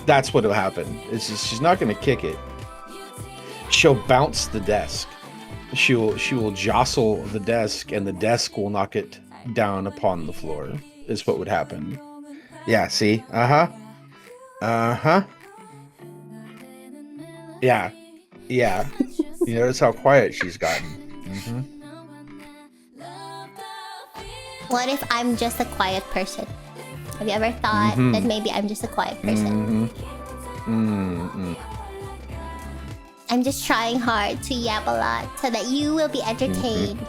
That's what'll happen. It's just, she's not going to kick it. She'll bounce the desk. She will jostle the desk, and the desk will knock it down upon the floor. Is what would happen. Yeah. See. Yeah. You notice how quiet she's gotten. What if I'm just a quiet person? Have you ever thought that maybe I'm just a quiet person? I'm just trying hard to yap a lot so that you will be entertained.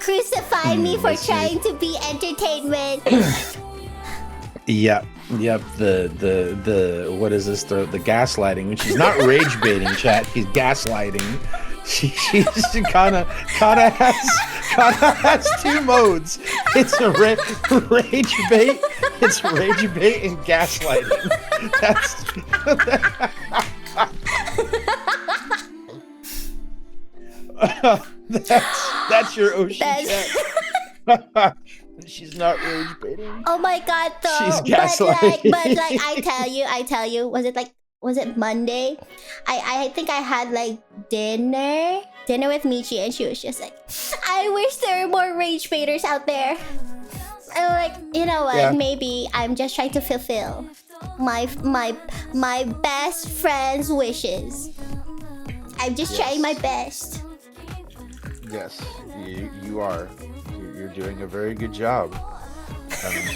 Crucify me for trying to be entertainment. Yep. The what is this? The gaslighting. When she's not rage baiting, chat. She's gaslighting. She's Kanna has two modes. It's a rage bait. It's rage bait and gaslighting. That's your ocean chat. She's not rage baiting. Oh my god, though. She's gaslighting. But like I tell you, was it Monday? I think I had like dinner with Michi, and she was just like, I wish there were more rage baiters out there. I'm like, you know what? Yeah. Maybe I'm just trying to fulfill my best friend's wishes. I'm just trying my best. Yes, you are. You're doing a very good job.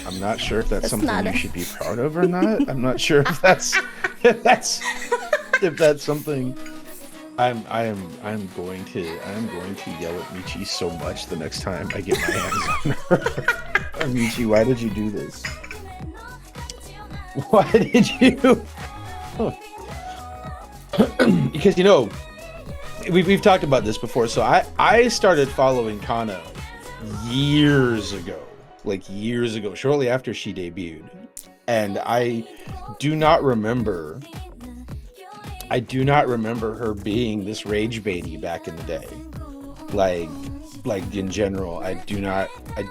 I'm not sure if that's something you should be proud of or not. I'm not sure if that's something. I'm going to yell at Michi so much the next time I get my hands on her. Michi, why did you do this? Why did you? Because we've talked about this before. So I started following Kanna years ago, shortly after she debuted, and I do not remember her being this rage baity back in the day. Like in general, I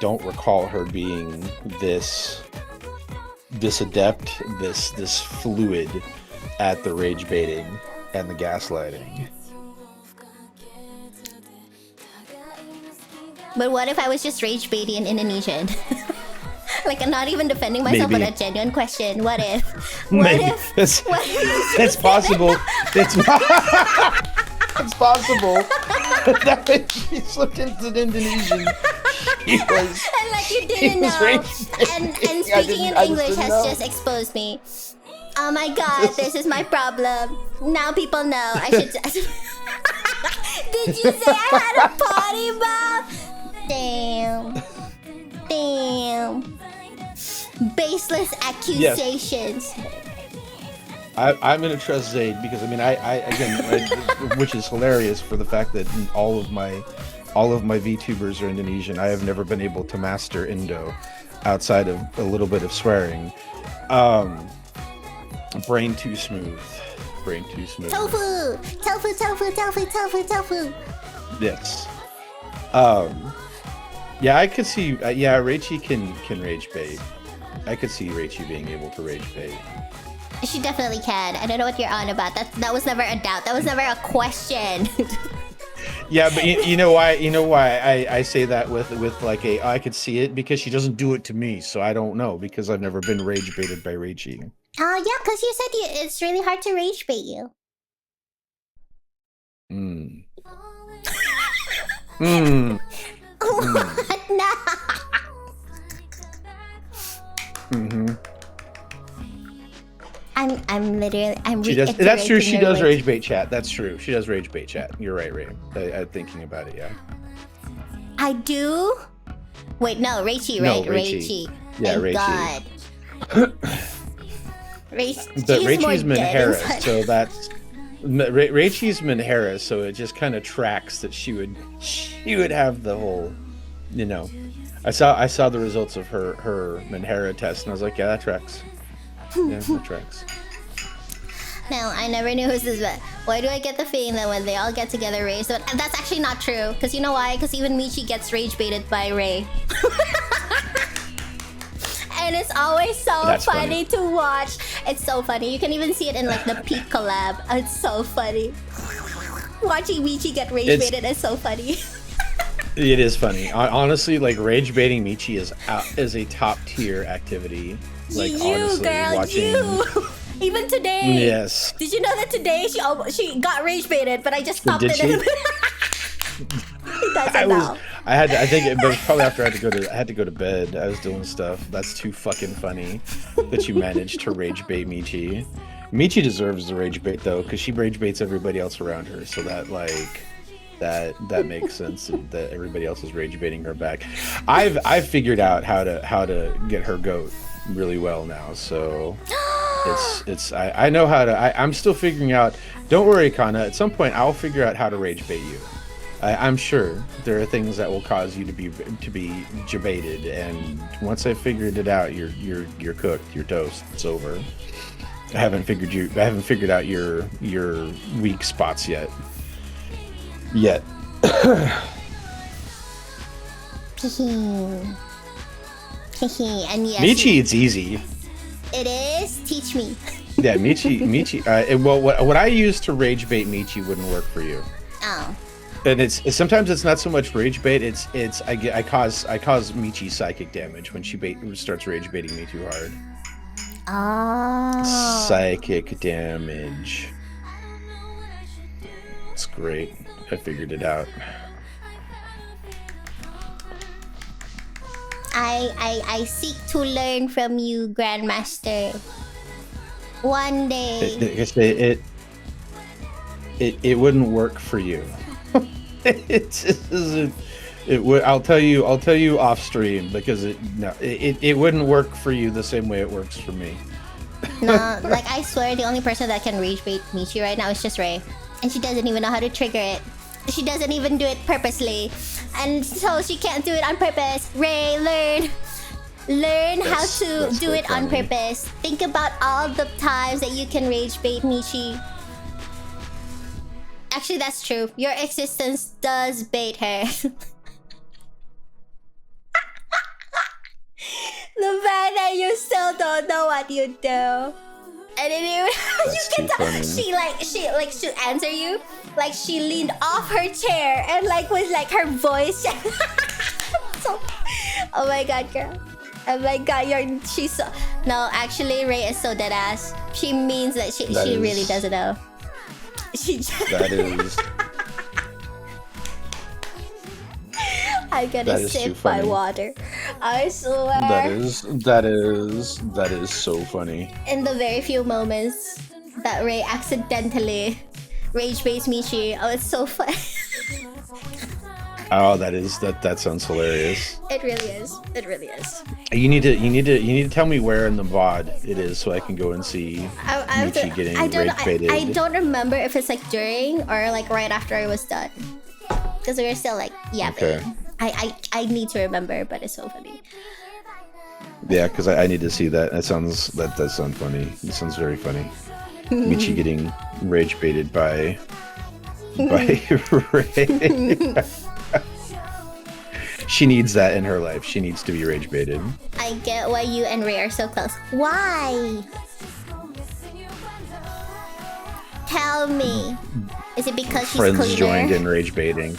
don't recall her being this adept, this fluid at the rage baiting and the gaslighting. But what if I was just rage baiting in Indonesian? Like, I'm not even defending myself, Maybe. but a genuine question. What if? Maybe. That's possible. It's possible that she slipped into the Indonesian. She was, and like you didn't know. And speaking in English has just exposed me. Oh my god, this is my problem. Now people know. I should just... Did you say I had a potty mouth? Damn. Damn. Baseless accusations. Yes. I'm gonna trust Zaid because I mean which is hilarious for the fact that all of my VTubers are Indonesian. I have never been able to master Indo outside of a little bit of swearing. Brain too smooth. Tofu. Yes. Yeah, I could see. Yeah, Raichi can rage bait. I could see Raichi being able to rage bait. She definitely can. I don't know what you're on about. That was never a doubt. That was never a question. Yeah, but you know why? You know why I say that with like I could see it because she doesn't do it to me, so I don't know because I've never been rage baited by Raichi. Yeah, because you said it's really hard to rage bait you. What? No. I'm literally She does. That's true. She does rage bait chat. That's true. She does rage bait chat. You're right, Ray. I'm thinking about it. Yeah. I do. Wait, no, Raichi, right? No, Raichi. Yeah, Thank Raichi. God. Raichi's Minhara, so that's Raichi's Minhara, so it just kind of tracks that she would have the whole, you know. I saw the results of her Minhara test, and I was like, yeah, that tracks. Yeah, that tracks. No, I never knew who's this, but why do I get the feeling that when they all get together, Ray? So that's actually not true, because you know why? Because even Michi gets rage baited by Ray. And it's always so funny to watch. It's so funny. You can even see it in like the Peak collab. It's so funny. Watching Michi get rage baited is so funny. It is funny. Honestly, like rage baiting Michi is a top tier activity. Like honestly, girl, watching. Even today. Yes. Did you know that today she got rage baited, but I just stopped it. I think it was probably after I had to go to bed. I was doing stuff. That's too fucking funny that you managed to rage bait Michi. Michi deserves the rage bait though, because she rage baits everybody else around her. So that like that makes sense that everybody else is rage baiting her back. I've figured out how to get her goat really well now. So I know how to. I'm still figuring out. Don't worry, Kanna. At some point, I'll figure out how to rage bait you. I'm sure there are things that will cause you to be jebaited, and once I've figured it out, you're cooked. You're toast. It's over. I haven't figured out your weak spots yet. And yes, Michi, it's easy. It is. Teach me. Yeah, Michi. Well, what I use to rage bait Michi wouldn't work for you. Oh. And it's sometimes it's not so much rage bait. I cause Michi psychic damage when she starts rage baiting me too hard. Oh. Psychic damage. It's great. I figured it out. I seek to learn from you, Grandmaster. One day. It wouldn't work for you. It would. I'll tell you off stream because it wouldn't work for you the same way it works for me. No, like I swear the only person that can rage bait Michi right now is just Ray, and she doesn't even know how to trigger it. She doesn't even do it purposely, and so she can't do it on purpose. Ray, learn how to do it on purpose. Think about all the times that you can rage bait Michi. Actually, that's true. Your existence does bait her. The fact that you still don't know what you do. And then you can tell she answer you like she leaned off her chair and like with like her voice. Oh my god, girl. Oh my god, she's so... No, actually, Ray is so dead ass. She means that she really doesn't know. She just... That is... I'm gonna sip my water. I swear. That is so funny. In the very few moments that Ray accidentally rage baits Michi, oh, it's so funny. Oh, that sounds hilarious. It really is. It really is. You need to tell me where in the VOD it is so I can go and see Michi getting rage baited. I don't remember if it's like during or like right after it was done. Because we were still like yapping. Okay. I need to remember, but it's so funny. Yeah, because I need to see that. That sounds funny. It sounds very funny. Michi getting rage baited by Ray. She needs that in her life. She needs to be rage baited. I get why you and Ray are so close. Why? Tell me. Is it because she's cleaner? Friends joined in rage baiting.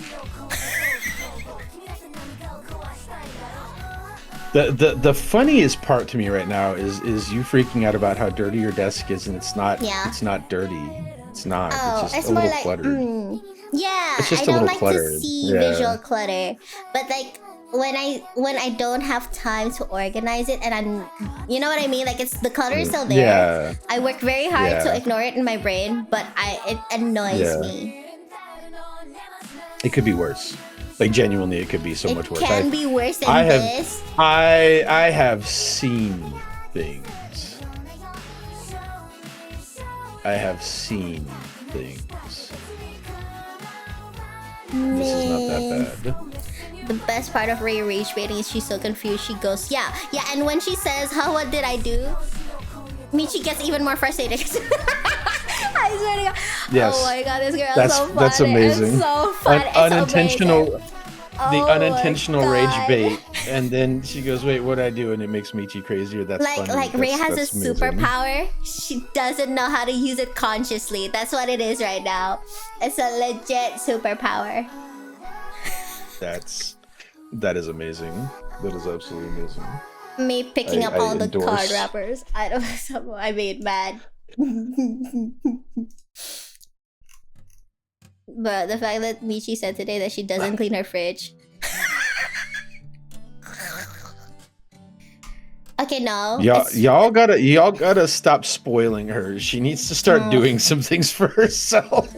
The funniest part to me right now is you freaking out about how dirty your desk is, and it's not. Yeah. It's not dirty. It's not. Oh, it's just a little cluttered. Yeah, it's just I don't like cluttered. to see visual clutter, but like when I don't have time to organize it, and you know what I mean, like it's the clutter is still there. Yeah. I work very hard to ignore it in my brain, but it annoys me. It could be worse. Like genuinely, it could be so much worse. It can be worse than this. I have seen things. I have seen things. This is not that bad. The best part of Ray rage baiting is she's so confused. She goes, yeah, and when she says, what did I do? Michi gets even more frustrated. I swear to God. Yes. Oh my god, this girl is so funny. That's amazing. It's so fun. The unintentional rage bait, and then she goes, "Wait, what'd I do?" And it makes Michi crazier. That's funny. Like Ray has a superpower. She doesn't know how to use it consciously. That's what it is right now. It's a legit superpower. That is amazing. That is absolutely amazing. Me picking up all the card wrappers. I made mad. But the fact that Michi said today that she doesn't clean her fridge. Okay, no. Y'all gotta stop spoiling her. She needs to start doing some things for herself.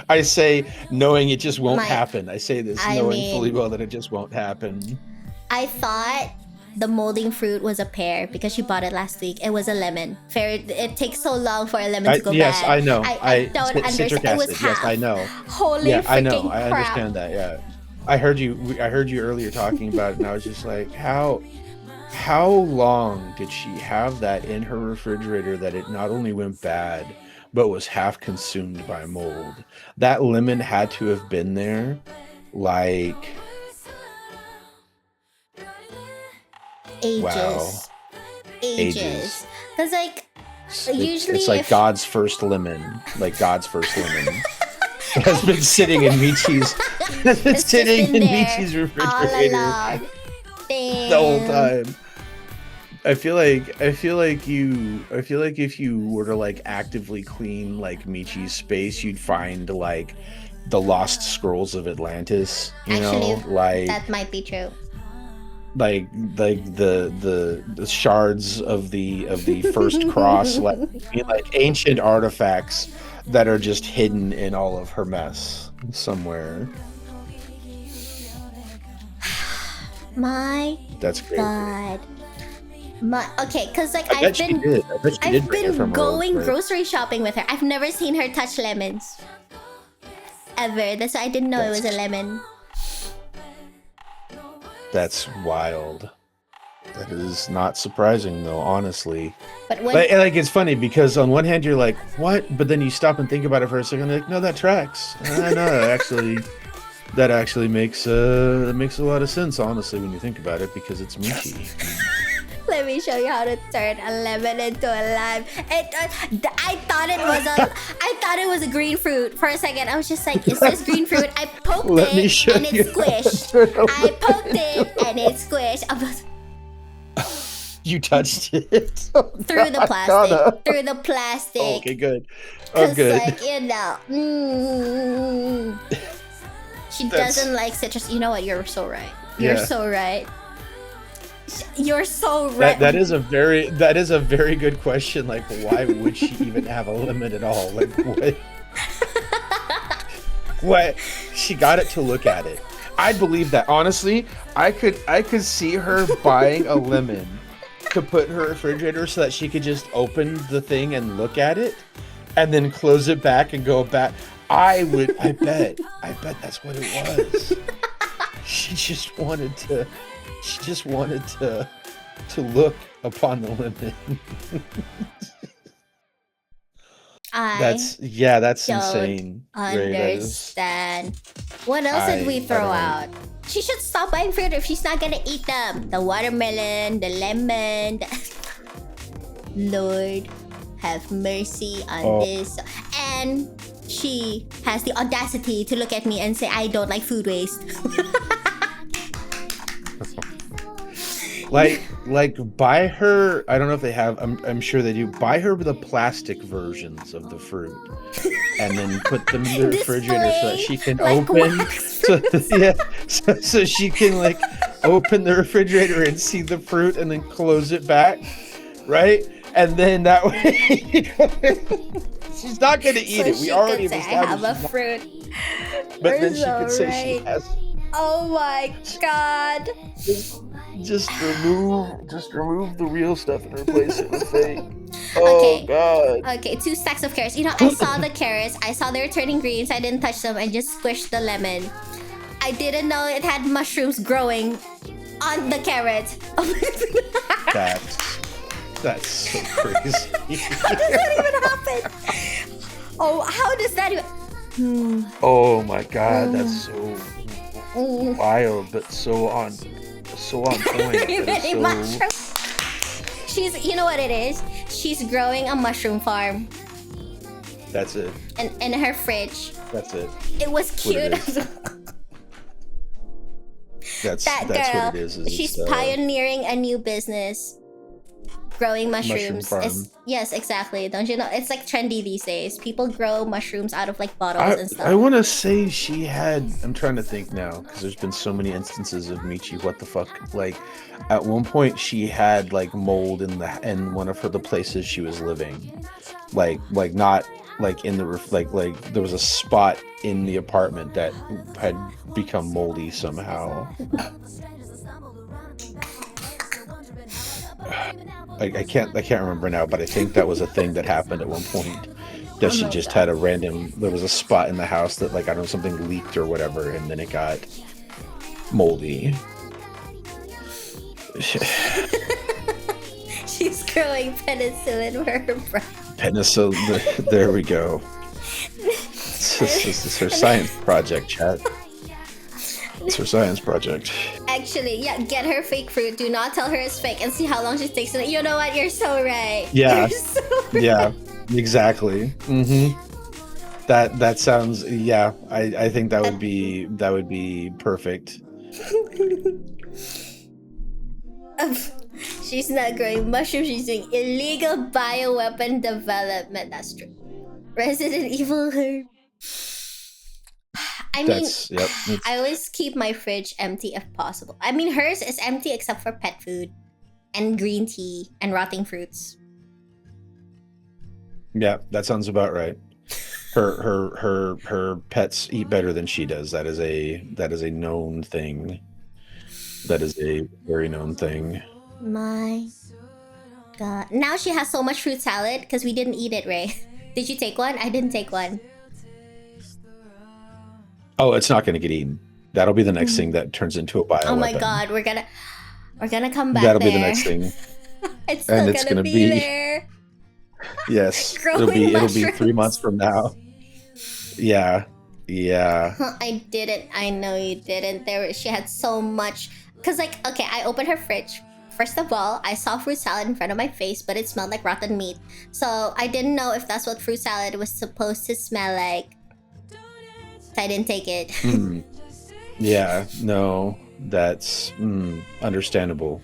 I say knowing it just won't happen. I say this knowing fully well that it just won't happen. I thought the molding fruit was a pear because she bought it last week. It was a lemon. It takes so long for a lemon to go bad. Yes, I know. I don't understand. It was half. Yes, I know. Holy freaking I know. crap. I understand that. Yeah, I heard you earlier talking about it, and I was just like, how long did she have that in her refrigerator that it not only went bad, but was half consumed by mold? That lemon had to have been there, like. Ages. Because like usually it's like God's first lemon. Like God's first lemon. Has been sitting in Michi's refrigerator the whole time. I feel like if you were to like actively clean like Michi's space, you'd find like the lost scrolls of Atlantis. That might be true. Like the shards of the first cross, like ancient artifacts that are just hidden in all of her mess somewhere. My that's crazy. God. Okay, because like I've been going grocery shopping with her. I've never seen her touch lemons ever. That's why I didn't know it was a lemon. That's wild. That is not surprising though, honestly. But like it's funny because on one hand you're like, what? But then you stop and think about it for a second, like, no, that tracks. No, that actually makes a lot of sense, honestly, when you think about it, because it's Michi. Let me show you how to turn a lemon into a lime. I thought thought it was a green fruit for a second. I was just like, is this green fruit? I poked Let me it show and you. it squished. I poked it and it squished. I was You touched it. Oh, through the God, plastic. Kanna. Through the plastic. Oh, okay, good. Oh, Cause good. like, you know, she doesn't like citrus. You know what? You're so right. You're Yeah. so right. You're so right. That is a very good question. Like, why would she even have a lemon at all? Like, what? What? She got it to look at it. I believe that. Honestly, I could see her buying a lemon to put in her refrigerator so that she could just open the thing and look at it, and then close it back and go back. I bet that's what it was. She just wanted to look upon the lemon. That's insane. Ray, that is- Understand. What else did we throw out? She should stop buying fruit if she's not gonna eat them. The watermelon, the lemon. Lord, have mercy on this. And she has the audacity to look at me and say, I don't like food waste. Like buy her, I don't know if they have, I'm sure they do, buy her the plastic versions of the fruit and then put them in the refrigerator so that she can like open so she can like open the refrigerator and see the fruit and then close it back, right? And then that way she's not gonna eat it. We already say, I have a established fruit. but then she so could say she right. has. Oh my god. Just remove the real stuff and replace it with fake. Oh Okay. god. Okay, 2 stacks of carrots. You know, I saw the carrots. I saw they were turning green, so I didn't touch them. I just squished the lemon. I didn't know it had mushrooms growing on the carrot. That's so crazy. How does that even happen? Oh, how does that even... Oh my god, that's so wild, but so on point. Many mushrooms. She's, you know what it is? She's growing a mushroom farm. That's it. And in her fridge. That's it. It was cute. That's that what girl. it is She's pioneering a new business. Growing mushrooms. Mushroom farm. Yes, exactly. Don't you know? It's like trendy these days. People grow mushrooms out of like bottles and stuff. I want to say she had. I'm trying to think now because there's been so many instances of Michi. What the fuck? Like, at one point she had like mold in one of the places she was living, like not like in the roof. Like there was a spot in the apartment that had become moldy somehow. I can't remember now, but I think that was a thing that happened at one point. That she just had a random. There was a spot in the house that, like, I don't know, something leaked or whatever, and then it got moldy. She's growing penicillin for her breath. Penicillin. There we go. This is her science project, chat. It's her science project. Actually, yeah, get her fake fruit. Do not tell her it's fake and see how long she takes it. You know what? You're so right. Yeah. You're so right. Yeah. Exactly. Mm-hmm. That sounds. Yeah. I think that would be perfect. She's not growing mushrooms. She's doing illegal bioweapon development. That's true. Resident Evil herb. I mean, Yep. I always keep my fridge empty if possible. I mean, hers is empty except for pet food and green tea and rotting fruits. Yeah, that sounds about right. Her pets eat better than she does. That is a known thing. That is a very known thing. My god. Now she has so much fruit salad because we didn't eat it, Ray. Did you take one? I didn't take one. Oh, it's not going to get eaten. That'll be the next thing that turns into a bioweapon. Oh my god, we're gonna come back. That'll there. be the next thing. It's still gonna be there. Yes, Growing it'll be 3 months from now. Yeah. I didn't. I know you didn't. She had so much. Cause like, okay, I opened her fridge first of all, I saw fruit salad in front of my face, but it smelled like rotten meat. So I didn't know if that's what fruit salad was supposed to smell like. So I didn't take it. Yeah, no, that's understandable.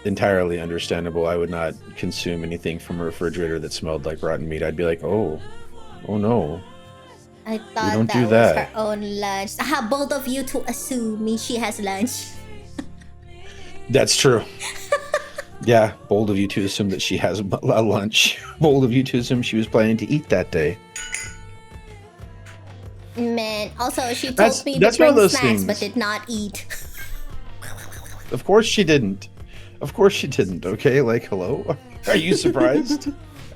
Entirely understandable. I would not consume anything from a refrigerator that smelled like rotten meat. I'd be like, oh no. I thought don't that do was that. her own lunch. Aha, bold of you to assume she has lunch. That's true. Yeah, bold of you to assume that she has a lunch. Bold of you to assume she was planning to eat that day. Man, also she told me to That's one of bring those snacks, things. but did not eat. Of course she didn't. Of course she didn't, okay? Like, hello? Are you surprised?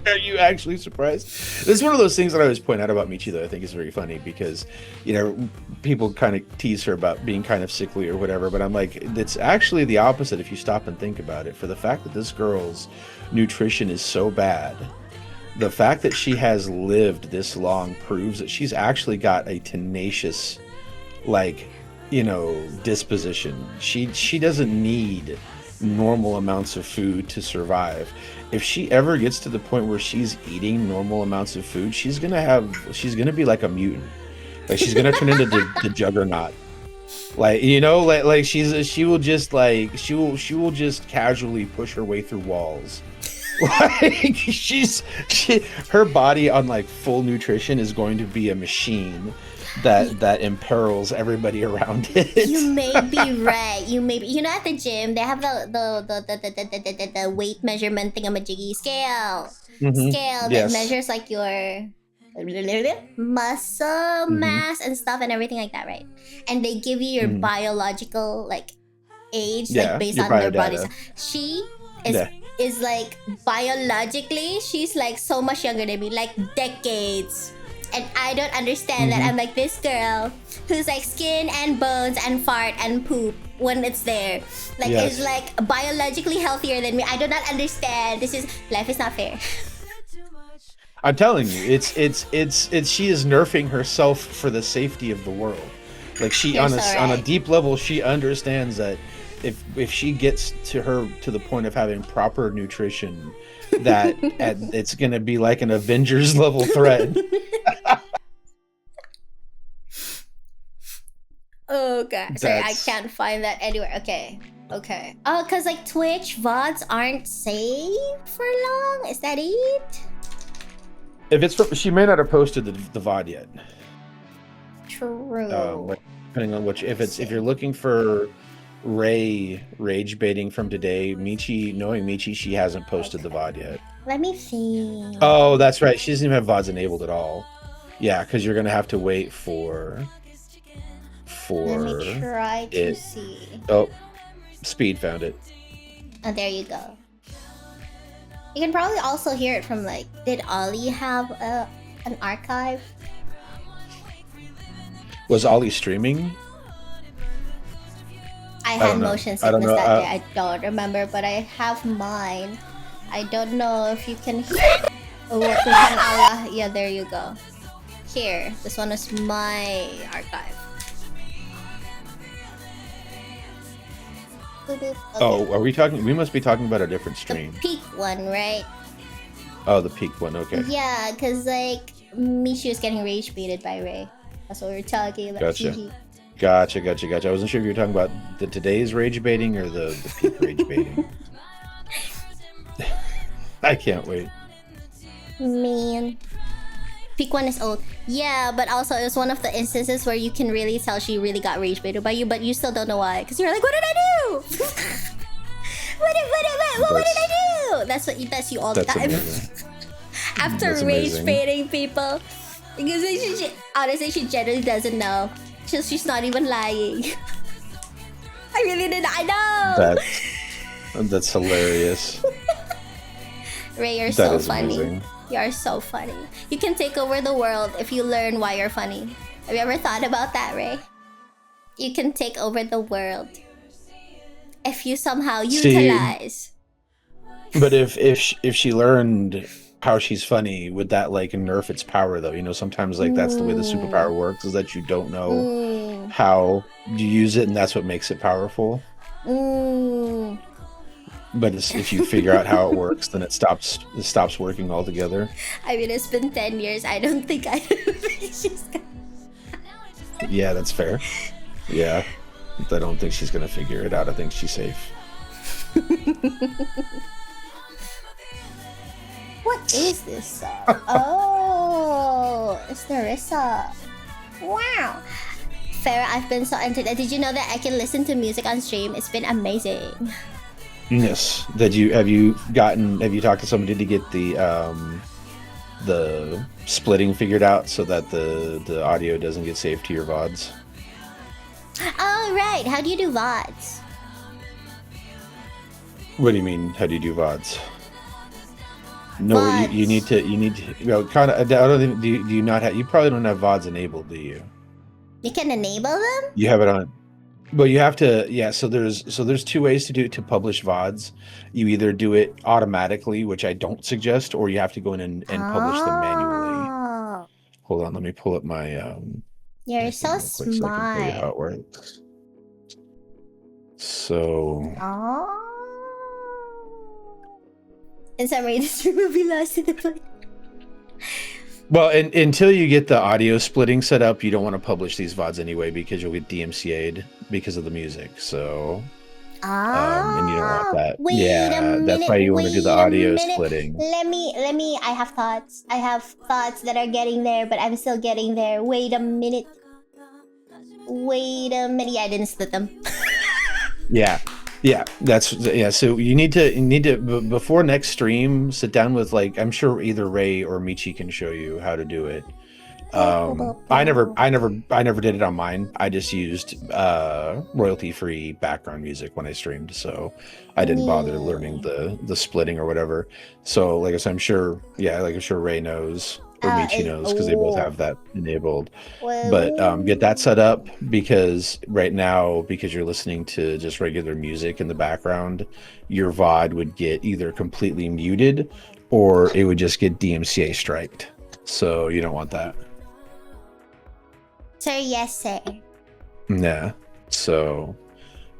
Are you actually surprised? This is one of those things that I always point out about Michi that I think is very funny because, you know, people kind of tease her about being kind of sickly or whatever, but I'm like, it's actually the opposite if you stop and think about it. For the fact that this girl's nutrition is so bad, the fact that she has lived this long proves that she's actually got a tenacious, like, you know, disposition. She doesn't need normal amounts of food to survive. If she ever gets to the point where she's eating normal amounts of food, she's gonna be like a mutant. Like she's gonna turn into the Juggernaut. Like, you know, like she will just casually push her way through walls. Like her body on like full nutrition is going to be a machine that imperils everybody around it. You may be right. You know, at the gym they have the weight measurement thingamajiggy scale. Scale that measures like your muscle mass and stuff and everything like that, right? And they give you your biological like age, like based on their bodies. She is like biologically, she's like so much younger than me, like decades. And I don't understand that. I'm like this girl who's like skin and bones and fart and poop when it's there. Like is like biologically healthier than me. I do not understand. Life is not fair. I'm telling you, it's she is nerfing herself for the safety of the world. Like she on a deep level, she understands that if she gets to the point of having proper nutrition, that it's gonna be like an Avengers level threat. Oh god, sorry, I can't find that anywhere. Okay. Oh, because like Twitch VODs aren't safe for long. Is that it? If it's she may not have posted the VOD yet. True. Depending on if you're looking for Ray rage baiting from today, knowing Michi, she hasn't posted the VOD yet. Let me see. Oh, that's right. She doesn't even have VODs enabled at all. Yeah, because you're gonna have to wait for. Let me try to see. Oh, Speed found it. Oh, there you go. You can probably also hear it from like. Did Ollie have an archive? Was Ollie streaming? I had motion sickness that day. I don't remember, but I have mine. I don't know if you can hear. Yeah, there you go. Here, this one is my archive. Okay. Oh, are we talking? We must be talking about a different stream. The peak one, right? Oh, the peak one. Okay. Yeah, because like Michi was getting rage baited by Ray. That's what we were talking about. Gotcha. I wasn't sure if you were talking about today's rage baiting or the peak rage baiting. I can't wait. Man. Peak one is old. Yeah, but also it's one of the instances where you can really tell she really got rage baited by you, but you still don't know why. Because you're like, what did I do? what did I do? That's you all the time. After rage baiting people. Because honestly, she generally doesn't know. She's not even lying. I really didn't. I know. That's hilarious. Ray, you're so funny. Amazing. You are so funny. You can take over the world if you learn why you're funny. Have you ever thought about that, Ray? You can take over the world if you somehow utilize. But if she learned how she's funny, would that like nerf its power though? You know, sometimes like that's the way the superpower works, is that you don't know how you use it, and that's what makes it powerful. But if you figure out how it works, then it stops working altogether. I mean, it's been 10 years. I don't think I think she's gonna... Yeah, that's fair. Yeah. I don't think she's gonna figure it out. I think she's safe. What is this song? Oh, it's Narissa. Wow. Farah, I've been so entertained. Did you know that I can listen to music on stream? It's been amazing. Yes. Have you talked to somebody to get the splitting figured out so that the audio doesn't get saved to your VODs? Oh, right. How do you do VODs? What do you mean? How do you do VODs? No, VODs. you need to. You know, kind of. I don't think. Do you not have? You probably don't have VODs enabled, do you? You can enable them? You have it on. Well, you have to. Yeah. So there's two ways to publish VODs. You either do it automatically, which I don't suggest, or you have to go in and publish them manually. Hold on. Let me pull up my. You're so smart. So I can tell you how it works. So. Oh. In summary, this stream will be lost in the void. Well, until you get the audio splitting set up, you don't want to publish these VODs anyway because you'll get DMCA'd because of the music. So, and you don't want that. That's why you want to do the audio splitting. Let me. I have thoughts. I have thoughts that are getting there, but I'm still getting there. Wait a minute. Yeah, I didn't split them. Yeah. So you need to before next stream, sit down with, like, I'm sure either Ray or Michi can show you how to do it. I never did it on mine. I just used royalty-free background music when I streamed, so I didn't bother learning the splitting or whatever. So, like I said, I'm sure Ray knows, or Michi knows, because they both have that enabled. But get that set up, because right now, because you're listening to just regular music in the background, your VOD would get either completely muted or it would just get DMCA striked. So you don't want that. Sir, yes, sir. Yeah. So,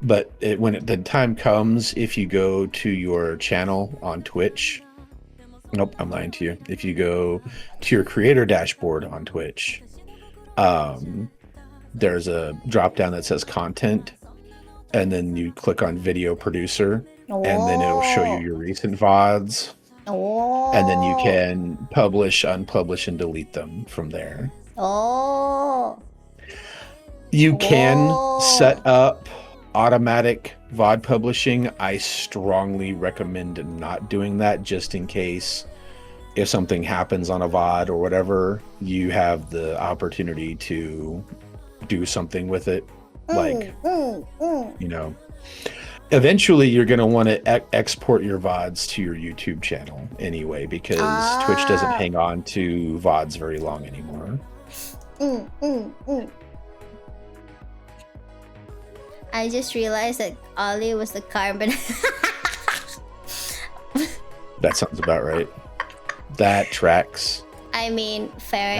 but when the time comes, if you go to your channel on Twitch, nope, I'm lying to you. If you go to your creator dashboard on Twitch, there's a drop down that says content, and then you click on video producer, and then it'll show you your recent VODs, and then you can publish, unpublish, and delete them from there. You can set up automatic VOD publishing. I strongly recommend not doing that, just in case if something happens on a VOD or whatever, you have the opportunity to do something with it. Like, you know, eventually you're going to want to export your VODs to your YouTube channel anyway, because Twitch doesn't hang on to VODs very long anymore. I just realized that Ollie was the carbon. That sounds about right. That tracks. I mean, fair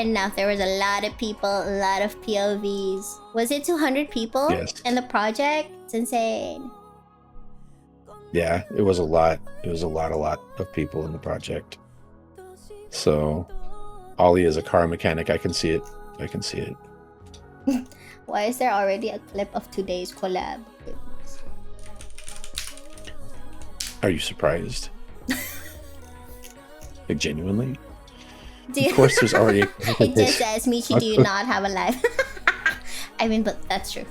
enough. There was a lot of people, a lot of POVs. Was it 200 people in the project? It's insane. Yeah, it was a lot. It was a lot of people in the project. So, Ollie is a car mechanic. I can see it. Why is there already a clip of today's collab? Are you surprised? Like, genuinely? Of course there's already a It just says, Michi, do you not have a life? I mean, but that's true.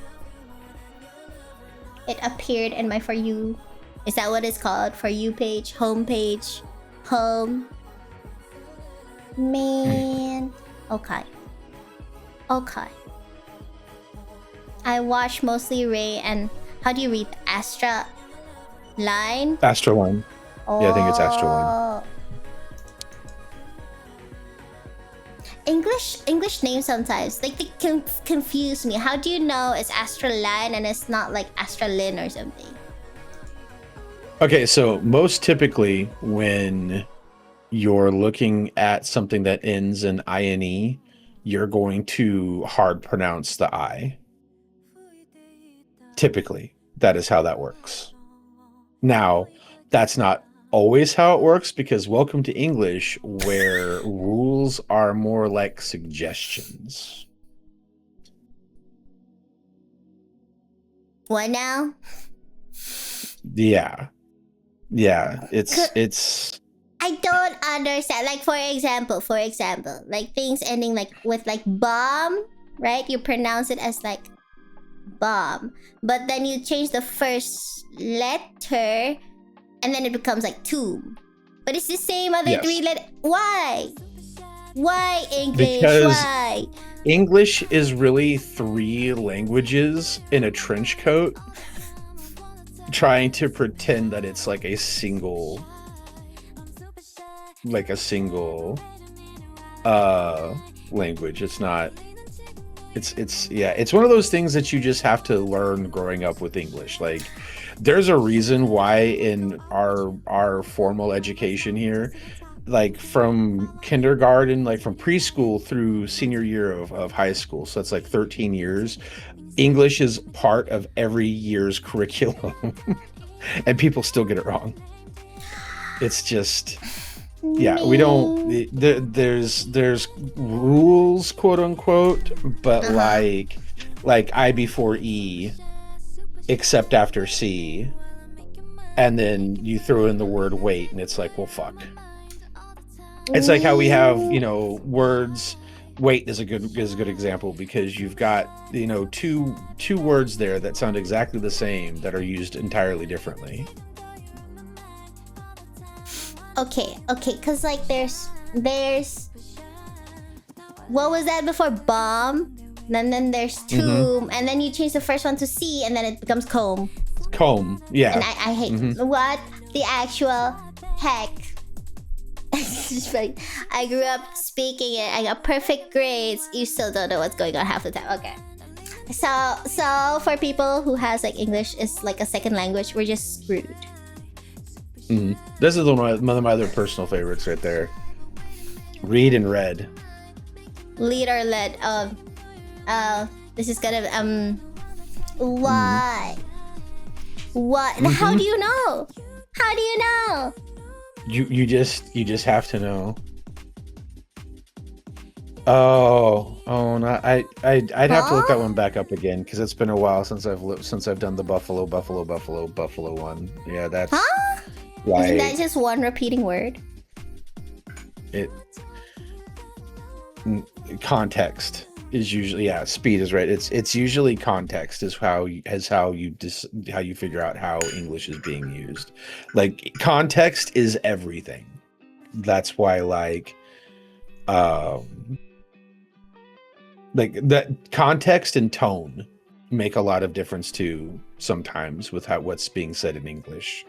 It appeared in my For You. Is that what it's called? For You page? Home page? Home? Man. Okay. I watch mostly Ray and... How do you read? Astra Line? Astra Line. Yeah, I think it's Astra Line. English names sometimes, like, they can confuse me. How do you know it's Astra Line and it's not like Astra Lin or something? Okay, so most typically when you're looking at something that ends in INE, you're going to hard pronounce the I. Typically, that is how that works. Now, that's not always how it works because welcome to English, where rules are more like suggestions. What now? Yeah. Yeah. It's I don't understand. Like for example, like things ending like with like bomb, right? You pronounce it as like bomb, but then you change the first letter, and then it becomes like tomb. But it's the same other three yes. letter. Why? Why English? Because Why? English is really three languages in a trench coat trying to pretend that it's like a single language. It's not. It's one of those things that you just have to learn growing up with English. Like there's a reason why in our formal education here, like from kindergarten, like from preschool through senior year of high school, so that's like 13 years, English is part of every year's curriculum. And people still get it wrong. It's just we don't there's rules, quote unquote, but like I before E except after C, and then you throw in the word wait and it's like, well, fuck. It's like how we have, words. Wait is a good example because you've got, two words there that sound exactly the same that are used entirely differently. Okay, because like there's what was that before? Bomb, and then there's tomb, and then you change the first one to C, and then it becomes comb. Comb, yeah. And I hate what the actual heck. Like, I grew up speaking it. I got perfect grades. You still don't know what's going on half the time. Okay. So for people who has like English is like a second language, we're just screwed. This is one of my other personal favorites right there. Read and read. Lead or led. This is gonna why? What? How do you know? How do you know? You just have to know. Oh no! I'd have to look that one back up again because it's been a while since I've done the buffalo one. Yeah, that's why. Isn't that just one repeating word? Context is usually, speed is right. It's usually context is how you figure out how English is being used. Like context is everything. That's why like that context and tone make a lot of difference too sometimes with what's being said in English.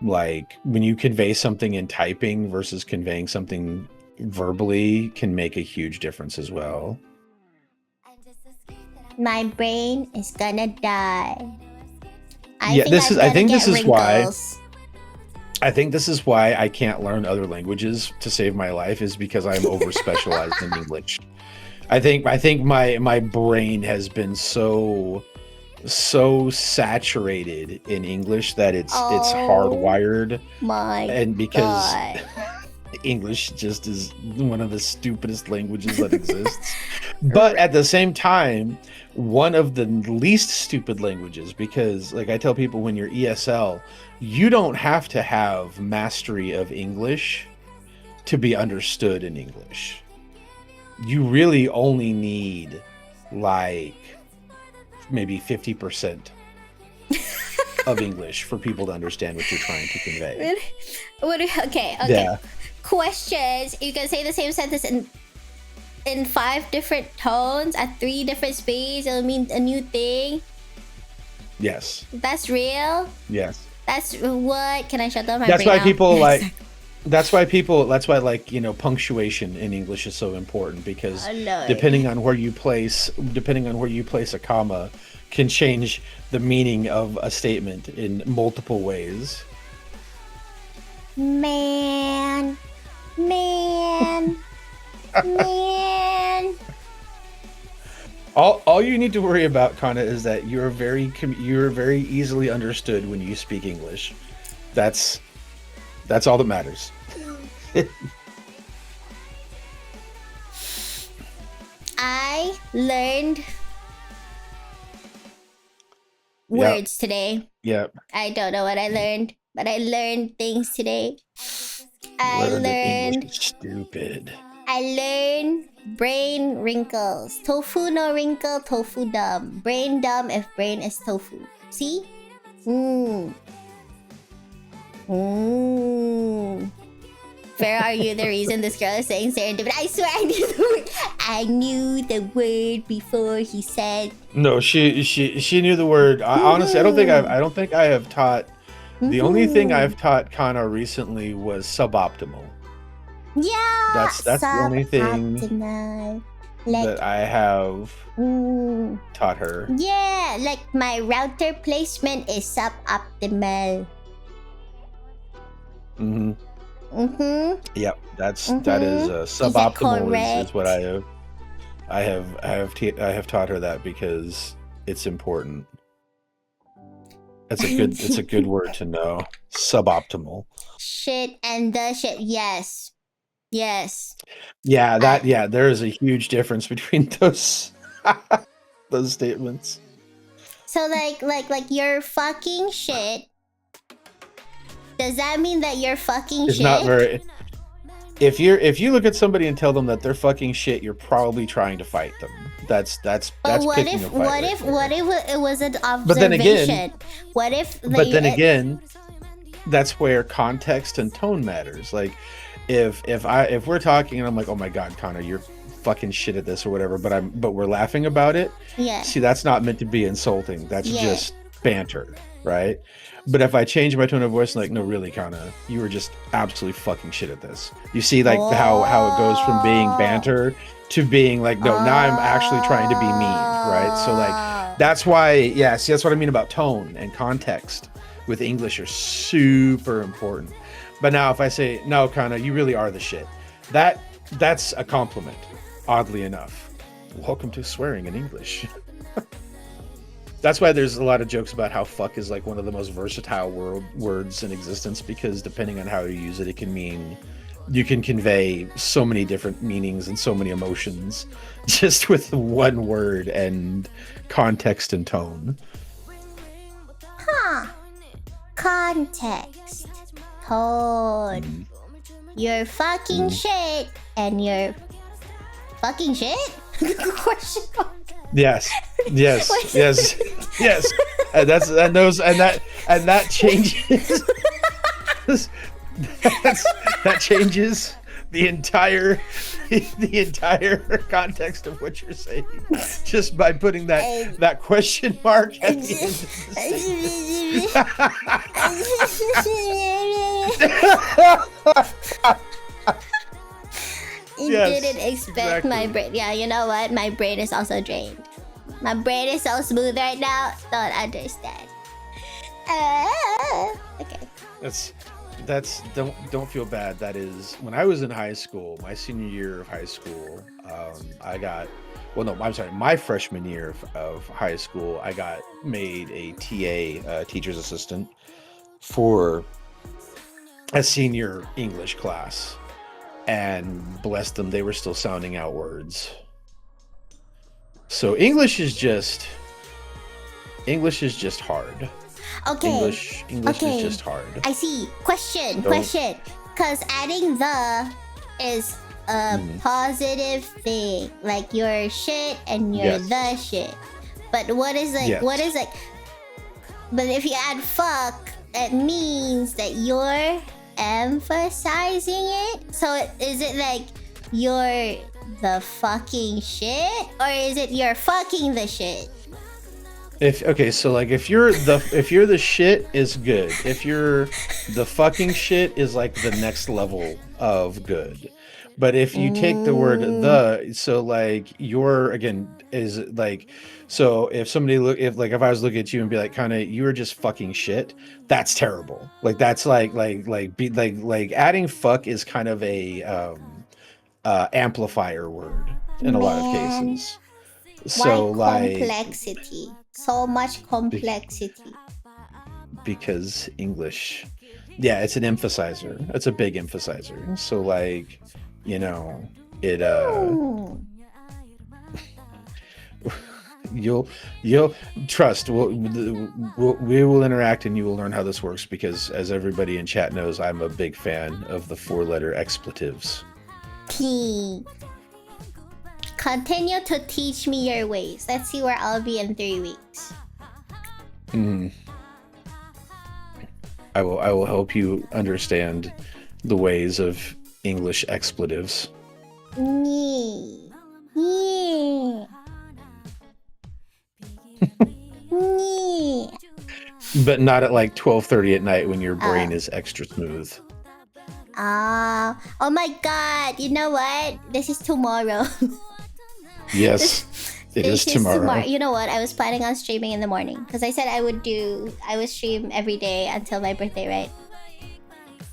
Like when you convey something in typing versus conveying something verbally can make a huge difference as well. My brain is gonna die. I think this is why I can't learn other languages to save my life, is because I'm over specialized in English. I think my brain has been so saturated in English that it's hardwired. And because English just is one of the stupidest languages that exists. But at the same time, one of the least stupid languages, because like I tell people, when you're ESL, you don't have to have mastery of English to be understood in English. You really only need like maybe 50% of English for people to understand what you're trying to convey. Okay. Yeah. Questions. You can say the same sentence in 5 different tones at 3 different speeds. It'll mean a new thing. Yes. That's real? Yes. That's what? Can I shut down my That's brain why people like that's why punctuation in English is so important, because depending on where you place a comma can change the meaning of a statement in multiple ways. Man. All you need to worry about, Kana, is that you're very easily understood when you speak English. That's all that matters. I learned Yep. words today. Yep. I don't know what I learned, but I learned things today. I Learn that English learned is stupid. I learned brain wrinkles. Tofu no wrinkle, tofu dumb. Brain dumb if brain is tofu. See? Mmm. Mmm. Where are you? The reason this girl is saying serendipity. I swear I knew the word. I knew the word before he said. No, she knew the word. Honestly, I don't think I have taught. The only thing I've taught Kana recently was suboptimal. Yeah. That's the only thing that I have taught her. Yeah, like my router placement is suboptimal. Mm-hmm. Mm-hmm. Yep, that is suboptimal is what I have taught her that because it's important. It's a good word to know. Suboptimal. Shit and the shit. Yes. Yes. Yeah, there is a huge difference between those those statements. So like you're fucking shit. Does that mean that you're fucking It's shit? not very. If you look at somebody and tell them that they're fucking shit, you're probably trying to fight them. That's But what picking if a fight. what if it was an observation? But then again, what if? Again, that's where context and tone matters. Like, if we're talking and I'm like, oh my god, Connor, you're fucking shit at this or whatever, but we're laughing about it. Yeah. See, that's not meant to be insulting. That's just banter, right? But if I change my tone of voice, like, no, really, Kana, you were just absolutely fucking shit at this. You see, like how it goes from being banter to being like, no, now I'm actually trying to be mean, right? So like, that's why, yeah. See, that's what I mean about tone and context with English are super important. But now, if I say, no, Kana, you really are the shit, that's a compliment. Oddly enough, welcome to swearing in English. That's why there's a lot of jokes about how fuck is like one of the most versatile words in existence, because depending on how you use it, it can mean, you can convey so many different meanings and so many emotions just with one word and context and tone. Huh. Context. Tone. You're fucking shit and you're fucking shit? Question mark. Yes. And that changes. that changes the entire context of what you're saying, just by putting that question mark at the end of You didn't expect my brain. Yeah, you know what? My brain is also drained. My brain is so smooth right now. Don't understand. Okay. Don't feel bad. That is, when I was in high school, my senior year of high school, my freshman year of high school, I got made a TA, teacher's assistant, for a senior English class. And bless them, they were still sounding out words. So English is just hard. Okay. English is just hard. I see. Question. Because adding the is a positive thing. Like you're shit and you're the shit. But what is like? But if you add fuck, it means that you're emphasizing it. So is it like you're the fucking shit, or is it you're fucking the shit? If you're the shit is good. If you're the fucking shit is like the next level of good. But if you take the word the, so like you're, again, is like, so if I was looking at you and be like, kind of, you were just fucking shit, that's terrible. Like that's like adding fuck is kind of a amplifier word in a lot of cases. So Why complexity? So much complexity. Because English, yeah, it's an emphasizer. It's a big emphasizer. So like, you know, it you'll trust. We will interact, and you will learn how this works. Because as everybody in chat knows, I'm a big fan of the 4-letter expletives. Continue to teach me your ways. Let's see where I'll be in 3 weeks. I will help you understand the ways of English expletives. But not at like 12:30 at night when your brain is extra smooth. Oh my god, you know what? This is tomorrow. Yes, it is tomorrow. You know what? I was planning on streaming in the morning because I said I would stream every day until my birthday, right?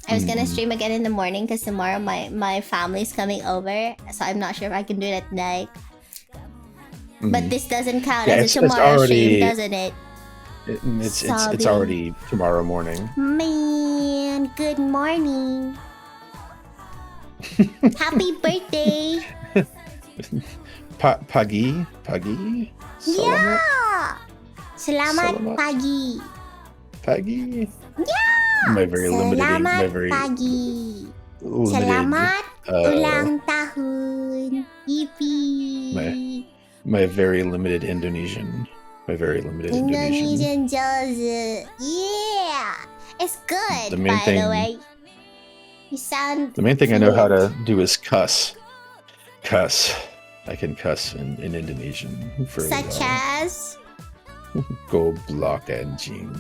I was gonna stream again in the morning because tomorrow my family's coming over, so I'm not sure if I can do it at night. But this doesn't count as a tomorrow stream, doesn't it? It's already tomorrow morning. Man, good morning. Happy birthday. Pagi? Yeah! Selamat pagi. Pagi? Yeah! My very limited pagi. Selamat ulang tahun. Yippee. My very limited Indonesian. Indonesian Joseph. Yeah! It's good, the way. You sound... The main thing I know how to do is cuss. I can cuss in Indonesian. Such as? Goblok anjing.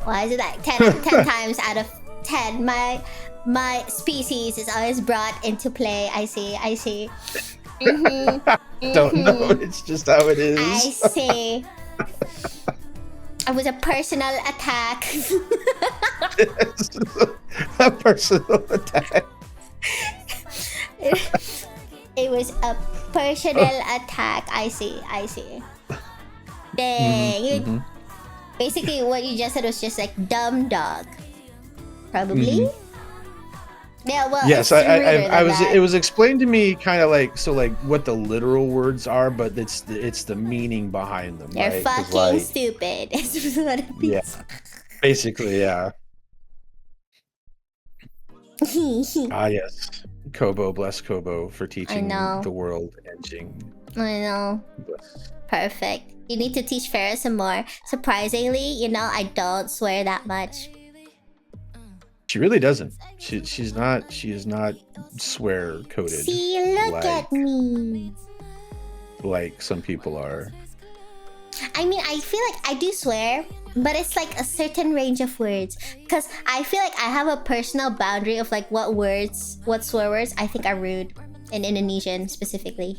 Why is it like 10 times out of 10? My species is always brought into play. I see. Don't know. It's just how it is. I see. It was a personal attack. A personal attack. It was a personal attack. I see. Dang. Basically, what you just said was just like dumb dog. Probably. Yeah, well, yes, I was. It was explained to me kind of like what the literal words are, but it's the meaning behind them. You're right? fucking stupid. Is what it means. Yeah, basically, yeah. Yes, Kobo, bless Kobo for teaching the world edging. I know. Bless. Perfect. You need to teach Farrah some more. Surprisingly, I don't swear that much. She really doesn't. She is not swear coded. See, look at me. Like some people are. I mean, I feel like I do swear, but it's like a certain range of words. Because I feel like I have a personal boundary of like what swear words I think are rude in Indonesian specifically.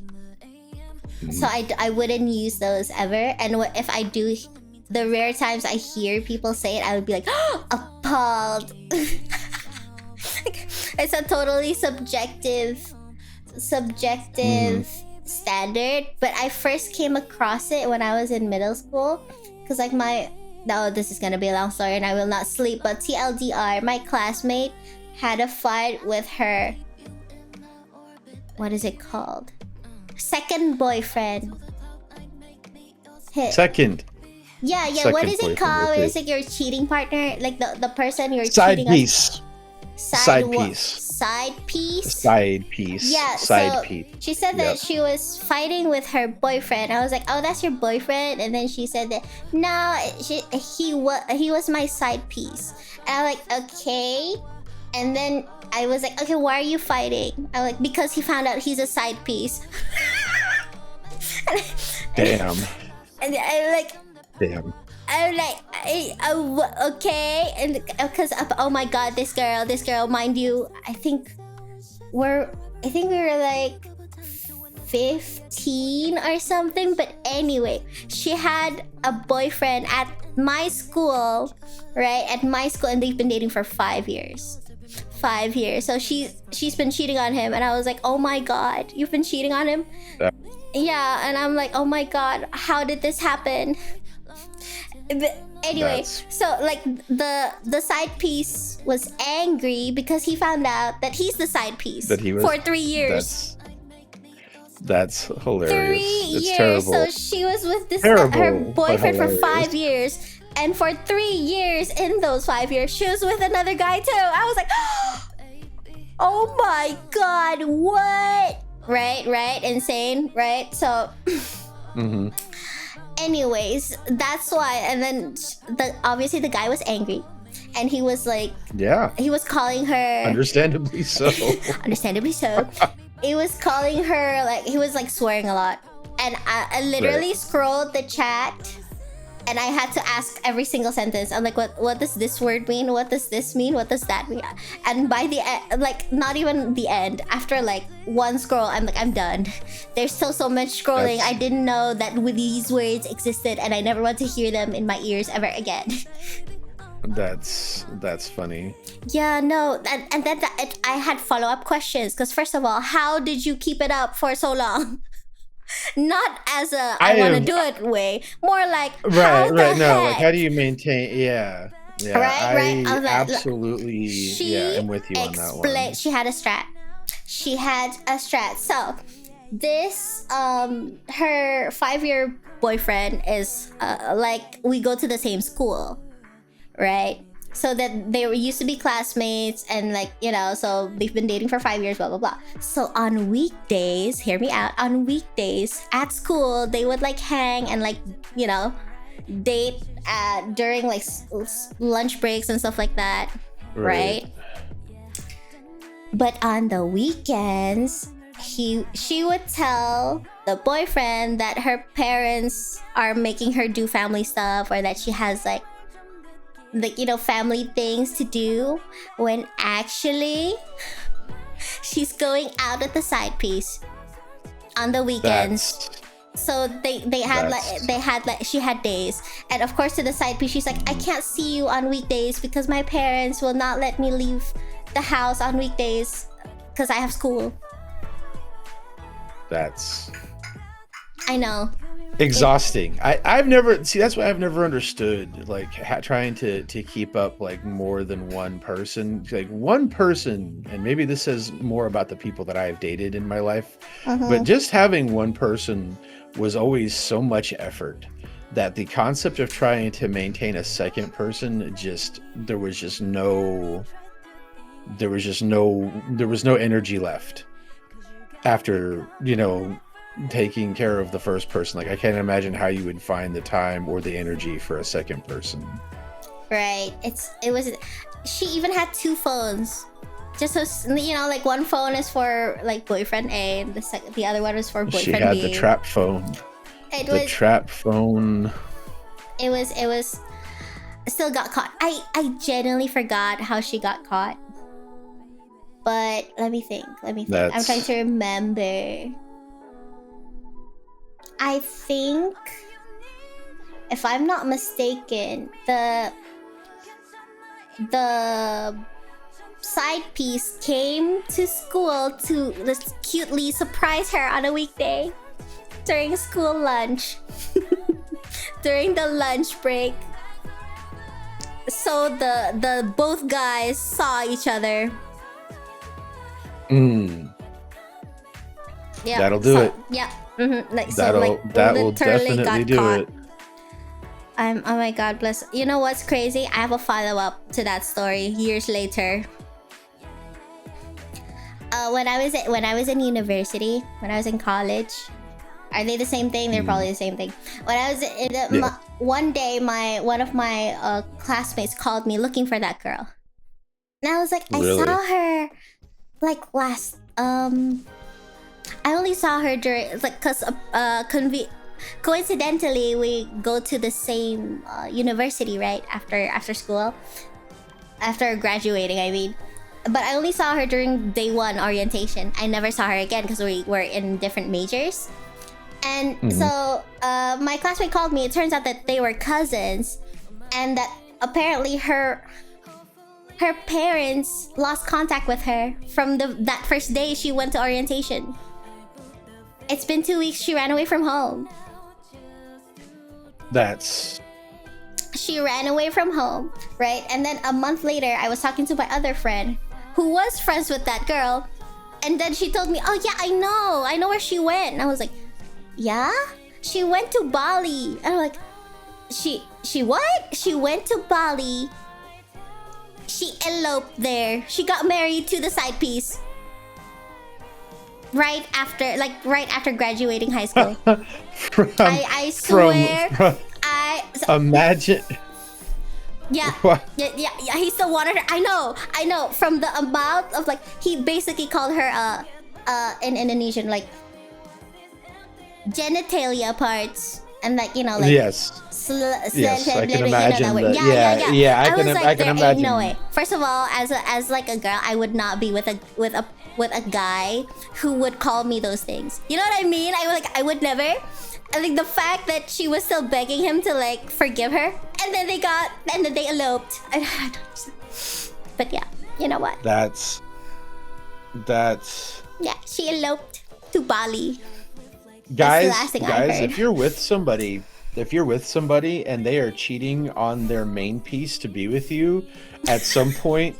So I wouldn't use those ever. And if I do, the rare times I hear people say it, I would be like, oh, appalled. It's a totally subjective standard. But I first came across it when I was in middle school. Because like this is gonna be a long story and I will not sleep. But TLDR, my classmate had a fight with her, what is it called? Second boyfriend. Second. Yeah. Second what is it called? boyfriend. It's like your cheating partner, like the person you're Side cheating piece. Side piece. Side piece. Yeah. Side piece. She said that she was fighting with her boyfriend. I was like, oh, that's your boyfriend? And then she said that no, he was my side piece. And I'm like, okay. And then I was like, okay, why are you fighting? I'm like, because he found out he's a side piece. Damn. And I'm like, damn. I'm like, okay, and because oh my god, this girl, mind you, I think we were like 15 or something. But anyway, she had a boyfriend at my school, right? At my school, and they've been dating for 5 years. 5 years. So she's been cheating on him, and I was like, oh my god, you've been cheating on him? Yeah, and I'm like, oh my god, how did this happen? But anyway, so like the side piece was angry because he found out that he's the side piece for 3 years. That's hilarious. 3 it's years. Terrible. So she was with this Terrible, her boyfriend for hilarious. 5 years, and for 3 years in those 5 years, she was with another guy too. I was like, oh my god, what? Right, insane, right? So. Anyways, that's why. And then obviously the guy was angry, and he was like, he was calling her, understandably so. Understandably so. He was calling her, like, he was like swearing a lot, and I literally scrolled the chat, and I had to ask every single sentence. I'm like, what does this word mean? What does this mean? What does that mean? And by the end, like, not even the end, after like one scroll, I'm like, I'm done. There's still so much scrolling. I didn't know that these words existed, and I never want to hear them in my ears ever again. That's funny. Yeah, no, and then I had follow-up questions, because first of all, how did you keep it up for so long? Not as a I want to do it way, more like right. No, like, how do you maintain? Yeah. Right. I absolutely. I'm with you on that one. She had a strat. So this her 5-year boyfriend is like, we go to the same school, right? So that they used to be classmates, and like, you know, so they've been dating for 5 years, blah blah blah. So on weekdays, hear me out, on weekdays at school, they would like hang and like, you know, date during like lunch breaks and stuff like that, right? But on the weekends, she would tell the boyfriend that her parents are making her do family stuff, or that she has like, you know, family things to do, when actually she's going out with the side piece on the weekends. So they had like she had days, and of course to the side piece, she's like, I can't see you on weekdays because my parents will not let me leave the house on weekdays because I have school. I know. Exhausting. I've never that's why I've never understood like trying to keep up like more than one person. Like one person, and maybe this says more about the people that I've dated in my life, but just having one person was always so much effort that the concept of trying to maintain a second person, there was no energy left after, you know, taking care of the first person. Like, I can't imagine how you would find the time or the energy for a second person. Right. She even had 2 phones, just so, you know, like one phone is for like boyfriend A, and the other one was for boyfriend B. She had the trap phone. Trap phone. It was still got caught. I genuinely forgot how she got caught, but let me think. I'm trying to remember. I think, if I'm not mistaken, the side piece came to school to cutely surprise her on a weekday during school lunch. During the lunch break. So the both guys saw each other. Yeah, that'll do it. Yeah. Like, that will definitely do it. Oh my god, bless. You know what's crazy? I have a follow-up to that story years later. When I was in university, when I was in college, are they the same thing? They're probably the same thing. When I was in one day, one of my classmates called me looking for that girl, and I was like, I saw her like last I only saw her during, like, cause coincidentally we go to the same university, right, after school, after graduating, I mean. but I only saw her during day 1 orientation. I never saw her again because we were in different majors. And so my classmate called me. It turns out that they were cousins, and that apparently her parents lost contact with her from that first day she went to orientation. It's been 2 weeks. She ran away from home. She ran away from home, right? And then a month later, I was talking to my other friend who was friends with that girl. And then she told me, oh yeah, I know where she went. And I was like, yeah? She went to Bali. And I'm like, she what? She went to Bali. She eloped there. She got married to the side piece. Right after graduating high school. I swear. Imagine. Yeah, he still wanted her. I know. From the amount of like, he basically called her in Indonesian like genitalia parts, and like, you know, like yes, I can imagine that. Yeah, I can imagine. No way. First of all, as like a girl, I would not be with a guy who would call me those things. You know what I mean? I would never. I think the fact that she was still begging him to like forgive her, and then they eloped. But yeah, you know what? That's. Yeah, she eloped to Bali. Guys, if you're with somebody and they are cheating on their main piece to be with you, at some point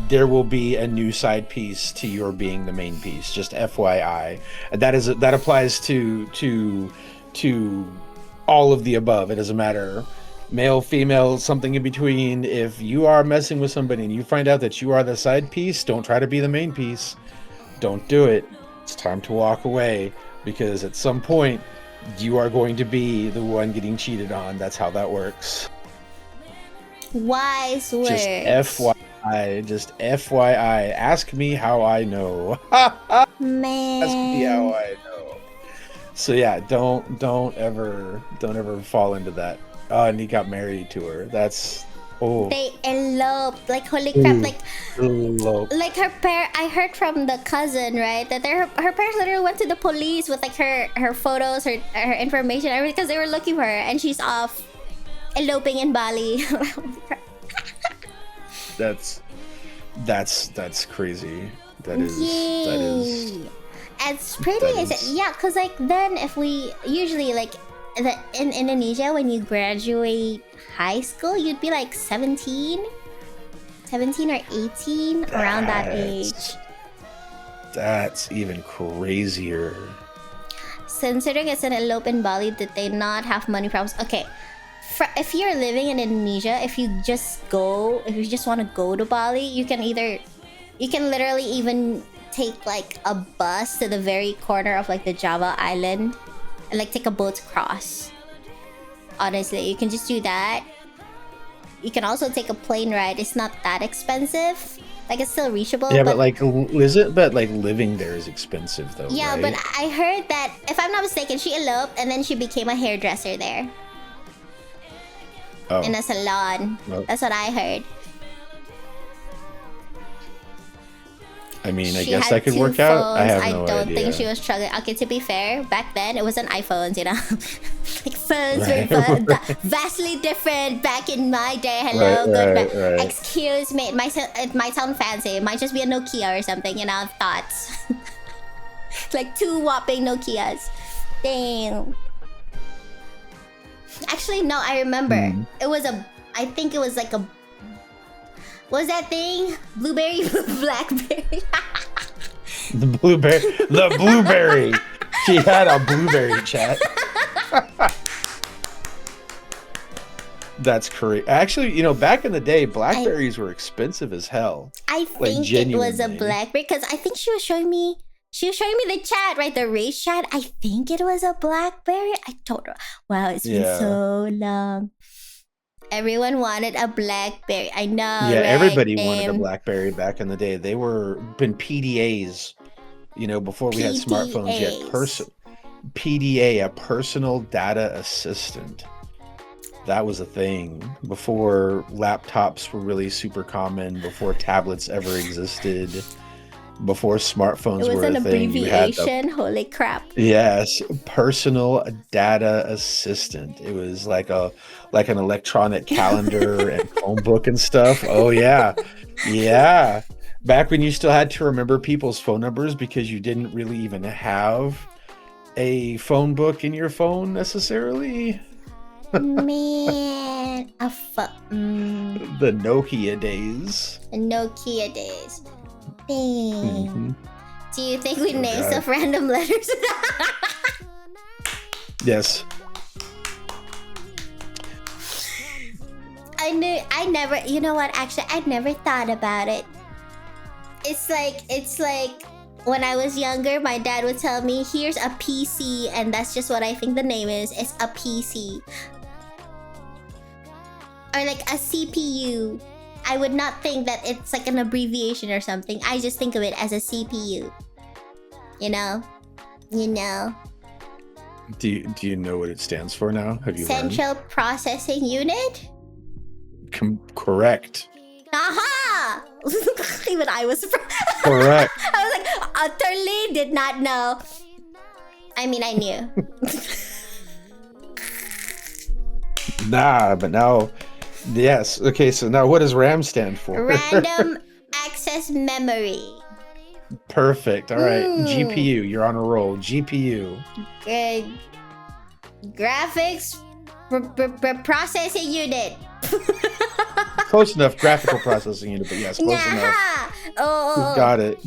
there will be a new side piece to your being the main piece. Just FYI, that applies to all of the above. It doesn't matter, male, female, something in between. If you are messing with somebody and you find out that you are the side piece, don't try to be the main piece. Don't do it. It's time to walk away, because at some point you are going to be the one getting cheated on. That's how that works. Wise words. Just FYI. Ask me how I know. Man. Ask me how I know. So yeah, don't ever fall into that. Oh, and he got married to her. That's They eloped. Like, holy crap. Like I heard from the cousin, right, that her parents literally went to the police with like her photos, her information, everything, because they were looking for her, and she's off eloping in Bali. That's crazy. That is. It's pretty. Yeah, because like then if we usually like in Indonesia, when you graduate high school, you'd be like 17 or 18, around that age. That's even crazier. Considering it's an elope in Bali, did they not have money problems? Okay, if you're living in Indonesia, if you just want to go to Bali, you can literally even take like a bus to the very corner of like the Java island and like take a boat across. Honestly, you can just do that. You can also take a plane ride. It's not that expensive. Like, it's still reachable. Yeah, but like, is it? But like, living there is expensive though. Yeah, right? but I heard that, if I'm not mistaken, she eloped and then she became a hairdresser there. Oh. In a salon. Oh. That's what I heard. I mean, I guess that could work out. I have no idea. I don't think she was struggling. Okay, to be fair, back then it wasn't iPhones, you know. Like, phones were vastly different back in my day. Hello, right. Excuse me, it might sound fancy. It might just be a Nokia or something, you know. Thoughts. Like 2 whopping Nokias. Dang. Actually, no, I remember. I think it was like a... What was that thing? Blueberry? Blackberry? The blueberry. She had a blueberry, chat. That's correct. Actually, you know, back in the day, Blackberries were expensive as hell. I think it was a Blackberry, because I think she was showing me the chat, right? The race chat. I think it was a Blackberry. I don't know. Wow, it's been so long. Everyone wanted a Blackberry. I know. Yeah, right? Everybody wanted a Blackberry back in the day. They were been PDAs, you know, before we had smartphones yet. PDA, a personal data assistant. that was a thing before laptops were really super common, before tablets ever existed, before smartphones It was were an a thing. You had the abbreviation. Holy crap. yes, personal data assistant. It was like an electronic calendar and phone book and stuff. Oh yeah. Yeah. Back when you still had to remember people's phone numbers because you didn't really even have a phone book in your phone necessarily. Man, The Nokia days. Nokia days. Dang. Mhm. Do you think we Oh, named God. stuff random letters? Yes. I never, you know what, actually, I never thought about it. It's like when I was younger, my dad would tell me, here's a PC, and that's just what I think the name is. It's a PC. Or like a CPU. I would not think that it's like an abbreviation or something. I just think of it as a CPU. You know? You know? Do you know what it stands for now? Have you learned? Central Processing Unit? Correct. Aha! Even I was surprised. Correct. I was like, utterly did not know. I mean, I knew. Nah, but now, yes. Okay, so now what does RAM stand for? Random Access Memory. Perfect. All right. GPU. You're on a roll. GPU. Good. Graphics Processing Unit. Close enough. Graphical processing unit, but yes, close enough. Oh. You got it.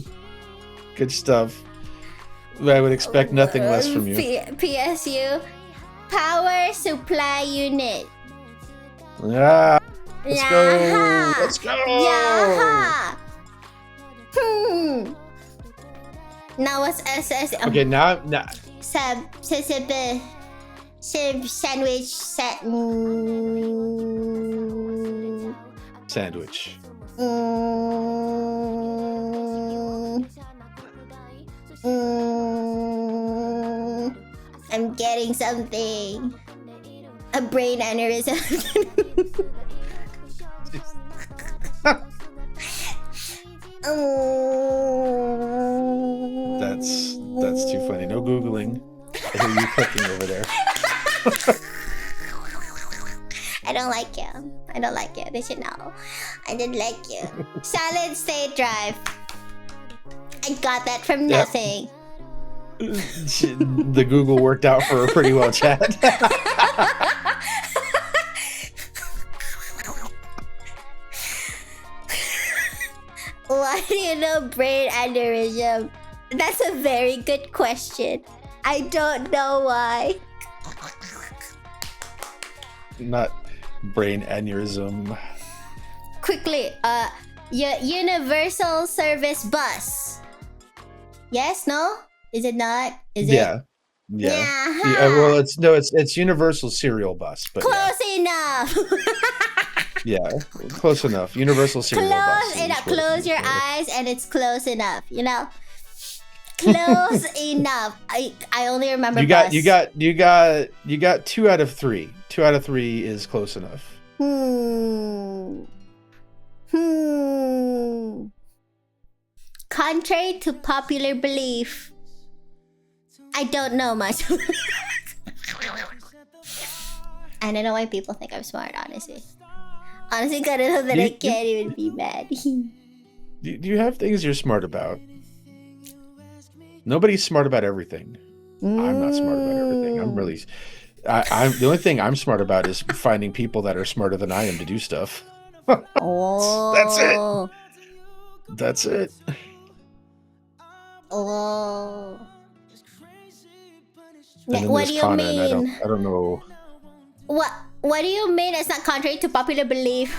Good stuff. I would expect nothing less from you. PSU. Power Supply Unit. Yeah. Let's go. Yaha. Let's go. Yaha. Now what's SS? Okay, now. Sandwich set. Sandwich. I'm getting something. A brain aneurysm. That's too funny. No Googling. I hear you clicking over there. I don't like you. I don't like you. They should know. I didn't like you. Solid state drive. I got that from nothing. The Google worked out for her pretty well, Chad. Why do you know brain aneurysm? That's a very good question. I don't know why. Not brain aneurysm. Quickly, your universal service bus. Yes? No? Is it not? Is it? Yeah. Well, it's universal serial bus, but close enough. yeah, close enough. Universal serial bus. Close enough. Close your eyes, and it's close enough. You know, close enough. I only remember. You got 2 out of 3. 2 out of 3 is close enough. Contrary to popular belief, I don't know much. I don't know why people think I'm smart, honestly. Honestly, gotta know that I can't even be mad. Do you have things you're smart about? Nobody's smart about everything. I'm not smart about everything. I'm the only thing I'm smart about is finding people that are smarter than I am to do stuff. Oh. That's it. Oh. And What do you Kanna, mean? I don't know. What do you mean it's not contrary to popular belief?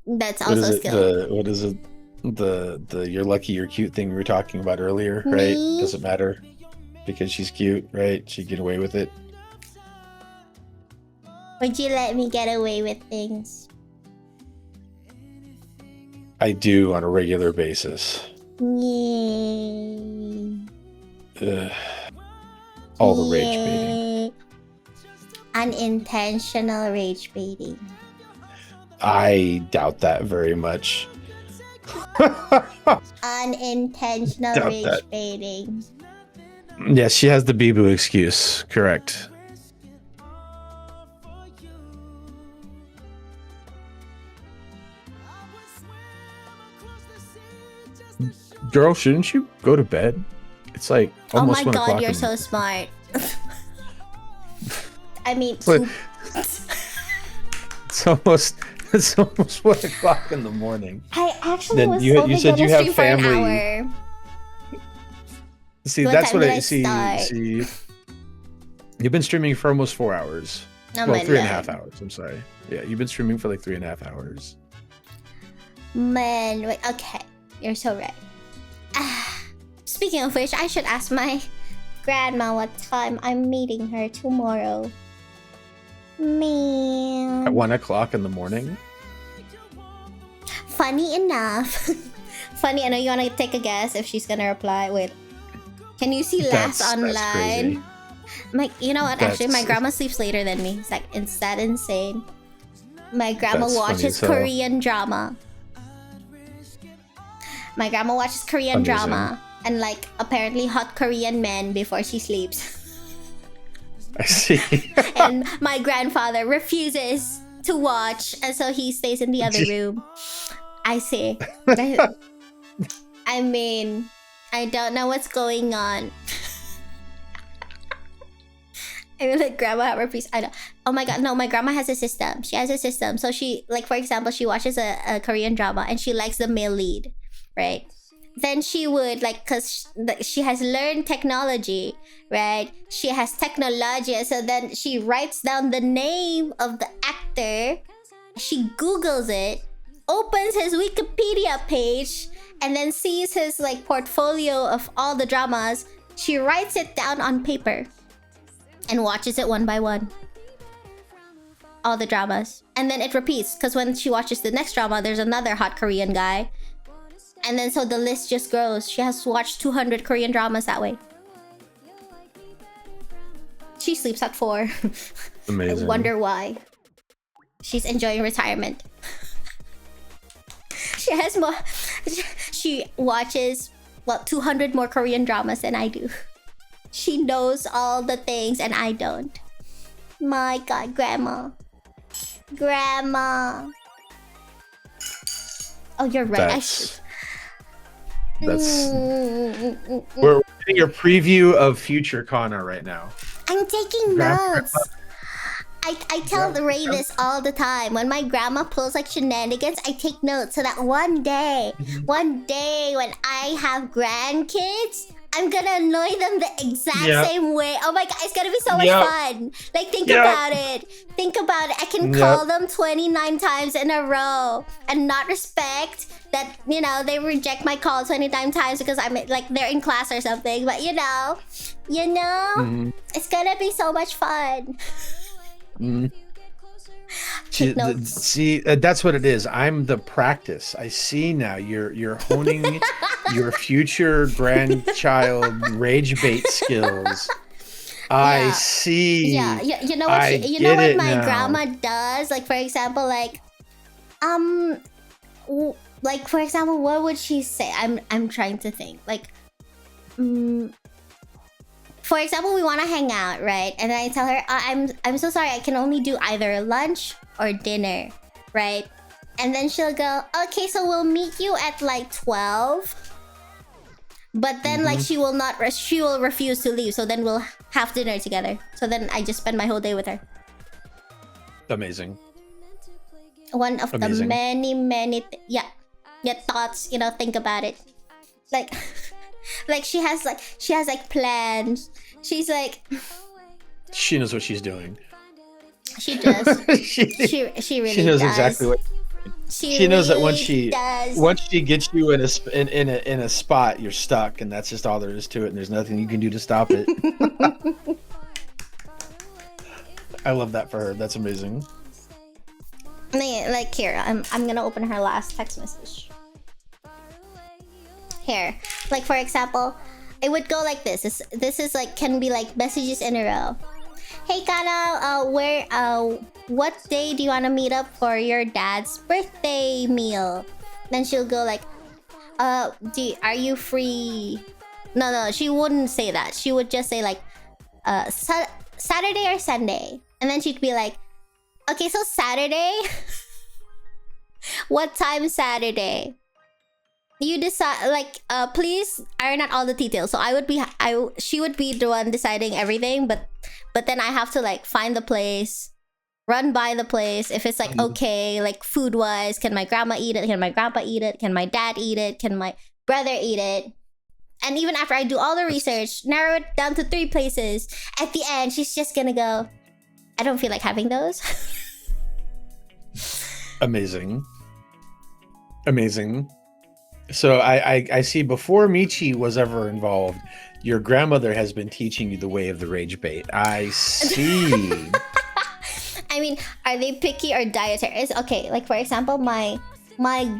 That's also skill. What is it? The you're lucky you're cute thing we were talking about earlier, right? Doesn't matter because she's cute, right? She'd get away with it. Would you let me get away with things? I do on a regular basis. Yay. All the rage baiting. Unintentional rage baiting. I doubt that very much. Unintentional Doubt rage that. baiting. Yes, she has the Bibu excuse. Correct. Girl, shouldn't you go to bed? It's like almost 1 o'clock. Oh my god, you're so smart. I mean, it's almost 1 o'clock in the morning. I actually Then was you only said gonna you have stream for an family. hour. See, What that's time what did I I see. start? See, you've been streaming for almost 4 hours. Oh Well, my 3.5 lord. hours. I'm sorry. Yeah, you've been streaming for like 3.5 hours. Man, wait, okay. You're so right. Speaking of which, I should ask my grandma what time I'm meeting her tomorrow. Man. At 1 o'clock in the morning. Funny enough. Funny, I know you wanna take a guess if she's gonna reply. Wait. Can you see last That's online? crazy. You know what? Actually, my grandma sleeps later than me. It's like, is that insane? My grandma That's funny watches as hell. Korean drama. My grandma watches Korean Amazing. drama and like apparently hot Korean men before she sleeps. I see. And my grandfather refuses to watch, and so he stays in the other room. I see. I mean, I don't know what's going on. I mean, like, grandma have her piece. I don't. Oh my god, no, my grandma has a system. She has a system. So she, like, for example, she watches a Korean drama and she likes the male lead, right? Then she would, like, because she has learned technology, right? She has technology. So then she writes down the name of the actor. She Googles it, opens his Wikipedia page, and then sees his, like, portfolio of all the dramas. She writes it down on paper and watches it one by one. All the dramas. And then it repeats, because when she watches the next drama, there's another hot Korean guy. And then so the list just grows. She has watched 200 Korean dramas that way. She sleeps at 4. Amazing. I wonder why. She's enjoying retirement. She has more... She watches, well, 200 more Korean dramas than I do. She knows all the things and I don't. My god, grandma. Grandma. Oh, you're right. We're getting a preview of future Kanna right now. I'm taking notes. I tell Ray this all the time. When my grandma pulls like shenanigans, I take notes so that one day when I have grandkids, I'm gonna annoy them the exact same way. Oh my god, it's gonna be so much fun. Like, think about it. Think about it. I can call them 29 times in a row and not respect that, you know, they reject my call 29 times because I'm like, they're in class or something. But you know, it's gonna be so much fun. See, that's what it is. I'm the practice. I see now. You're honing your future grandchild rage bait skills. I see. Yeah, you know what? You know what my grandma does? Like, for example, like for example, what would she say? I'm trying to think. Like, for example, we want to hang out, right? And then I tell her, I'm so sorry, I can only do either lunch or dinner, right? And then she'll go, okay, so we'll meet you at like 12. But then like she will refuse to leave. So then we'll have dinner together. So then I just spend my whole day with her. Amazing. One of the many thoughts, you know, think about it. Like like she has plans. She's like, she knows what she's doing. She does. she really she knows does. exactly what she knows that once she gets you in a spot, you're stuck, and that's just all there is to it, and there's nothing you can do to stop it. I love that for her. That's amazing. Like, here, I'm gonna open her last text message. Here, like, for example, it would go like this. This is like, can be like messages in a row. Hey Kana, what day do you want to meet up for your dad's birthday meal? Then she'll go like, are you free? No, she wouldn't say that. She would just say like, Saturday or Sunday. And then she'd be like, okay, so Saturday? What time Saturday? You decide, like, please iron out all the details. So she would be the one deciding everything, but then I have to like find the place, run by the place. If it's like okay, like food wise, can my grandma eat it? Can my grandpa eat it? Can my dad eat it? Can my brother eat it? And even after I do all the research, narrow it down to 3 places, at the end she's just gonna go, I don't feel like having those. Amazing. So I see before Michi was ever involved, your grandmother has been teaching you the way of the rage bait. I see. I mean, are they picky or dietary? Okay, like for example, my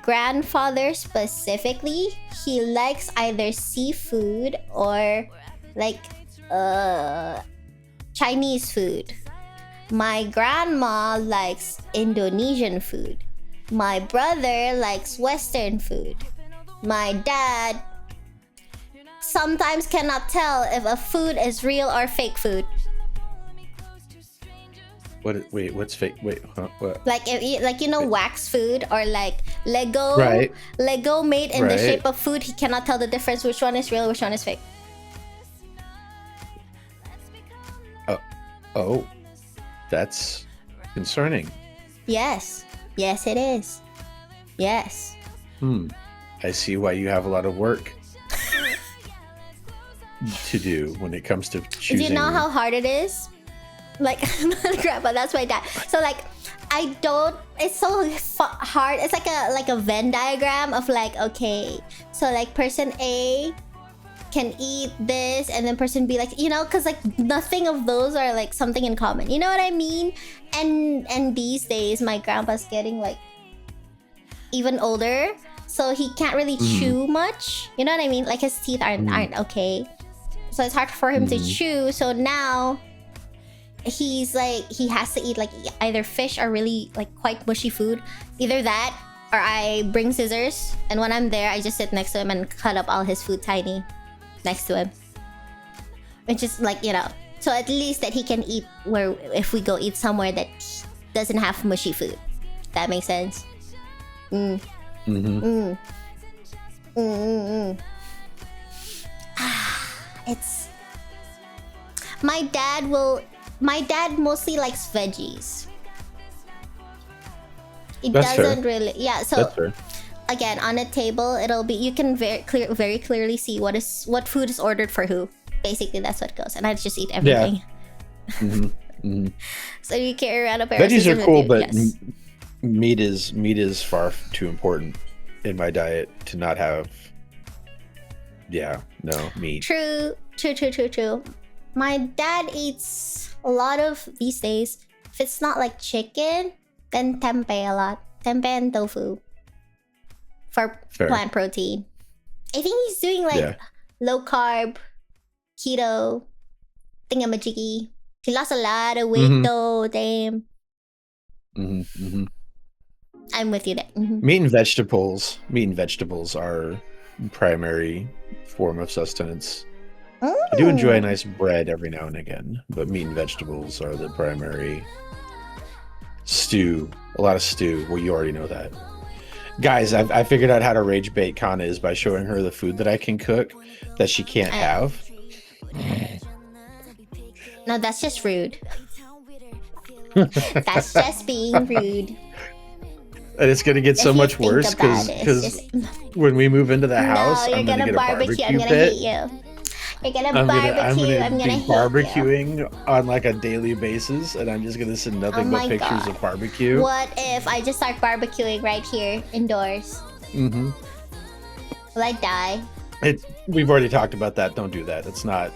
grandfather specifically, he likes either seafood or like Chinese food. My grandma likes Indonesian food. My brother likes Western food. My dad sometimes cannot tell if a food is real or fake food. Wait, what's fake? Wait, huh, what? Like wax food or like Lego. Right. Lego made in the shape of food. He cannot tell the difference which one is real, which one is fake. Oh, that's concerning. Yes, it is. Yes. I see why you have a lot of work to do when it comes to choosing. Do you know how hard it is? Like, grandpa, that's my dad. So like, it's so hard. It's like a Venn diagram of like, okay, so like person A can eat this, and then person B, like, you know, because like nothing of those are like something in common. You know what I mean? And these days, my grandpa's getting like even older, so he can't really chew much. You know what I mean? Like his teeth aren't okay, so it's hard for him to chew. So now he's like, he has to eat like either fish or really like quite mushy food. Either that, or I bring scissors, and when I'm there, I just sit next to him and cut up all his food tiny next to him, which is like, you know, so at least that he can eat where if we go eat somewhere that doesn't have mushy food. That makes sense. It's my dad mostly likes veggies. It That's doesn't fair. really, yeah. So That's fair. again, on a table, it'll be, you can very clearly see what food is ordered for who. Basically, that's what goes, and I just eat everything. Yeah. So you carry around a pair Veggies of are cool, you, but yes. meat is far too important in my diet to not have. Yeah, no meat. True. My dad eats a lot of these days. If it's not like chicken, then tempeh a lot. Tempeh and tofu for plant protein. I think he's doing like low carb, keto, thingamajiggy. He lost a lot of weight though, damn. I'm with you there. Meat and vegetables are primary form of sustenance. I do enjoy a nice bread every now and again, but meat and vegetables are the primary. Stew, a lot of stew. Well, you already know that. Guys, I figured out how to rage bait Kanna is by showing her the food that I can cook that she can't have. No, that's just rude. That's just being rude. And it's gonna get so much worse because when we move into the house, I'm gonna get a barbecue I'm gonna pit. hate you. You're gonna barbecue. I'm gonna be barbecuing on like a daily basis, and I'm just gonna send nothing but pictures of barbecue. What if I just start barbecuing right here indoors? Will I die? We've already talked about that. Don't do that. That's not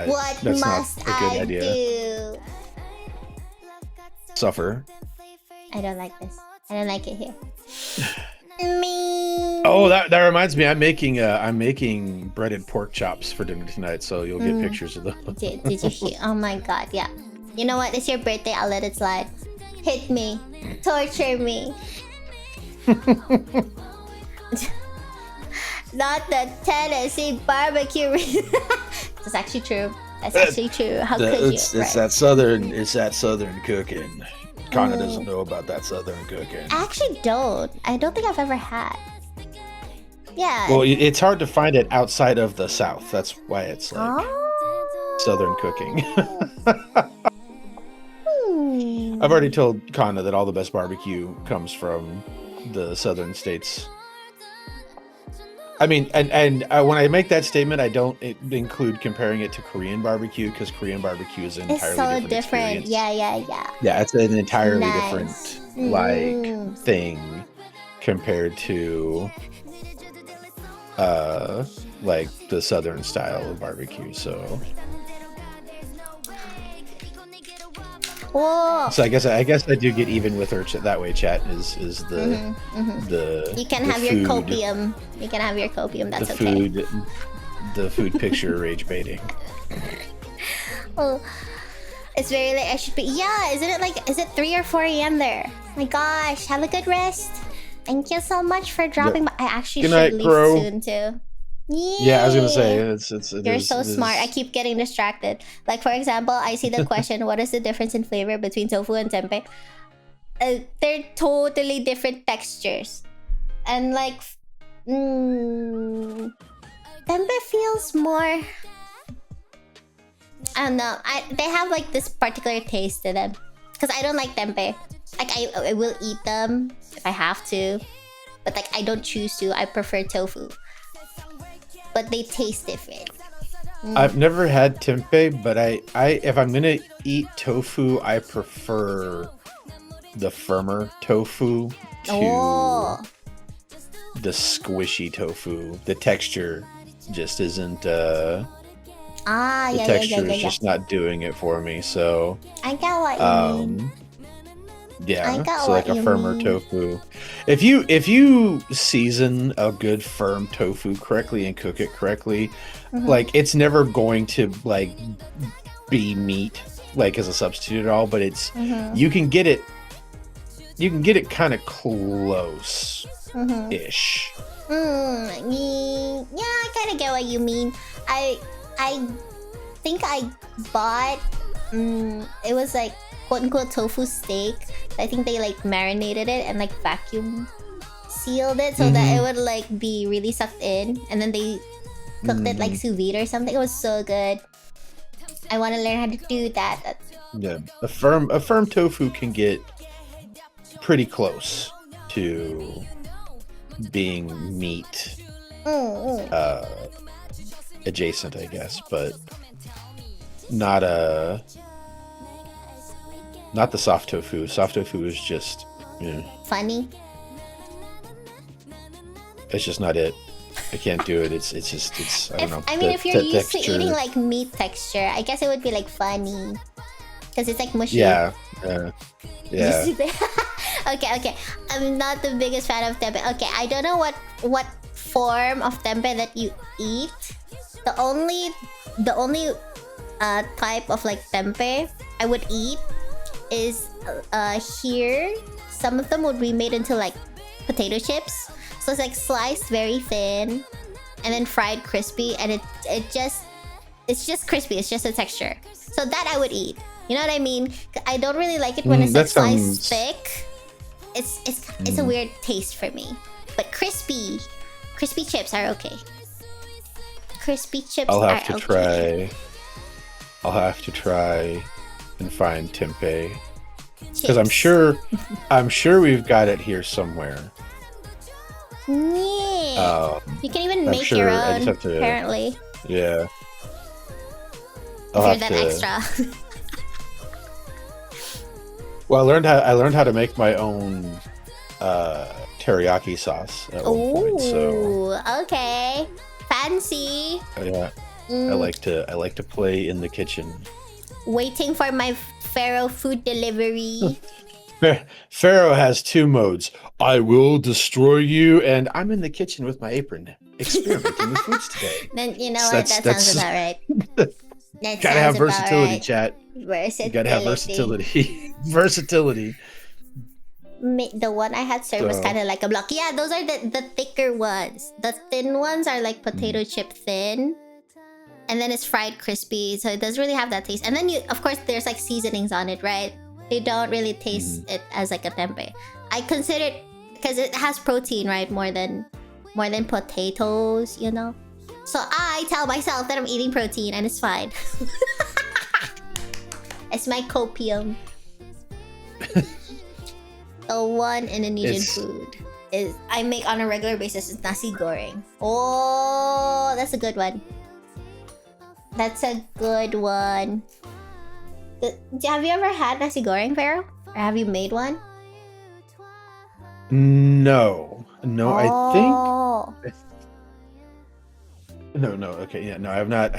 What must a good idea. do? Suffer. I don't like this. I don't like it here. Me. Oh, that reminds me. I'm making breaded pork chops for dinner tonight, so you'll get pictures of those. Did you hear? Oh my god, yeah. You know what? It's your birthday. I'll let it slide. Hit me, torture me. Not the Tennessee barbecue. That's actually true. That's actually true. How could you? It's that southern. It's that southern cooking. Kanna doesn't know about that southern cooking. I actually don't. I don't think I've ever had. Yeah. Well, it's hard to find it outside of the South. That's why it's like southern cooking. I've already told Kanna that all the best barbecue comes from the southern states. I mean, and when I make that statement, I don't include comparing it to Korean barbecue, because Korean barbecue is an entirely different experience. Yeah. Yeah, it's an entirely different like thing compared to like the southern style of barbecue. So whoa. So I guess I do get even with her that way. Chat is the the you can the have food, your copium. You can have your copium. That's the okay. food, the food picture rage baiting. Oh, it's very late. I should be. Yeah, isn't it like? Is it 3 or 4 a.m. there? My gosh, have a good rest. Thank you so much for dropping by. I actually should leave soon too. Yay. Yeah, I was gonna say You're so smart. I keep getting distracted. Like, for example, I see the question, what is the difference in flavor between tofu and tempeh? They're totally different textures. And like, tempeh feels more, I don't know. They have like this particular taste to them. Because I don't like tempeh. Like, I will eat them if I have to. But like, I don't choose to. I prefer tofu. But they taste different. I've never had tempeh, but I if I'm gonna eat tofu, I prefer the firmer tofu to the squishy tofu. The texture just isn't the texture is just not doing it for me. So I get what you mean. Yeah, so like a firmer tofu. If you season a good firm tofu correctly and cook it correctly, like it's never going to like be meat like as a substitute at all, but it's you can get it kind of close ish. Yeah, I kind of get what you mean. I think I bought it was like quote-unquote tofu steak. I think they like marinated it and like vacuum sealed it so that it would like be really sucked in, and then they cooked it like sous vide or something. It was so good. I want to learn how to do that. Yeah, a firm tofu can get pretty close to being meat adjacent, I guess, but not the soft tofu. Soft tofu is just funny. It's just not it. I can't do it. It's I don't know. I mean, if you're used to eating like meat texture, I guess it would be like funny because it's like mushy. Yeah. Okay. I'm not the biggest fan of tempeh. Okay, I don't know what form of tempeh that you eat. The only type of like tempeh I would eat is here. Some of them would be made into like potato chips, so it's like sliced very thin and then fried crispy, and it's just crispy. It's just a texture. So that I would eat. You know what I mean? I don't really like it when it's like sliced thick. It's a weird taste for me. But crispy chips are okay. Crispy chips I'll are have to okay. try and find tempeh, because I'm sure we've got it here somewhere. Yeah. You can even make your own, apparently. Yeah. If you're that extra. Well, I learned how to make my own teriyaki sauce at one point. So okay, fancy. Yeah, I like to play in the kitchen. Waiting for my Pharaoh food delivery. Pharaoh has two modes. I will destroy you, and I'm in the kitchen with my apron, experimenting with foods today. Then you know So what? That sounds about right. That gotta have sounds about versatility, right. chat. You gotta have Versatility. versatility. Versatility. The one I had served was So, kind of like a block. Yeah, those are the thicker ones. The thin ones are like potato chip thin. And then it's fried crispy, so it doesn't really have that taste. And then of course, there's like seasonings on it, right? They don't really taste it as like a tempeh. I consider it because it has protein, right? More than potatoes, you know. So I tell myself that I'm eating protein, and it's fine. It's my copium. The one Indonesian food is I make on a regular basis is nasi goreng. Oh, that's a good one. That's a good one. Have you ever had nasi goreng, Pharaoh? Or have you made one? no, I Oh. think. No, okay, yeah, no, I have not.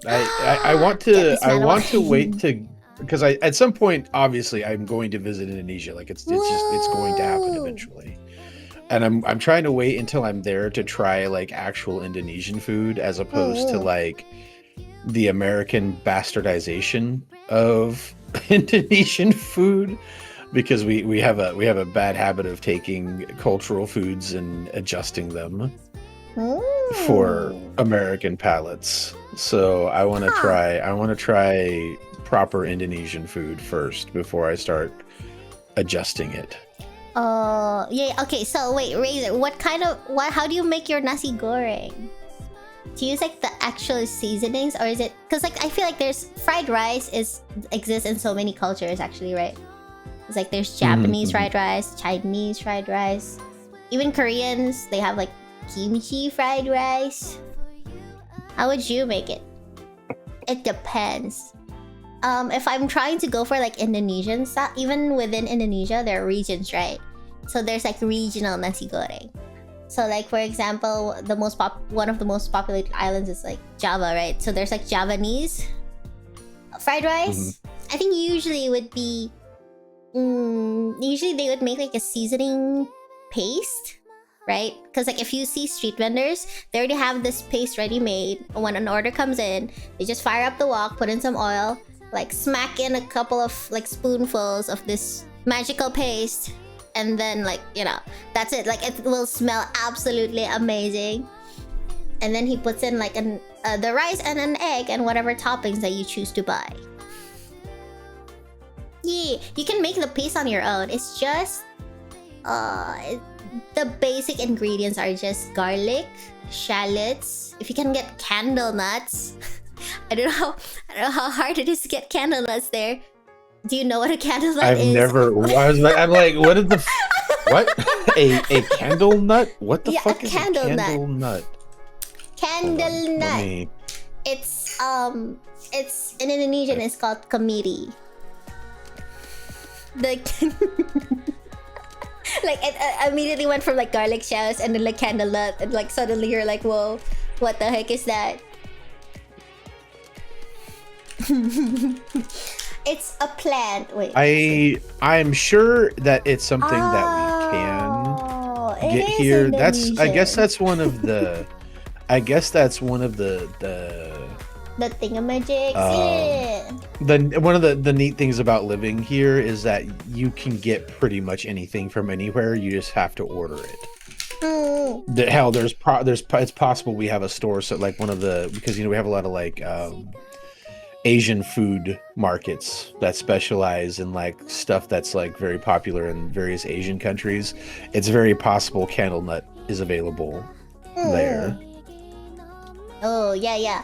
I want to. I want to wait to, because at some point, obviously, I'm going to visit Indonesia. Like it's going to happen eventually, and I'm trying to wait until I'm there to try like actual Indonesian food as opposed to like the American bastardization of Indonesian food, because we have a bad habit of taking cultural foods and adjusting them for American palates. So I want to try proper Indonesian food first before I start adjusting it. Oh, yeah. Okay, so wait, Razor, how do you make your nasi goreng? Do you use like the actual seasonings, or is it because like I feel like there's fried rice exists in so many cultures actually, right? It's like there's Japanese fried rice, Chinese fried rice, even Koreans, they have like kimchi fried rice. How would you make it? It depends. If I'm trying to go for like Indonesian stuff, even within Indonesia, there are regions, right? So there's like regional nasi goreng. So like for example, one of the most populated islands is like Java, right? So there's like Javanese fried rice. I think usually it would be usually they would make like a seasoning paste, right? Because like if you see street vendors, they already have this paste ready made. When an order comes in, they just fire up the wok, put in some oil, like smack in a couple of like spoonfuls of this magical paste, and then like, you know, that's it. Like it will smell absolutely amazing. And then he puts in like the rice and an egg and whatever toppings that you choose to buy. Yeah, you can make the paste on your own. It's just the basic ingredients are just garlic, shallots. If you can get candle nuts. I don't know how hard it is to get candle nuts there. Do you know what a candle nut is? I'm like, what is the what? A candle nut? What the fuck is a candle nut? Candle nut. It's in Indonesian it's called kemiri. Like it immediately went from like garlic shells and then like candle nut, and like suddenly you're like, whoa, what the heck is that? It's a plant. Wait. I'm sure that it's something that we can get here. Indonesian. I guess that's one of the the thingamajigs. Yeah. One of the neat things about living here is that you can get pretty much anything from anywhere. You just have to order it. Hell, it's possible we have a store, so like because we have a lot of like Asian food markets that specialize in like stuff that's like very popular in various Asian countries. It's very possible candle nut is available there. Oh yeah.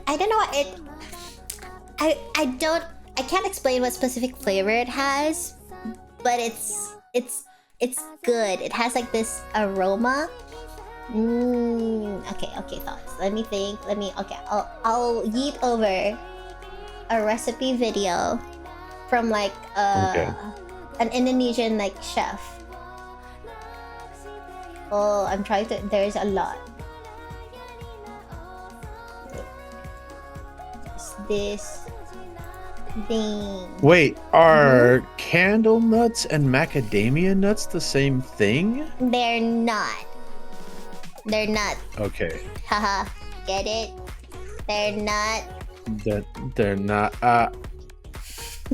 I don't know what it. I can't explain what specific flavor it has, but it's good. It has like this aroma. Okay, thoughts. Let me think. I'll yeet over a recipe video from like an Indonesian like chef. Oh, I'm trying to. There's a lot. This. Ding. Wait, are candle nuts and macadamia nuts the same thing? They're not. They're not. Okay. Haha. Get it? They're not. They're not.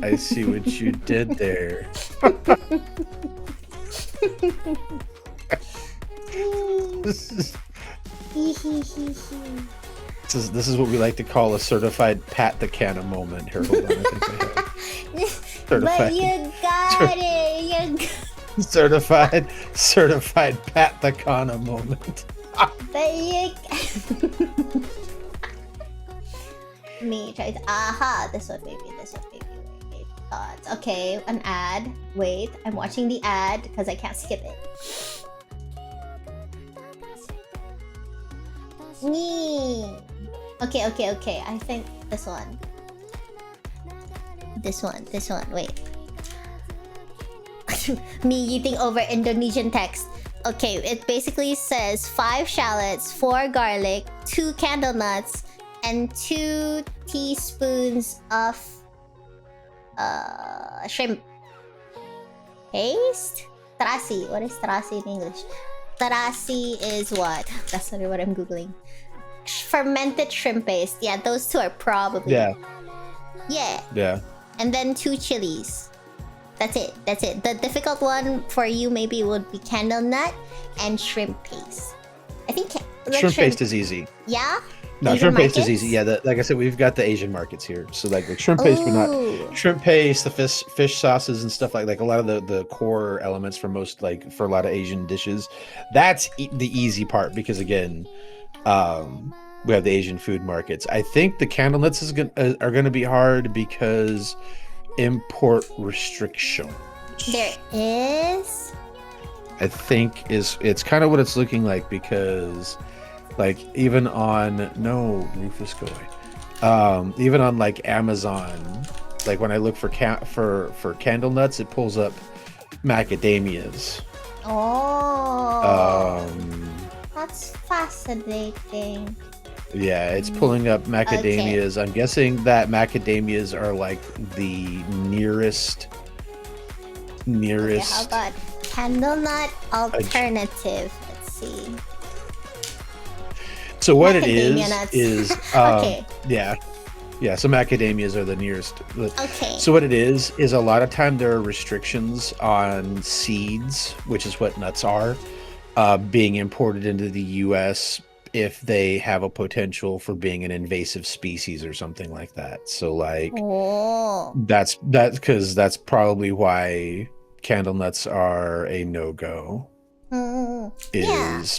I see what you did there. This is what we like to call a certified Pat the Kanna moment. Here, hold on. I think I have But you got it. Certified Pat the Kanna moment. But you. Me try to. Aha! This one, baby. Wait. Thoughts. Okay, an ad. Wait, I'm watching the ad because I can't skip it. Me. Okay. I think this one. This one. Wait. Me eating over Indonesian text. Okay, it basically says 5 shallots, 4 garlic, 2 candle nuts, and 2 teaspoons of shrimp paste. Terasi. What is terasi in English? Terasi is what? That's not what I'm googling. Fermented shrimp paste. Yeah, those two are probably. Yeah. And then 2 chilies. That's it. The difficult one for you maybe would be candle nut and shrimp paste. I think Shrimp paste is easy. Yeah. No, Asian shrimp paste markets? is easy. Yeah, like I said, we've got the Asian markets here. So like shrimp paste, we're not shrimp paste, the fish sauces and stuff like a lot of the core elements for most for a lot of Asian dishes. That's the easy part because again, we have the Asian food markets. I think the candle nuts are gonna be hard because import restriction. There is. I think it's kind of what it's looking like because even on Rufus go away. Even on Amazon, when I look for candle nuts, it pulls up macadamias. Oh. That's fascinating. Yeah, it's pulling up macadamias. Okay. I'm guessing that macadamias are the nearest. Okay, how about candle nut alternative? Let's see. So what macadamia it nuts. is okay. Yeah, so macadamias are the nearest. Okay. So what it is a lot of time there are restrictions on seeds, which is what nuts are, being imported into the US if they have a potential for being an invasive species or something like that. So that's because that's probably why candle nuts are a no-go.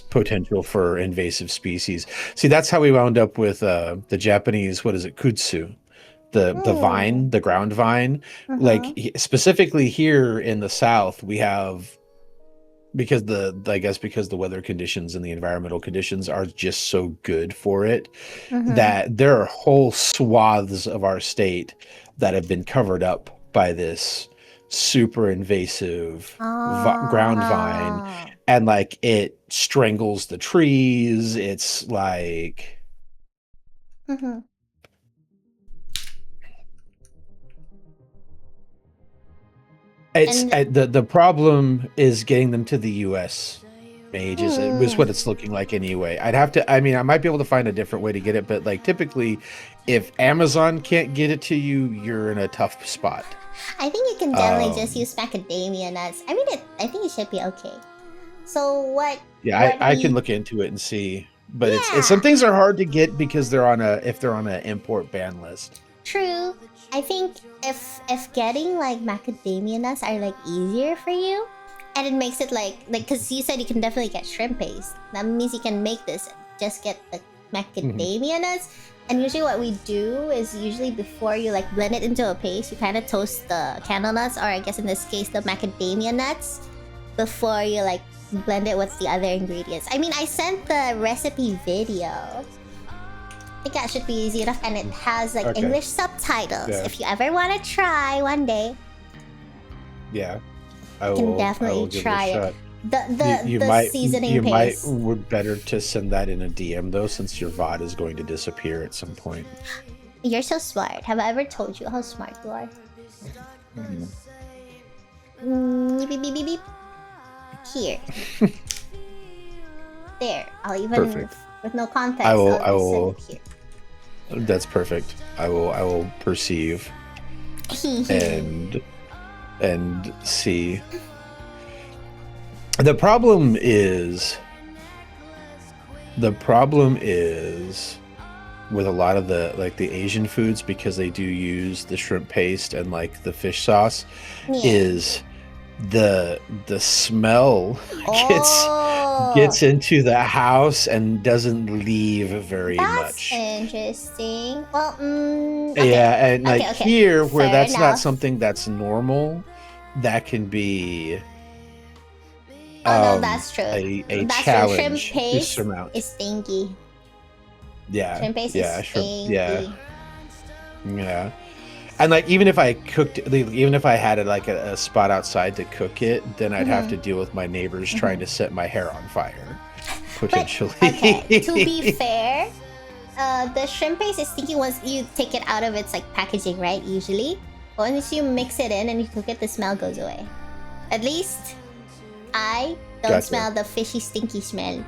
Potential for invasive species. See, that's how we wound up with the Japanese, what is it, kudzu, the vine, the ground vine. Specifically here in the South, we have, because the weather conditions and the environmental conditions are just so good for it, that there are whole swaths of our state that have been covered up by this super invasive ground vine, and it strangles the trees. It's the problem is getting them to the US ages. It was what it's looking like anyway. I might be able to find a different way to get it, but typically if Amazon can't get it to you, you're in a tough spot. I think you can definitely just use macadamia nuts. I think it should be okay. So what? Yeah, I can look into it and see, but it's some things are hard to get because they're on an import ban list. True. I think if getting macadamia nuts are easier for you, and it makes it because you said you can definitely get shrimp paste. That means you can make this. Just get the macadamia nuts. And usually what we do is before you blend it into a paste, you kind of toast the candle nuts, or I guess in this case the macadamia nuts, before you blend it with the other ingredients. I sent the recipe video. I think that should be easy enough, and it has English subtitles. If you ever want to try one day, I can definitely try it. You seasoning paste. Would better to send that in a DM though, since your VOD is going to disappear at some point. You're so smart. Have I ever told you how smart you are? Beep, beep, beep, beep. Here. There. I'll even Perfect. with no context. I will. I'll I just send will. it here. That's perfect. I will perceive and see. The problem is with a lot of the Asian foods, because they do use the shrimp paste and like the fish sauce, is the smell gets into the house and doesn't leave very much. Interesting. Well, okay. Yeah, and like here, where Fair that's enough. not something that's normal, that can be no, that's true. a That's challenge true. Shrimp paste to surmount. is stinky. Yeah, Shrimp paste yeah, is shrimp, stinky. yeah. And like even if I had it like a spot outside to cook it, then I'd have to deal with my neighbors trying to set my hair on fire, potentially. But, okay, to be fair, the shrimp paste is stinky once you take it out of its like packaging, right? Usually, but once you mix it in and you cook it, the smell goes away. At least I don't smell the fishy, stinky smell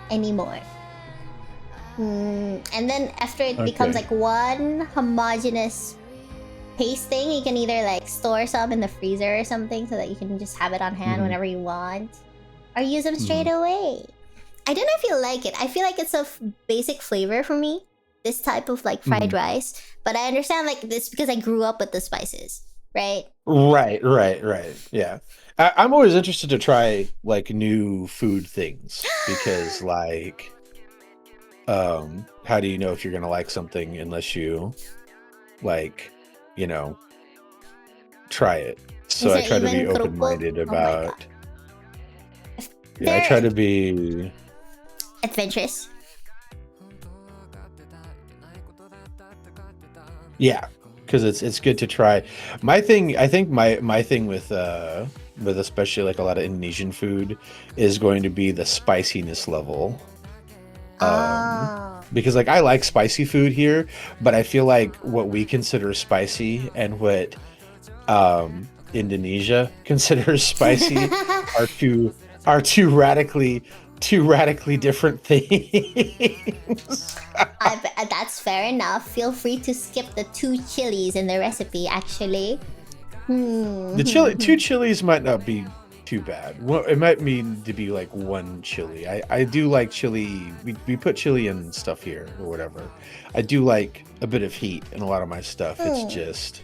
anymore. And then after it becomes like one homogeneous paste thing, you can either like store some in the freezer or something so that you can just have it on hand whenever you want, or use them straight away. I don't know if you like it. I feel like it's a basic flavor for me, this type of like fried rice, but I understand like this because I grew up with the spices, right? Right. Yeah. I'm always interested to try like new food things because like how do you know if you're gonna like something unless you like, you know, try it? So I try to be open-minded about I try to be adventurous. Yeah, because it's good to try. I think my thing with especially like a lot of Indonesian food is going to be the spiciness level. Because like I like spicy food here, but I feel like what we consider spicy and what Indonesia considers spicy are two radically different things. That's fair enough. Feel free to skip the 2 chilies in the recipe, actually. The 2 chilies might not be too bad. Well, it might mean to be like 1 chili. I do like chili. We put chili in stuff here or whatever. I do like a bit of heat in a lot of my stuff. It's just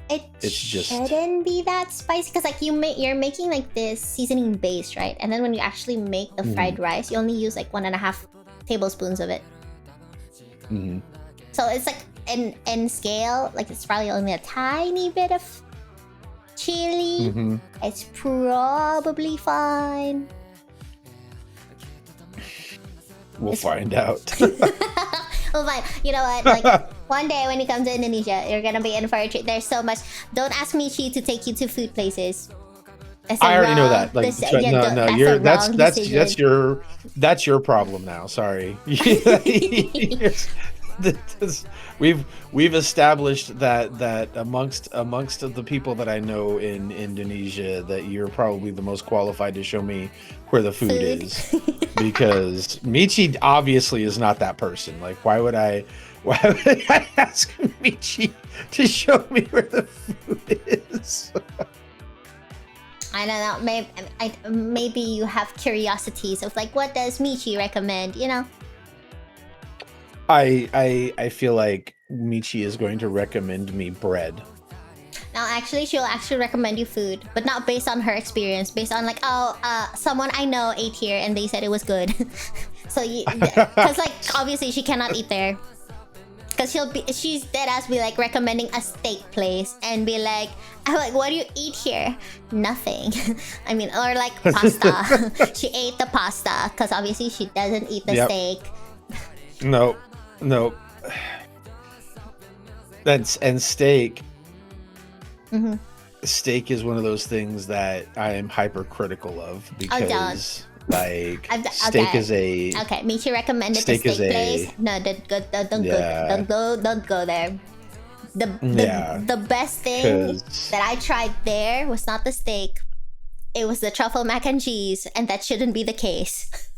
it shouldn't be that spicy because like you're making like this seasoning base, right? And then when you actually make the fried rice, you only use like 1.5 tablespoons of it. So it's like in scale, like it's probably only a tiny bit of chili. It's probably fine. We'll find out. Well, fine. You know what? Like one day when you come to Indonesia, you're gonna be in for a treat. There's so much. Don't ask Michi to take you to food places. I already know that. Like, that's your problem now. Sorry. We've established that amongst the people that I know in Indonesia, that you're probably the most qualified to show me where the food is, because Michi obviously is not that person. Like, why would I ask Michi to show me where the food is? I don't know. Maybe you have curiosities of like, what does Michi recommend? You know. I feel like Michi is going to recommend me bread. Now, actually, she'll actually recommend you food, but not based on her experience. Based on like, someone I know ate here and they said it was good. So because like obviously she cannot eat there. Because she's dead ass be like recommending a steak place and be like, I'm like, what do you eat here? Nothing. I mean, or like pasta. She ate the pasta because obviously she doesn't eat the steak. No. And steak. Steak is one of those things that I am hypercritical of because Like steak okay. is a Okay, Michi recommended the steak is steak a place. No, yeah, don't go there. yeah, The best thing because that I tried there was not the steak. It was the truffle mac and cheese, and that shouldn't be the case.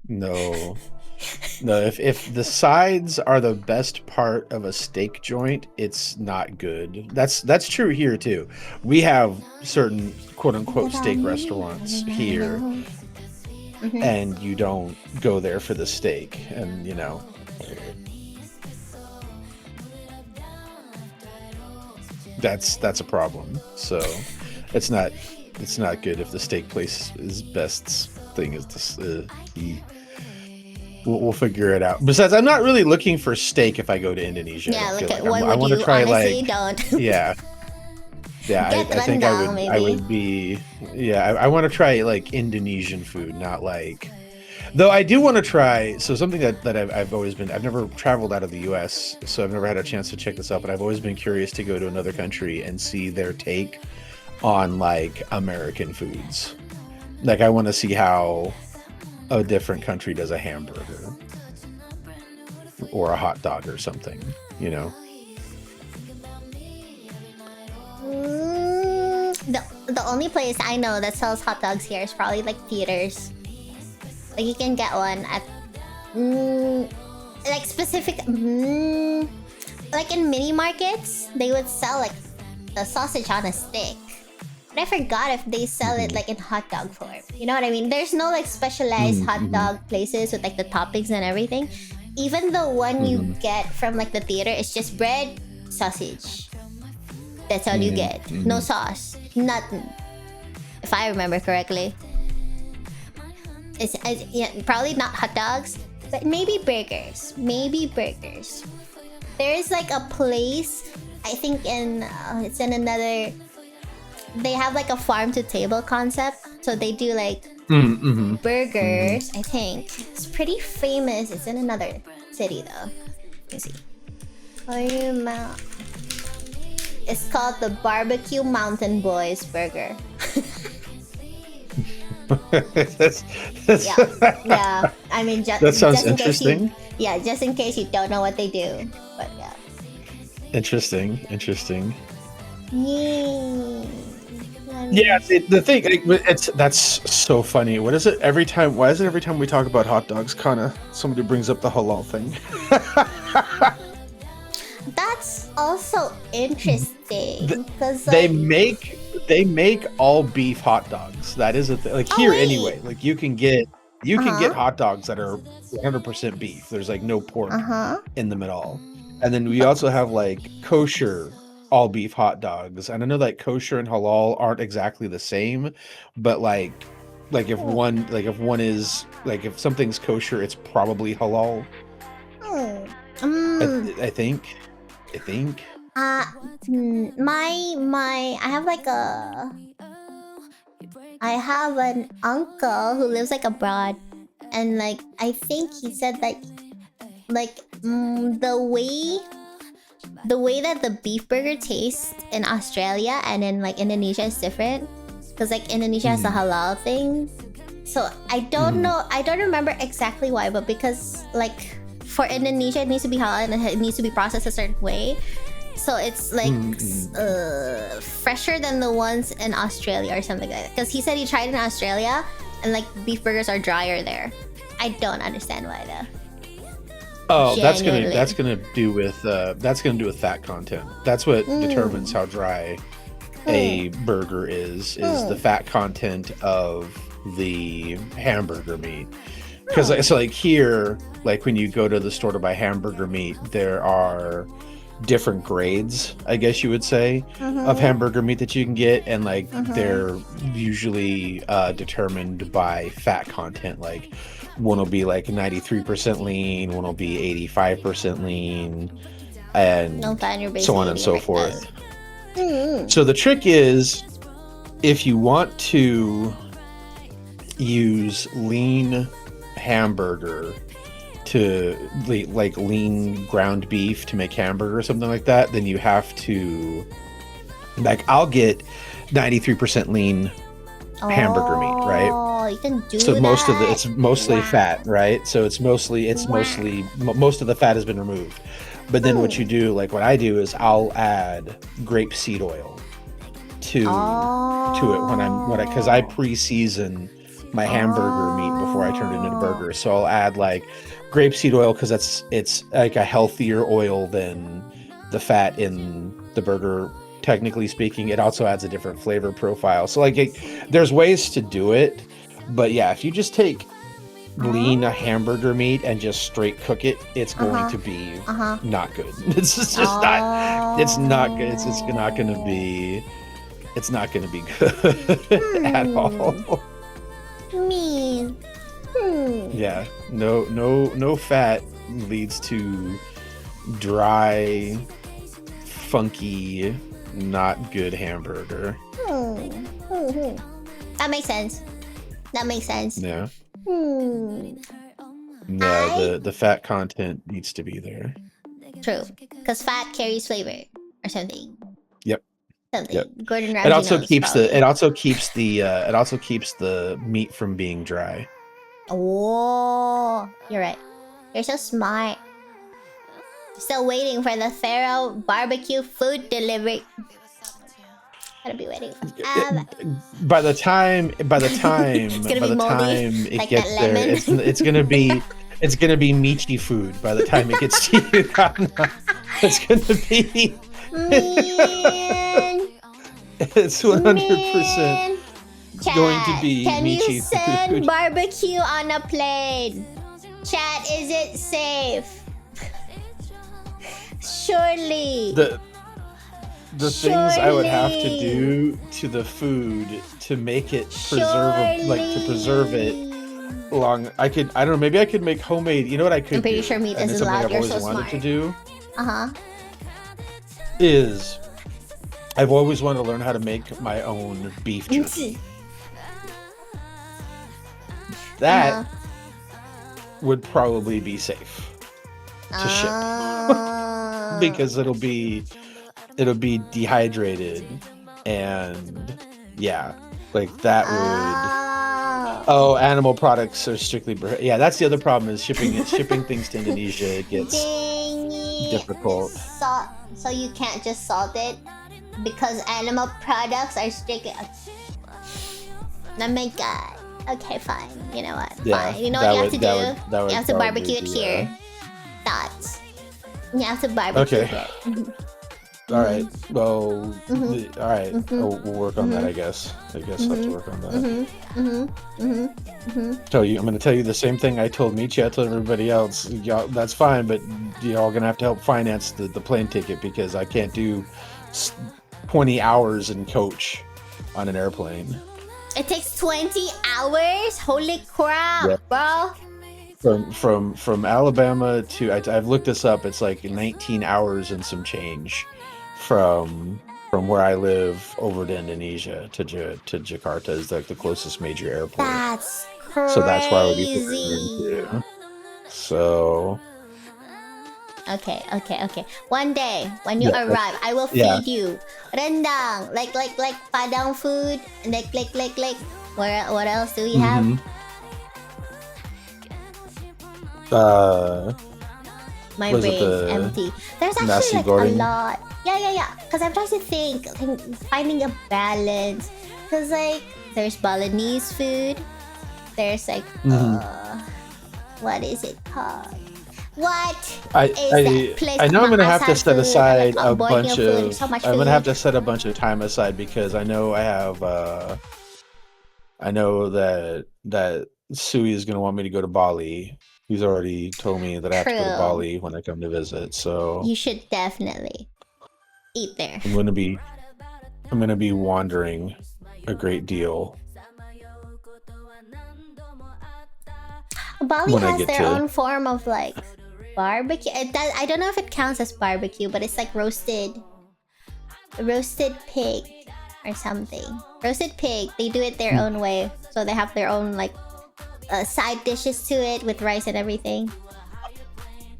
no. No, if the sides are the best part of a steak joint, it's not good. That's true here too. We have certain quote unquote steak restaurants here, and you don't go there for the steak, and you know that's a problem. So it's not good if the steak place is best thing is this. We'll figure it out. Besides, I'm not really looking for steak if I go to Indonesia. Yeah, look at like what I would want to you try honestly like don't. yeah, yeah. Get I think rendang, I maybe. would be yeah. I want to try like Indonesian food, not like. Though I do want to try so something that I've always been. I've never traveled out of the U.S., so I've never had a chance to check this out. But I've always been curious to go to another country and see their take on like American foods. Like I want to see how a different country does a hamburger or a hot dog or something, you know. The only place I know that sells hot dogs here is probably like theaters. Like you can get one at like specific like in mini markets they would sell like the sausage on a stick. But I forgot if they sell it like in hot dog form. You know what I mean? There's no like specialized hot dog places with like the toppings and everything. Even the one you get from like the theater is just bread, sausage. That's all you get. No sauce. Nothing. If I remember correctly. It's yeah, probably not hot dogs, but maybe burgers. Maybe burgers. There is like a place, I think it's in another. They have like a farm to table concept, so they do like burgers. I think it's pretty famous. It's in another city though. Let me see. It's called the Barbecue Mountain Boys Burger. that's yeah. I mean, that sounds interesting. Just in case you don't know what they do, but yeah. Interesting. Yay. Yeah, the thing that's so funny. What is it every time? Why is it every time we talk about hot dogs, Kanna, somebody brings up the halal thing? That's also interesting because they make all beef hot dogs. That is a like here anyway. Like you can get hot dogs that are 100% beef. There's like no pork in them at all. And then we also have like kosher all beef hot dogs. And I know that kosher and halal aren't exactly the same, but like if one is like if something's kosher, it's probably halal. I think. I have an uncle who lives like abroad, and like I think he said that like the way that the beef burger tastes in Australia and in like Indonesia is different because like Indonesia has a halal thing. So I don't know. I don't remember exactly why, but because like for Indonesia it needs to be halal and it needs to be processed a certain way. So it's like fresher than the ones in Australia or something like that. Because he said he tried in Australia and like beef burgers are drier there. I don't understand why though. Oh, that's gonna do with fat content. That's what determines how dry a burger is the fat content of the hamburger meat. Because so like here, like when you go to the store to buy hamburger meat, there are different grades, I guess you would say, of hamburger meat that you can get, and like they're usually determined by fat content. Like one will be like 93% lean, one will be 85% lean, and so on and so forth. So the trick is, if you want to use lean hamburger to like lean ground beef to make hamburger or something like that, then you have to like I'll get 93% lean hamburger meat, right? Oh, you can do So that. it's mostly Wow. fat, right? So it's mostly most of the fat has been removed. But then what you do, like what I do, is I'll add grapeseed oil to it when I because I pre-season my hamburger meat before I turn it into burger. So I'll add like grapeseed oil because it's like a healthier oil than the fat in the burger. Technically speaking, it also adds a different flavor profile. So like there's ways to do it, but yeah, if you just take lean hamburger meat and just straight cook it, it's going to be not good. It's just not. It's not good. It's just not going to be. It's not going to be good at all. Me. Yeah. No fat leads to dry, funky, not good hamburger. That makes sense. Yeah. I- The fat content needs to be there. True, because fat carries flavor or something. Yep. Something. Yep. Gordon Ramsay It also knows, keeps probably. it also keeps the meat from being dry. Oh, you're right. You're so smart. Still waiting for the Pharaoh barbecue food delivery. Gotta be waiting for by the time it's gonna be moldy, it like gets that there, lemon. it's gonna be Michi food by the time it gets to you. Kanna. It's gonna be Man. it's 100% going to be Can you Michi send food. barbecue on a plane? Chat, is it safe? Surely. The things I would have to do to the food to make it preserve it long. I don't know, maybe I could make homemade. You know what I could do? I'm pretty sure meat And it's isn't something allowed. I've You're always so wanted smart. to do Uh-huh. is I've always wanted to learn how to make my own beef jerky. That would probably be safe to ship because it'll be dehydrated and yeah, like that would. Animal products are strictly that's the other problem is shipping things to Indonesia. It gets difficult. So you can't just salt it because animal products are strictly. Oh my god. Okay, fine. You know what? Yeah, fine. You know what you have to do? You have to barbecue it here. Thoughts. You have to barbecue it. All right. Well, all right. We'll work on that. I guess. I'll have to work on that. I'm going to tell you the same thing I told Michi. I told everybody else. Y'all, that's fine, but y'all gonna have to help finance the plane ticket because I can't do 20 hours in coach on an airplane. It takes 20 hours. Holy crap, bro! From Alabama to I've looked this up. It's like 19 hours and some change from where I live over to Indonesia to Jakarta is like the closest major airport. That's crazy. So that's why I would be prepared. So. Okay. One day when you arrive, I will feed you rendang, like Padang food, like. What else do we have? My brain's empty. There's actually like a lot. Yeah. Because I'm trying to think, like, finding a balance. Because like there's Balinese food. There's like what is it called? What is that place? I know I'm gonna have to set aside like, a bunch of. So I'm gonna have to set a bunch of time aside because I know I have. I know that Sui is gonna want me to go to Bali. He's already told me that I have to go to Bali when I come to visit. So you should definitely eat there. I'm gonna be wandering a great deal. Bali has their own form of like barbecue. I don't know if it counts as barbecue, but it's like roasted pig or something. Roasted pig. They do it their own way, so they have their own like side dishes to it with rice and everything.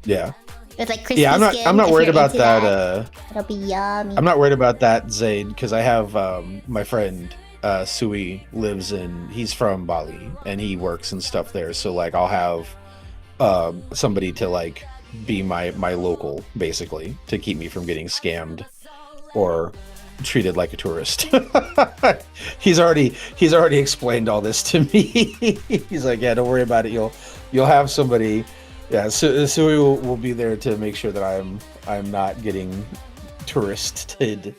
Yeah. With like crispy skin. I'm not worried about that. It'll be yummy. I'm not worried about that, Zaid, because I have my friend Sui he's from Bali and he works and stuff there, so like I'll have somebody to like be my local, basically, to keep me from getting scammed or treated like a tourist. he's already explained all this to me. He's like, yeah, don't worry about it, you'll have somebody. Yeah, so Sui will be there to make sure that I'm not getting touristed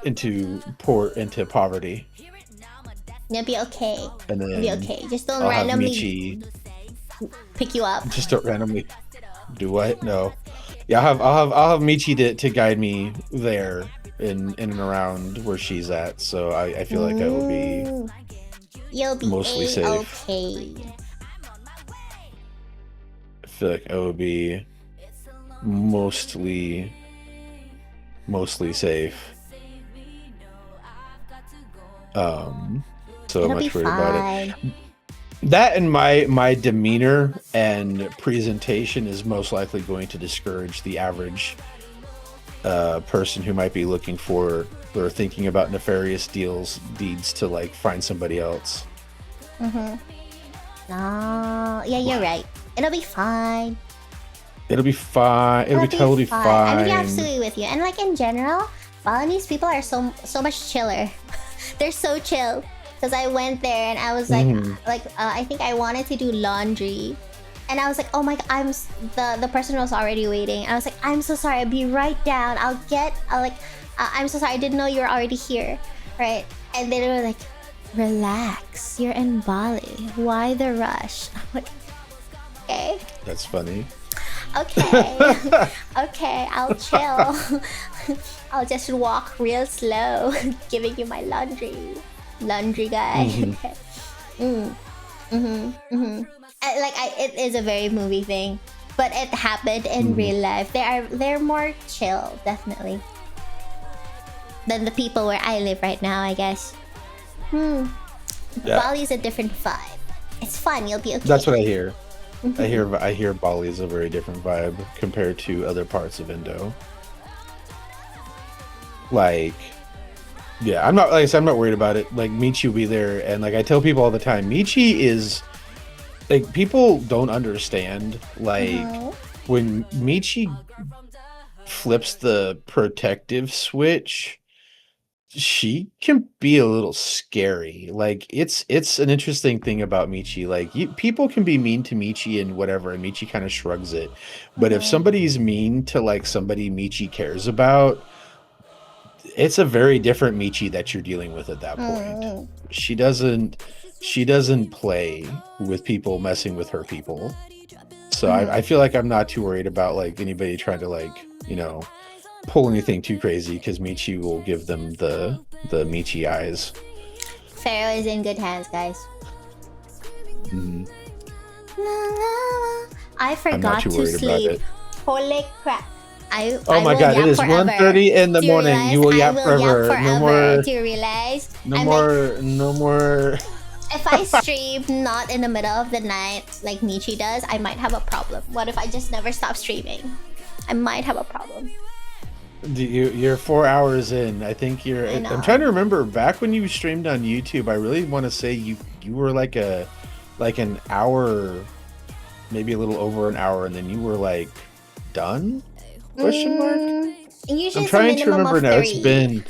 into poverty. You'll be okay. And then you'll be okay. Just don't I'll randomly pick you up. Just don't randomly do what? No. Yeah, I'll have Michi to guide me there in and around where she's at. So I feel like I will be You'll be mostly safe. Okay. I feel like I will be mostly safe. So It'll much be worried fine. about it. That and my demeanor and presentation is most likely going to discourage the average person who might be looking for or thinking about nefarious deeds to like find somebody else. No, yeah, you're right. It'll be fine. It'll be fine. It'll be totally fine. I'm really absolutely with you. And like in general, Balinese people are so much chiller. They're so chill. Because I went there and I was like, I think I wanted to do laundry, and I was like, oh my god, the person was already waiting. I was like, I'm so sorry, I'll be right down. I'm so sorry, I didn't know you were already here, right? And they were like, relax, you're in Bali. Why the rush? I'm like, okay. That's funny. Okay. Okay, I'll chill. I'll just walk real slow, giving you my laundry guy. It is a very movie thing, but it happened in real life. They're more chill, definitely, than the people where I live right now, I guess. Yeah. Bali's a different vibe. It's fun. You'll be okay. That's what I hear. I hear Bali is a very different vibe compared to other parts of Indo. Like, yeah, I'm not worried about it. Like, Michi will be there, and like I tell people all the time, Michi is like, people don't understand, like when Michi flips the protective switch, she can be a little scary. Like, it's an interesting thing about Michi. Like, people can be mean to Michi and whatever, and Michi kind of shrugs it. But if somebody's mean to like somebody Michi cares about, it's a very different Michi that you're dealing with at that point. She doesn't play with people messing with her people. So I feel like I'm not too worried about like anybody trying to like, you know, pull anything too crazy, because Michi will give them the Michi eyes. Pharaoh is in good hands, guys. I forgot to sleep. Holy crap. Oh my god, it is 1:30 in the morning. You will yap forever. No more. Do you realize? No more. If I stream not in the middle of the night like Michi does, I might have a problem. What if I just never stop streaming? I might have a problem. You're 4 hours in. I think you're. I'm trying to remember back when you streamed on YouTube. I really want to say you were like an hour, maybe a little over an hour, and then you were like done. Question mark? Usually I'm trying to remember now. It's been.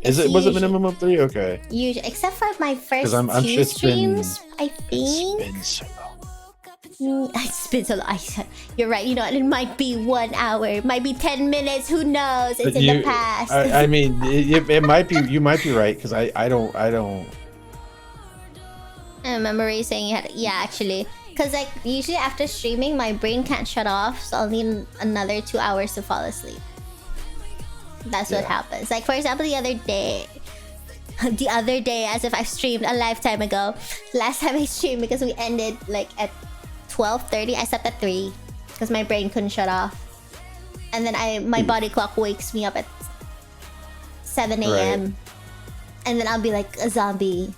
Was it minimum of 3? Okay. Usually, except for my first two streams, I think. It's been so long. It's been so long. You're right. You know, it might be 1 hour, it might be 10 minutes. Who knows? It's in the past. I mean, it might be. You might be right, because I don't. I remember you saying you had. Yeah, actually. Because like usually after streaming, my brain can't shut off, so I'll need another 2 hours to fall asleep. That's what happens. Like, for example, the other day, as if I streamed a lifetime ago, last time I streamed, because we ended like at 12:30, I slept at 3 because my brain couldn't shut off, and then my body clock wakes me up at 7 a.m. and then I'll be like a zombie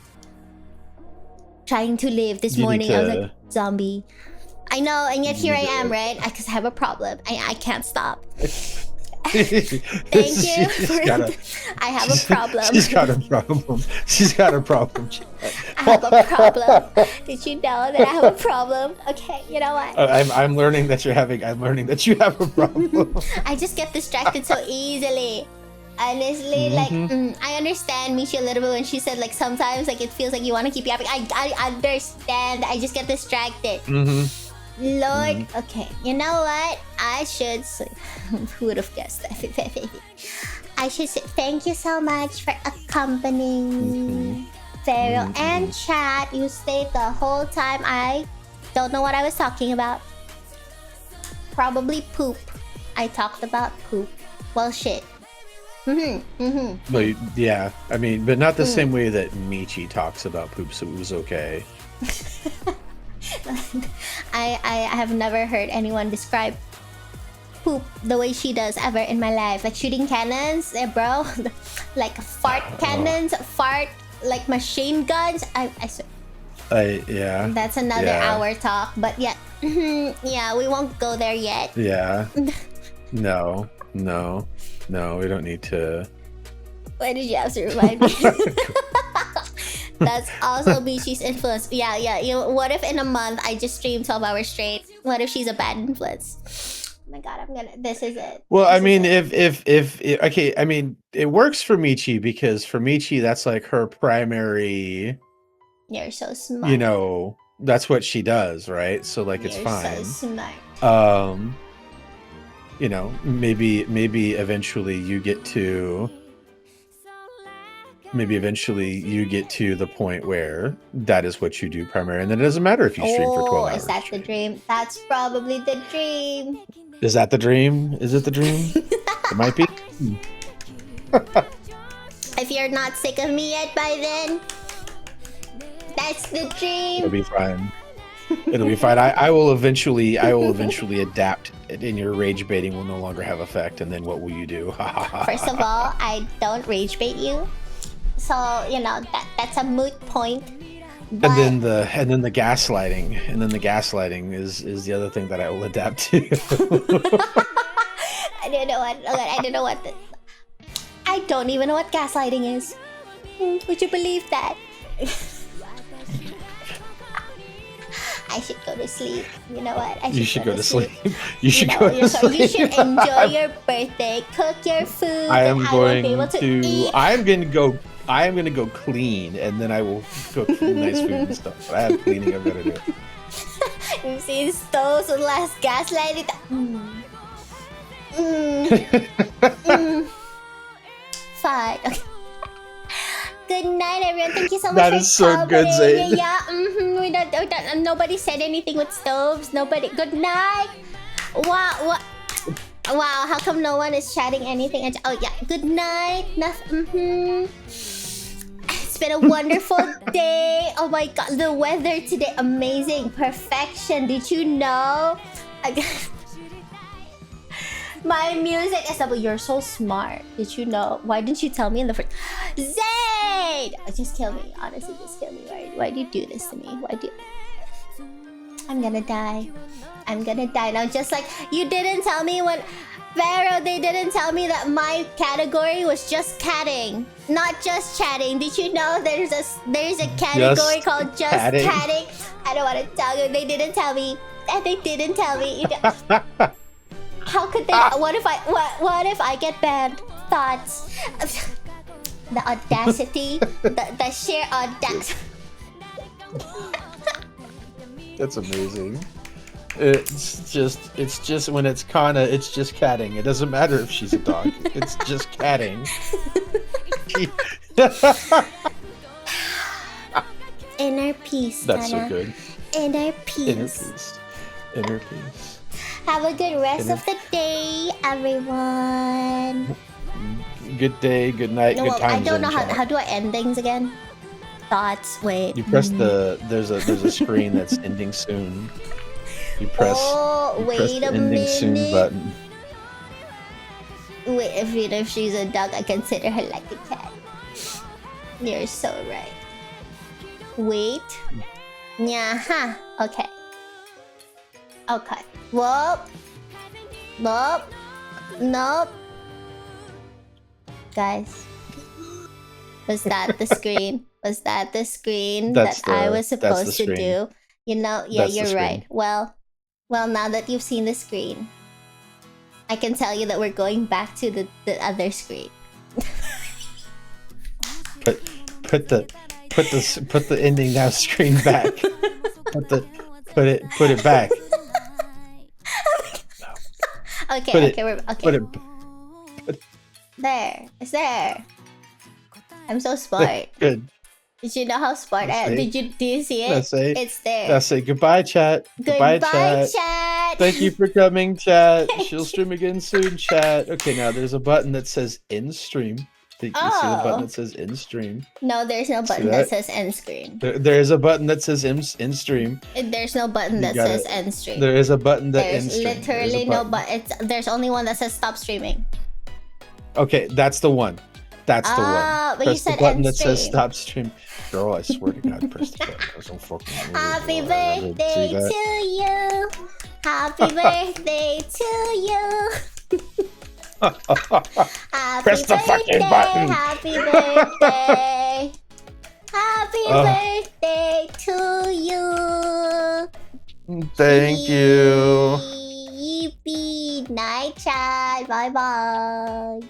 trying to live. This morning I was like zombie. I know, and yet here I am, right? Because I have a problem. I can't stop. Thank you. I have a problem. She's got a problem. She's got a problem. I have a problem. Did you know that I have a problem? Okay, you know what? I'm learning that you're having. I'm learning that you have a problem. I just get distracted so easily. Honestly, like I understand Michi a little bit when she said like sometimes like it feels like you want to keep yapping. I understand. I just get distracted. Lord, okay. You know what? I should sleep. Who would have guessed that? I should say thank you so much for accompanying Pharaoh and chat. You stayed the whole time. I don't know what I was talking about. Probably poop. I talked about poop. Well, shit. But yeah, I mean, but not the same way that Michi talks about poop, so it was okay. I have never heard anyone describe poop the way she does ever in my life. Like shooting cannons, bro. Like fart cannons, fart like machine guns. Yeah. That's another hour talk, but yeah, yeah, we won't go there yet. Yeah. No, we don't need to. Why did you have to remind me? That's also Michi's influence. Yeah. What if in a month I just stream 12 hours straight? What if she's a bad influence? Oh my god, this is it. Well, I mean, if okay, I mean, it works for Michi because for Michi, that's like her primary. You're so smart. You know, that's what she does, right? So like, it's fine. You're so smart. You know, maybe eventually you get to the point where that is what you do primarily, and then it doesn't matter if you stream for 12 hours. Is that the dream? That's probably the dream. Is that the dream? Is it the dream? It might be. If you're not sick of me yet by then, that's the dream. It'll be fine. It'll be fine. I will eventually adapt, and your rage baiting will no longer have effect. And then what will you do? First of all, I don't rage bait you, so you know that's a moot point. But... And then the gaslighting is the other thing that I will adapt to. I don't even know what gaslighting is. Would you believe that? I should go to sleep. You know what? You should go to sleep. You should go to sleep. You should enjoy your birthday. Cook your food. I'm gonna go clean, and then I will cook nice food and stuff. But I have cleaning I've got to do. You've seen stoves with last gaslighting. Fine. Okay. Good night, everyone. Thank you so much that is so good, Zayn. Yeah, we don't, nobody said anything with stoves. Nobody. Good night. Wow. How come no one is chatting anything? Oh yeah. Good night. It's been a wonderful day. Oh my god, the weather today amazing, perfection. Did you know? My music is double. You're so smart. Did you know? Why didn't you tell me in the first? Zayd! Just kill me. Honestly, just kill me. Why do you do this to me? I'm gonna die. Now, just like you didn't tell me when Pharaoh, they didn't tell me that my category was just catting, not just chatting. Did you know there's a category called just catting? I don't want to tell you. They didn't tell me. They didn't tell me. How could they? What if I get banned? Thoughts. The audacity, the sheer audacity. That's amazing. It's just when it's Kanna, it's just catting. It doesn't matter if she's a dog. It's just catting. Inner peace. That's Kanna. so good. Inner peace. Inner peace. Have a good rest of the day, everyone. Good day, good night, good time. I don't know how do I end things again? Thoughts. Wait. You press there's a screen that's ending soon. You press the ending soon button. Wait, if she's a dog, I consider her like a cat. You're so right. Wait. Yeah, huh. Okay. Whoop. guys? Was that the screen? Was that the screen That's that I the- was that's the supposed to screen. do? You know, yeah, That's the you're right. screen. Well, now that you've seen the screen, I can tell you that we're going back to the other screen. Put the ending now screen back. Put it back. Okay, Put okay, it- we're okay. Put it. There, it's there. I'm so smart. Good. Did you know how smart I am? Let's Do you see it? Let's say. It's there. Let's say goodbye, chat. Goodbye, chat. chat. Thank you for coming, chat. She'll stream again soon, chat. Okay, now there's a button that says end stream. You see the button that says end stream? No, there's no button that says end screen. There is a button that says end stream. There's no button that says end stream. There is a button that There's end stream. literally no button. There's only one that says stop streaming. Okay, that's the one. That's the one. But Press you said the button end that says stream. stop stream. Girl, I swear to God, press the button. I don't fucking know. Happy I never birthday see that. to you. Happy birthday to you. Happy Press the fucking birthday, button. Happy birthday. Happy birthday to you. Thank you. Yippee. Night chat. Bye bye.